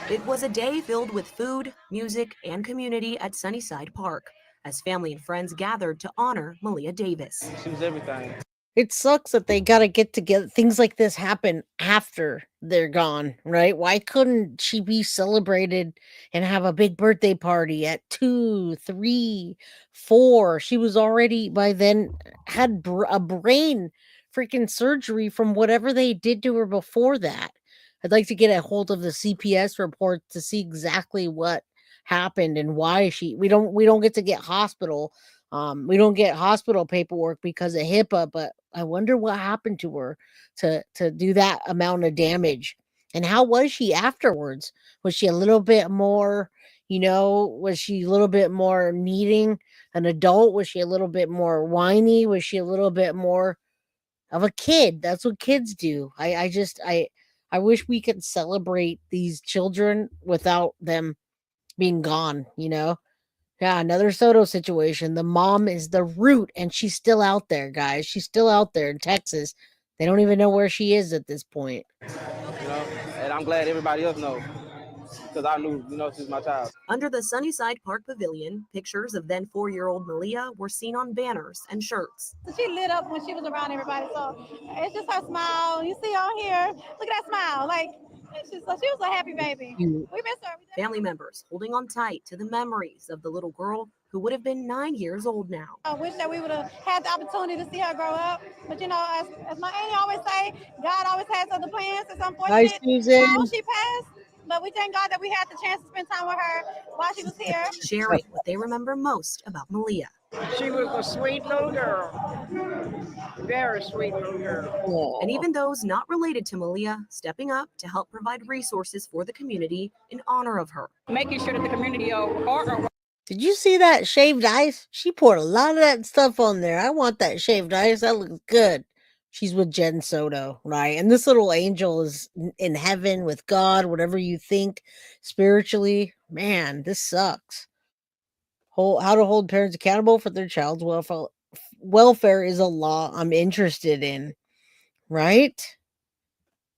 X: It was a day filled with food, music, and community at Sunnyside Park as family and friends gathered to honor Maleah Davis.
M: She was everything.
B: It sucks that they got to get together. Things like this happen after they're gone, right? Why couldn't she be celebrated and have a big birthday party at 2, 3, 4? She was already by then had a brain freaking surgery from whatever they did to her before that. I'd like to get a hold of the CPS report to see exactly what happened and why we don't get to get hospital. We don't get hospital paperwork because of HIPAA, but I wonder what happened to her to do that amount of damage. And how was she afterwards? Was she a little bit more, was she a little bit more needing an adult? Was she a little bit more whiny? Was she a little bit more of a kid? That's what kids do. I wish we could celebrate these children without them being gone, Yeah, another Soto situation. The mom is the root, and she's still out there, guys. She's still out there in Texas. They don't even know where she is at this point.
M: And I'm glad everybody else knows, because I knew, she's my child.
X: Under the Sunnyside Park Pavilion, pictures of then 4-year-old Maleah were seen on banners and shirts.
O: She lit up when she was around everybody, so it's just her smile. You see on here, look at that smile. She was a happy baby. We miss her.
X: Family members holding on tight to the memories of the little girl who would have been 9 years old now.
O: I wish that we would have had the opportunity to see her grow up. But as my auntie always say, God always has other plans. It's unfortunate how she passed. But we thank God that we had the chance to spend time with her while she was here.
X: Sharing what they remember most about Maleah.
P: She was a sweet little girl. Very sweet little girl.
X: And even those not related to Maleah stepping up to help provide resources for the community in honor of her.
O: Making sure that the community
B: Did you see that shaved ice? She poured a lot of that stuff on there. I want that shaved ice. That looks good. She's with Jenn Soto, right? And this little angel is in heaven with God, whatever you think spiritually. Man, this sucks. How to hold parents accountable for their child's welfare is a law I'm interested in, right?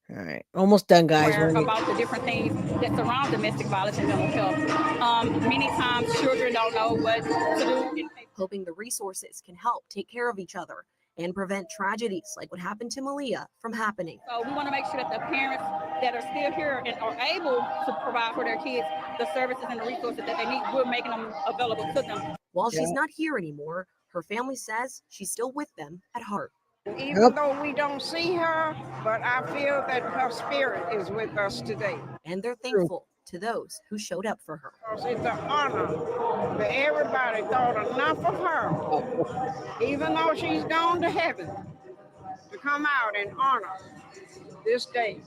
B: All right, almost done, guys.
O: About the different things that surround domestic violence and mental health. Many times children don't know what to do.
X: Hoping the resources can help take care of each other and prevent tragedies like what happened to Maleah from happening.
O: So we want to make sure that the parents that are still here and are able to provide for their kids the services and the resources that they need, we're making them available to them.
X: While she's not here anymore, her family says she's still with them at heart.
P: Even though we don't see her, but I feel that her spirit is with us today.
X: And they're thankful to those who showed up for her.
P: It's an honor that everybody thought enough of her, even though she's gone to heaven, to come out and honor this day.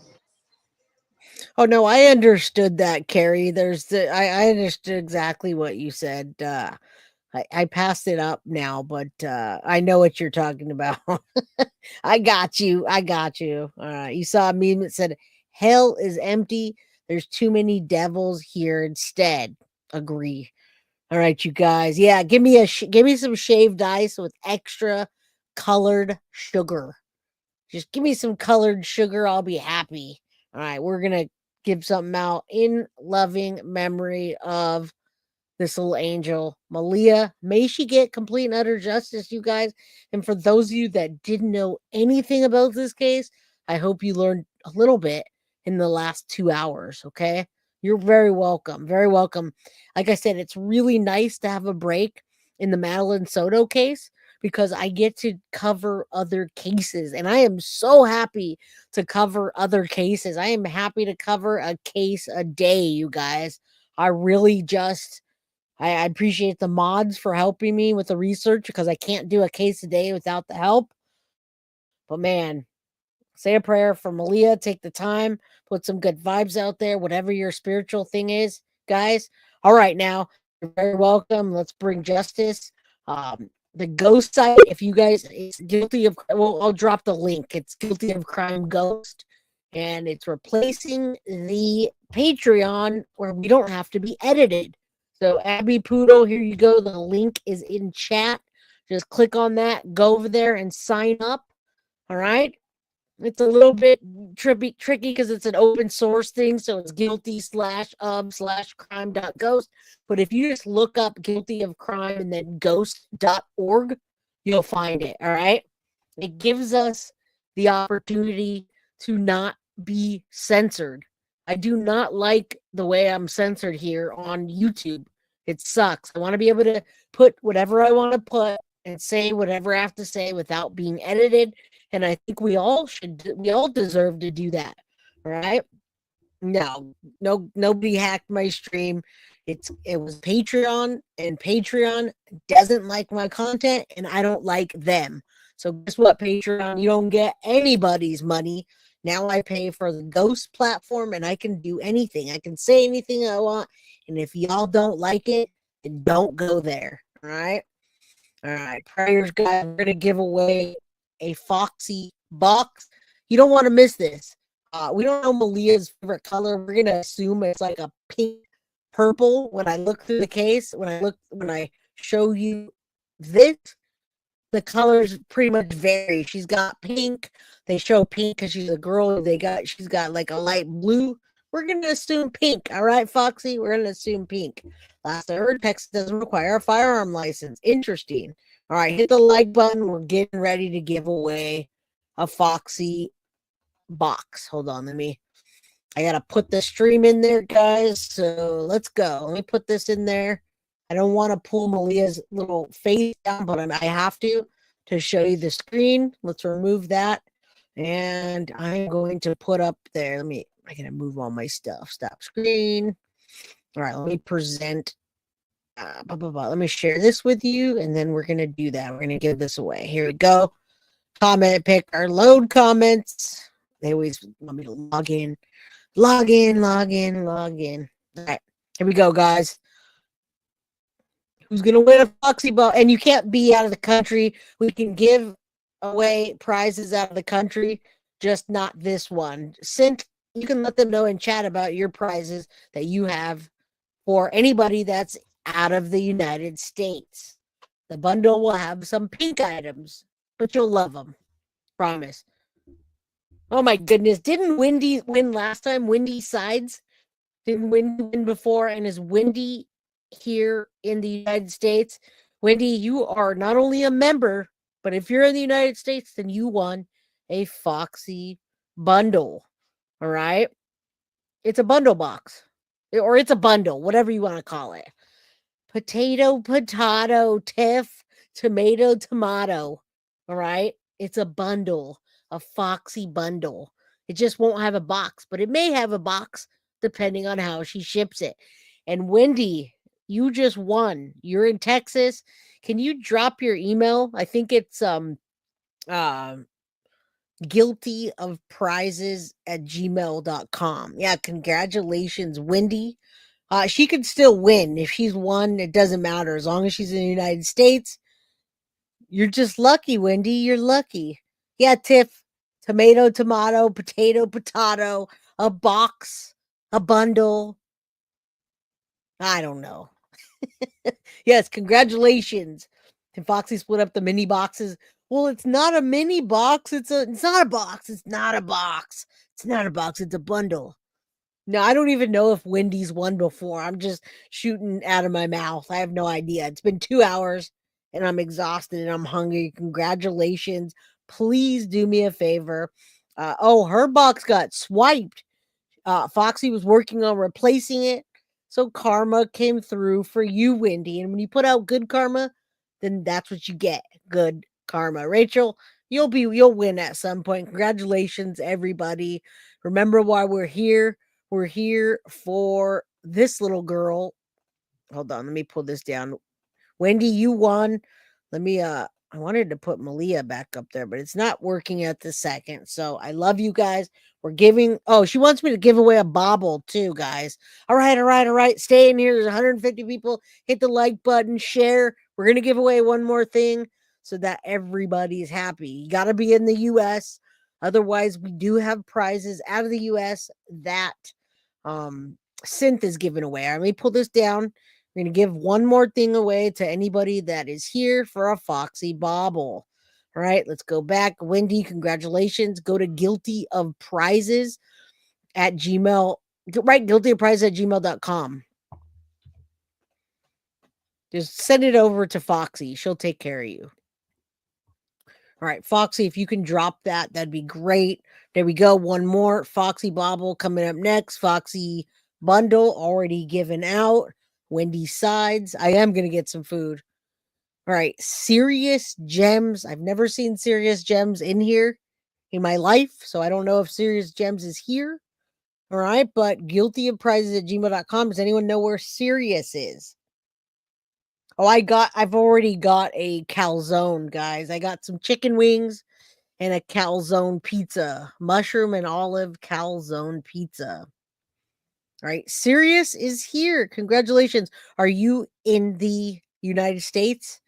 B: Oh no, I understood that, Carrie. I understood exactly what you said. I passed it up now, but I know what you're talking about. I got you. You saw a meme that said, "Hell is empty. There's too many devils here instead." Agree. All right, you guys. Yeah, give me some shaved ice with extra colored sugar. Just give me some colored sugar. I'll be happy. All right, we're gonna give something out in loving memory of this little angel, Maleah. May she get complete and utter justice, you guys. And for those of you that didn't know anything about this case, I hope you learned a little bit in the last 2 hours, okay? You're very welcome. Very welcome. Like I said, it's really nice to have a break in the Maleah Soto case because I get to cover other cases. And I am so happy to cover other cases. I am happy to cover a case a day, you guys. I really just I appreciate the mods for helping me with the research because I can't do a case a day without the help. But man, say a prayer for Maleah. Take the time, put some good vibes out there, whatever your spiritual thing is, guys. All right, now you're very welcome. Let's bring justice. The ghost site, if you guys, it's guilty of, well, I'll drop the link. It's Guilty of Crime Ghost, and it's replacing the Patreon where we don't have to be edited. So, Abby Poodle, here you go. The link is in chat. Just click on that, go over there and sign up. All right. It's a little bit tricky because it's an open source thing. So it's guilty/of/crime.ghost. But if you just look up Guilty of Crime and then ghost.org, you'll find it. All right. It gives us the opportunity to not be censored. I do not like the way I'm censored here on YouTube. It sucks. I want to be able to put whatever I want to put and say whatever I have to say without being edited. And I think we all deserve to do that. Right? No, nobody hacked my stream. It was Patreon, and Patreon doesn't like my content, and I don't like them. So guess what, Patreon? You don't get anybody's money. Now I pay for the Ghost platform, and I can do anything. I can say anything I want. And if y'all don't like it, then don't go there. All right? All right. Prayers, guys. We're going to give away a Foxy box. You don't want to miss this. We don't know Maleah's favorite color. We're going to assume it's like a pink purple when I look through the case. When I show you this, the colors pretty much vary. She's got pink. They show pink because she's a girl. She's got like a light blue. We're going to assume pink. All right, Foxy? We're going to assume pink. Last I heard, Texas doesn't require a firearm license. Interesting. All right, hit the like button. We're getting ready to give away a Foxy box. Hold on, I got to put the stream in there, guys. So let's go. Let me put this in there. I don't want to pull Maleah's little face down, but I have to show you the screen. Let's remove that. And I'm going to put up there. I got to move all my stuff. Stop screen. All right, let me present. Let me share this with you, and then we're going to do that. We're going to give this away. Here we go. Comment picker, load comments. They always want me to log in. Log in. All right, here we go, guys. Who's going to win a Foxy ball? And you can't be out of the country. We can give away prizes out of the country, just not this one. You can let them know in chat about your prizes that you have for anybody that's out of the United States. The bundle will have some pink items, but you'll love them. Promise. Oh my goodness. Didn't Wendy win last time? Wendy Sides? Didn't Wendy win before? And is Wendy here in the United States? Wendy, you are not only a member, but if you're in the United States, then you won a Foxy bundle. All right? It's a bundle box. Or it's a bundle, whatever you want to call it. Potato, tiff, tomato. All right? It's a bundle, a Foxy bundle. It just won't have a box, but it may have a box depending on how she ships it. And Wendy, you just won. You're in Texas. Can you drop your email? I think it's guiltyofprizes@gmail.com. Yeah, congratulations, Wendy. She could still win. If she's won, it doesn't matter. As long as she's in the United States, you're just lucky, Wendy. You're lucky. Yeah, Tiff. Tomato, potato, a box, a bundle. I don't know. Yes, congratulations. Can Foxy split up the mini boxes? Well, it's not a mini box. It's not a box. It's not a box. It's a bundle. No, I don't even know if Wendy's won before. I'm just shooting out of my mouth. I have no idea. It's been 2 hours and I'm exhausted and I'm hungry. Congratulations. Please do me a favor. Her box got swiped. Foxy was working on replacing it. So karma came through for you, Wendy. And when you put out good karma, then that's what you get. Good karma. Rachel, you'll win at some point. Congratulations, everybody. Remember why we're here. We're here for this little girl Hold on, let me pull this down. Wendy, you won. Let me I wanted to put Maleah back up there, but it's not working at the second. So I love you guys. We're giving she wants me to give away a bauble too, guys. All right. Stay in here. There's 150 people. Hit the like button, share. We're gonna give away one more thing so that everybody's happy. You gotta be in the US. Otherwise, we do have prizes out of the US that Synth is giving away. Let me pull this down. We're going to give one more thing away to anybody that is here for a Foxy Bauble. All right, let's go back. Wendy, congratulations. Go to Guilty of Prizes at Gmail. Right, Guilty of Prizes at gmail.com. Just send it over to Foxy. She'll take care of you. All right, Foxy, if you can drop that, that'd be great. There we go. One more Foxy Bauble coming up next. Foxy Bundle already given out. Wendy Sides. I am going to get some food. All right. Serious Gems. I've never seen Serious Gems in here in my life, so I don't know if Serious Gems is here. All right. But Guilty of Prizes at gmail.com. Does anyone know where Serious is? Oh, I've already got a calzone, guys. I got some chicken wings and a calzone pizza. Mushroom and olive calzone pizza. All right, Sirius is here. Congratulations. Are you in the United States?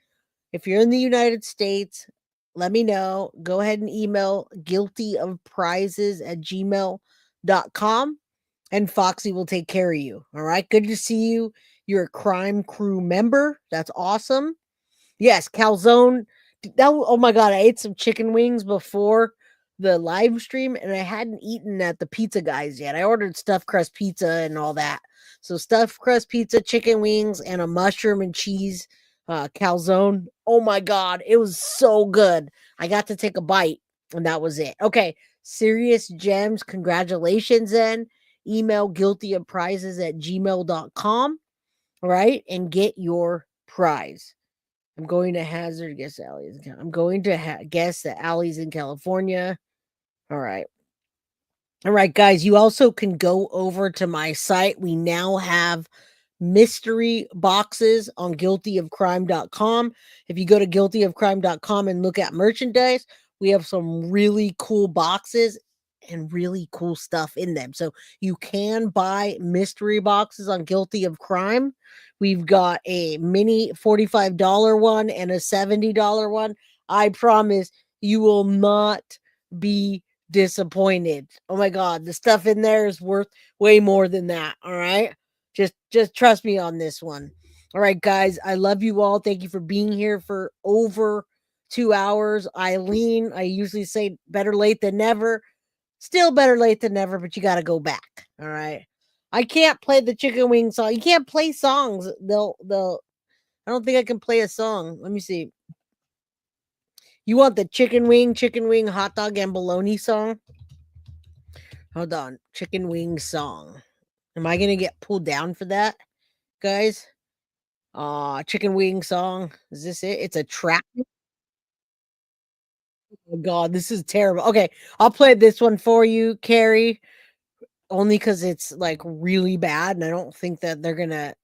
B: If you're in the United States, let me know. Go ahead and email guiltyofprizes at gmail.com and Foxy will take care of you. All right, good to see you. You're a Crime Crew member. That's awesome. Yes, calzone. Oh my God, I ate some chicken wings before the live stream and I hadn't eaten at the pizza guys yet. I ordered stuffed crust pizza and all that. So stuffed crust pizza, chicken wings, and a mushroom and cheese calzone. Oh my God, it was so good. I got to take a bite and that was it. Okay, Serious Gems, congratulations then. Email guiltyofprizes at gmail.com, all right, and get your prize. I'm going to hazard guess Allie's. I'm going to guess that Allie's in California. All right. All right, guys. You also can go over to my site. We now have mystery boxes on guiltyofcrime.com. If you go to guiltyofcrime.com and look at merchandise, we have some really cool boxes and really cool stuff in them. So you can buy mystery boxes on Guilty of Crime. We've got a mini $45 one and a $70 one. I promise you will not be disappointed. Oh my God, the stuff in there is worth way more than that. All right. Just trust me on this one. All right, guys. I love you all. Thank you for being here for over 2 hours. Eileen, I usually say better late than never. Still better late than never, but you got to go back. All right. I can't play the chicken wing song. You can't play songs. I don't think I can play a song. Let me see. You want the chicken wing, hot dog, and bologna song? Hold on. Chicken wing song. Am I going to get pulled down for that, guys? Chicken wing song. Is this it? It's a trap. Oh God, this is terrible. Okay, I'll play this one for you, Carrie. Only because it's like really bad, and I don't think that they're gonna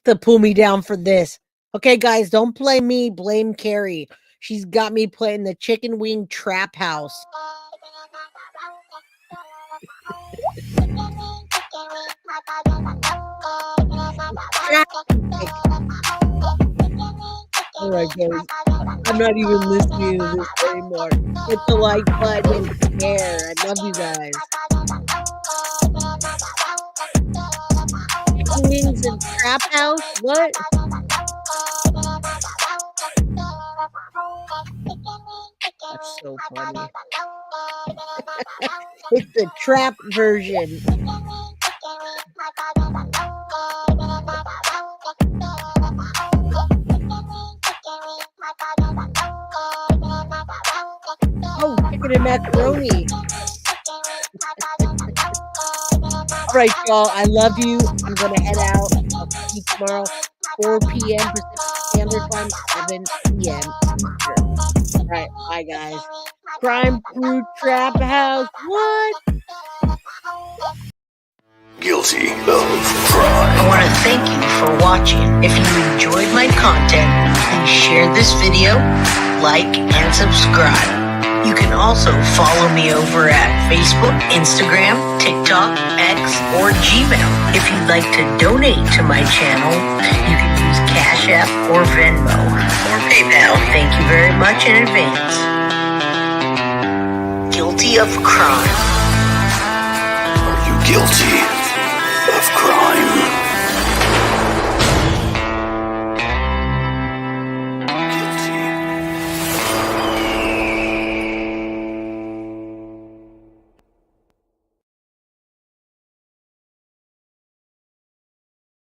B: to pull me down for this. Okay, guys, don't blame me, blame Carrie. She's got me playing the chicken wing trap house. All right, guys. I'm not even listening to this anymore. Hit the like button and share. I love you guys. Chicken wings and trap house? What? That's so funny. It's the trap version. Oh, chicken and macaroni. All right, y'all. I love you. I'm going to head out. I'll see you tomorrow, 4 p.m. Pacific Standard Time, 7 p.m. Eastern. All right. Bye, guys. Crime Crew Trap House. What?
F: Guilty of crime.
B: I want to thank you for watching. If you enjoyed my content, please share this video, like, and subscribe. You can also follow me over at Facebook, Instagram, TikTok, X, or Gmail. If you'd like to donate to my channel, you can use Cash App or Venmo or PayPal. Thank you very much in advance. Guilty of crime.
F: Are you guilty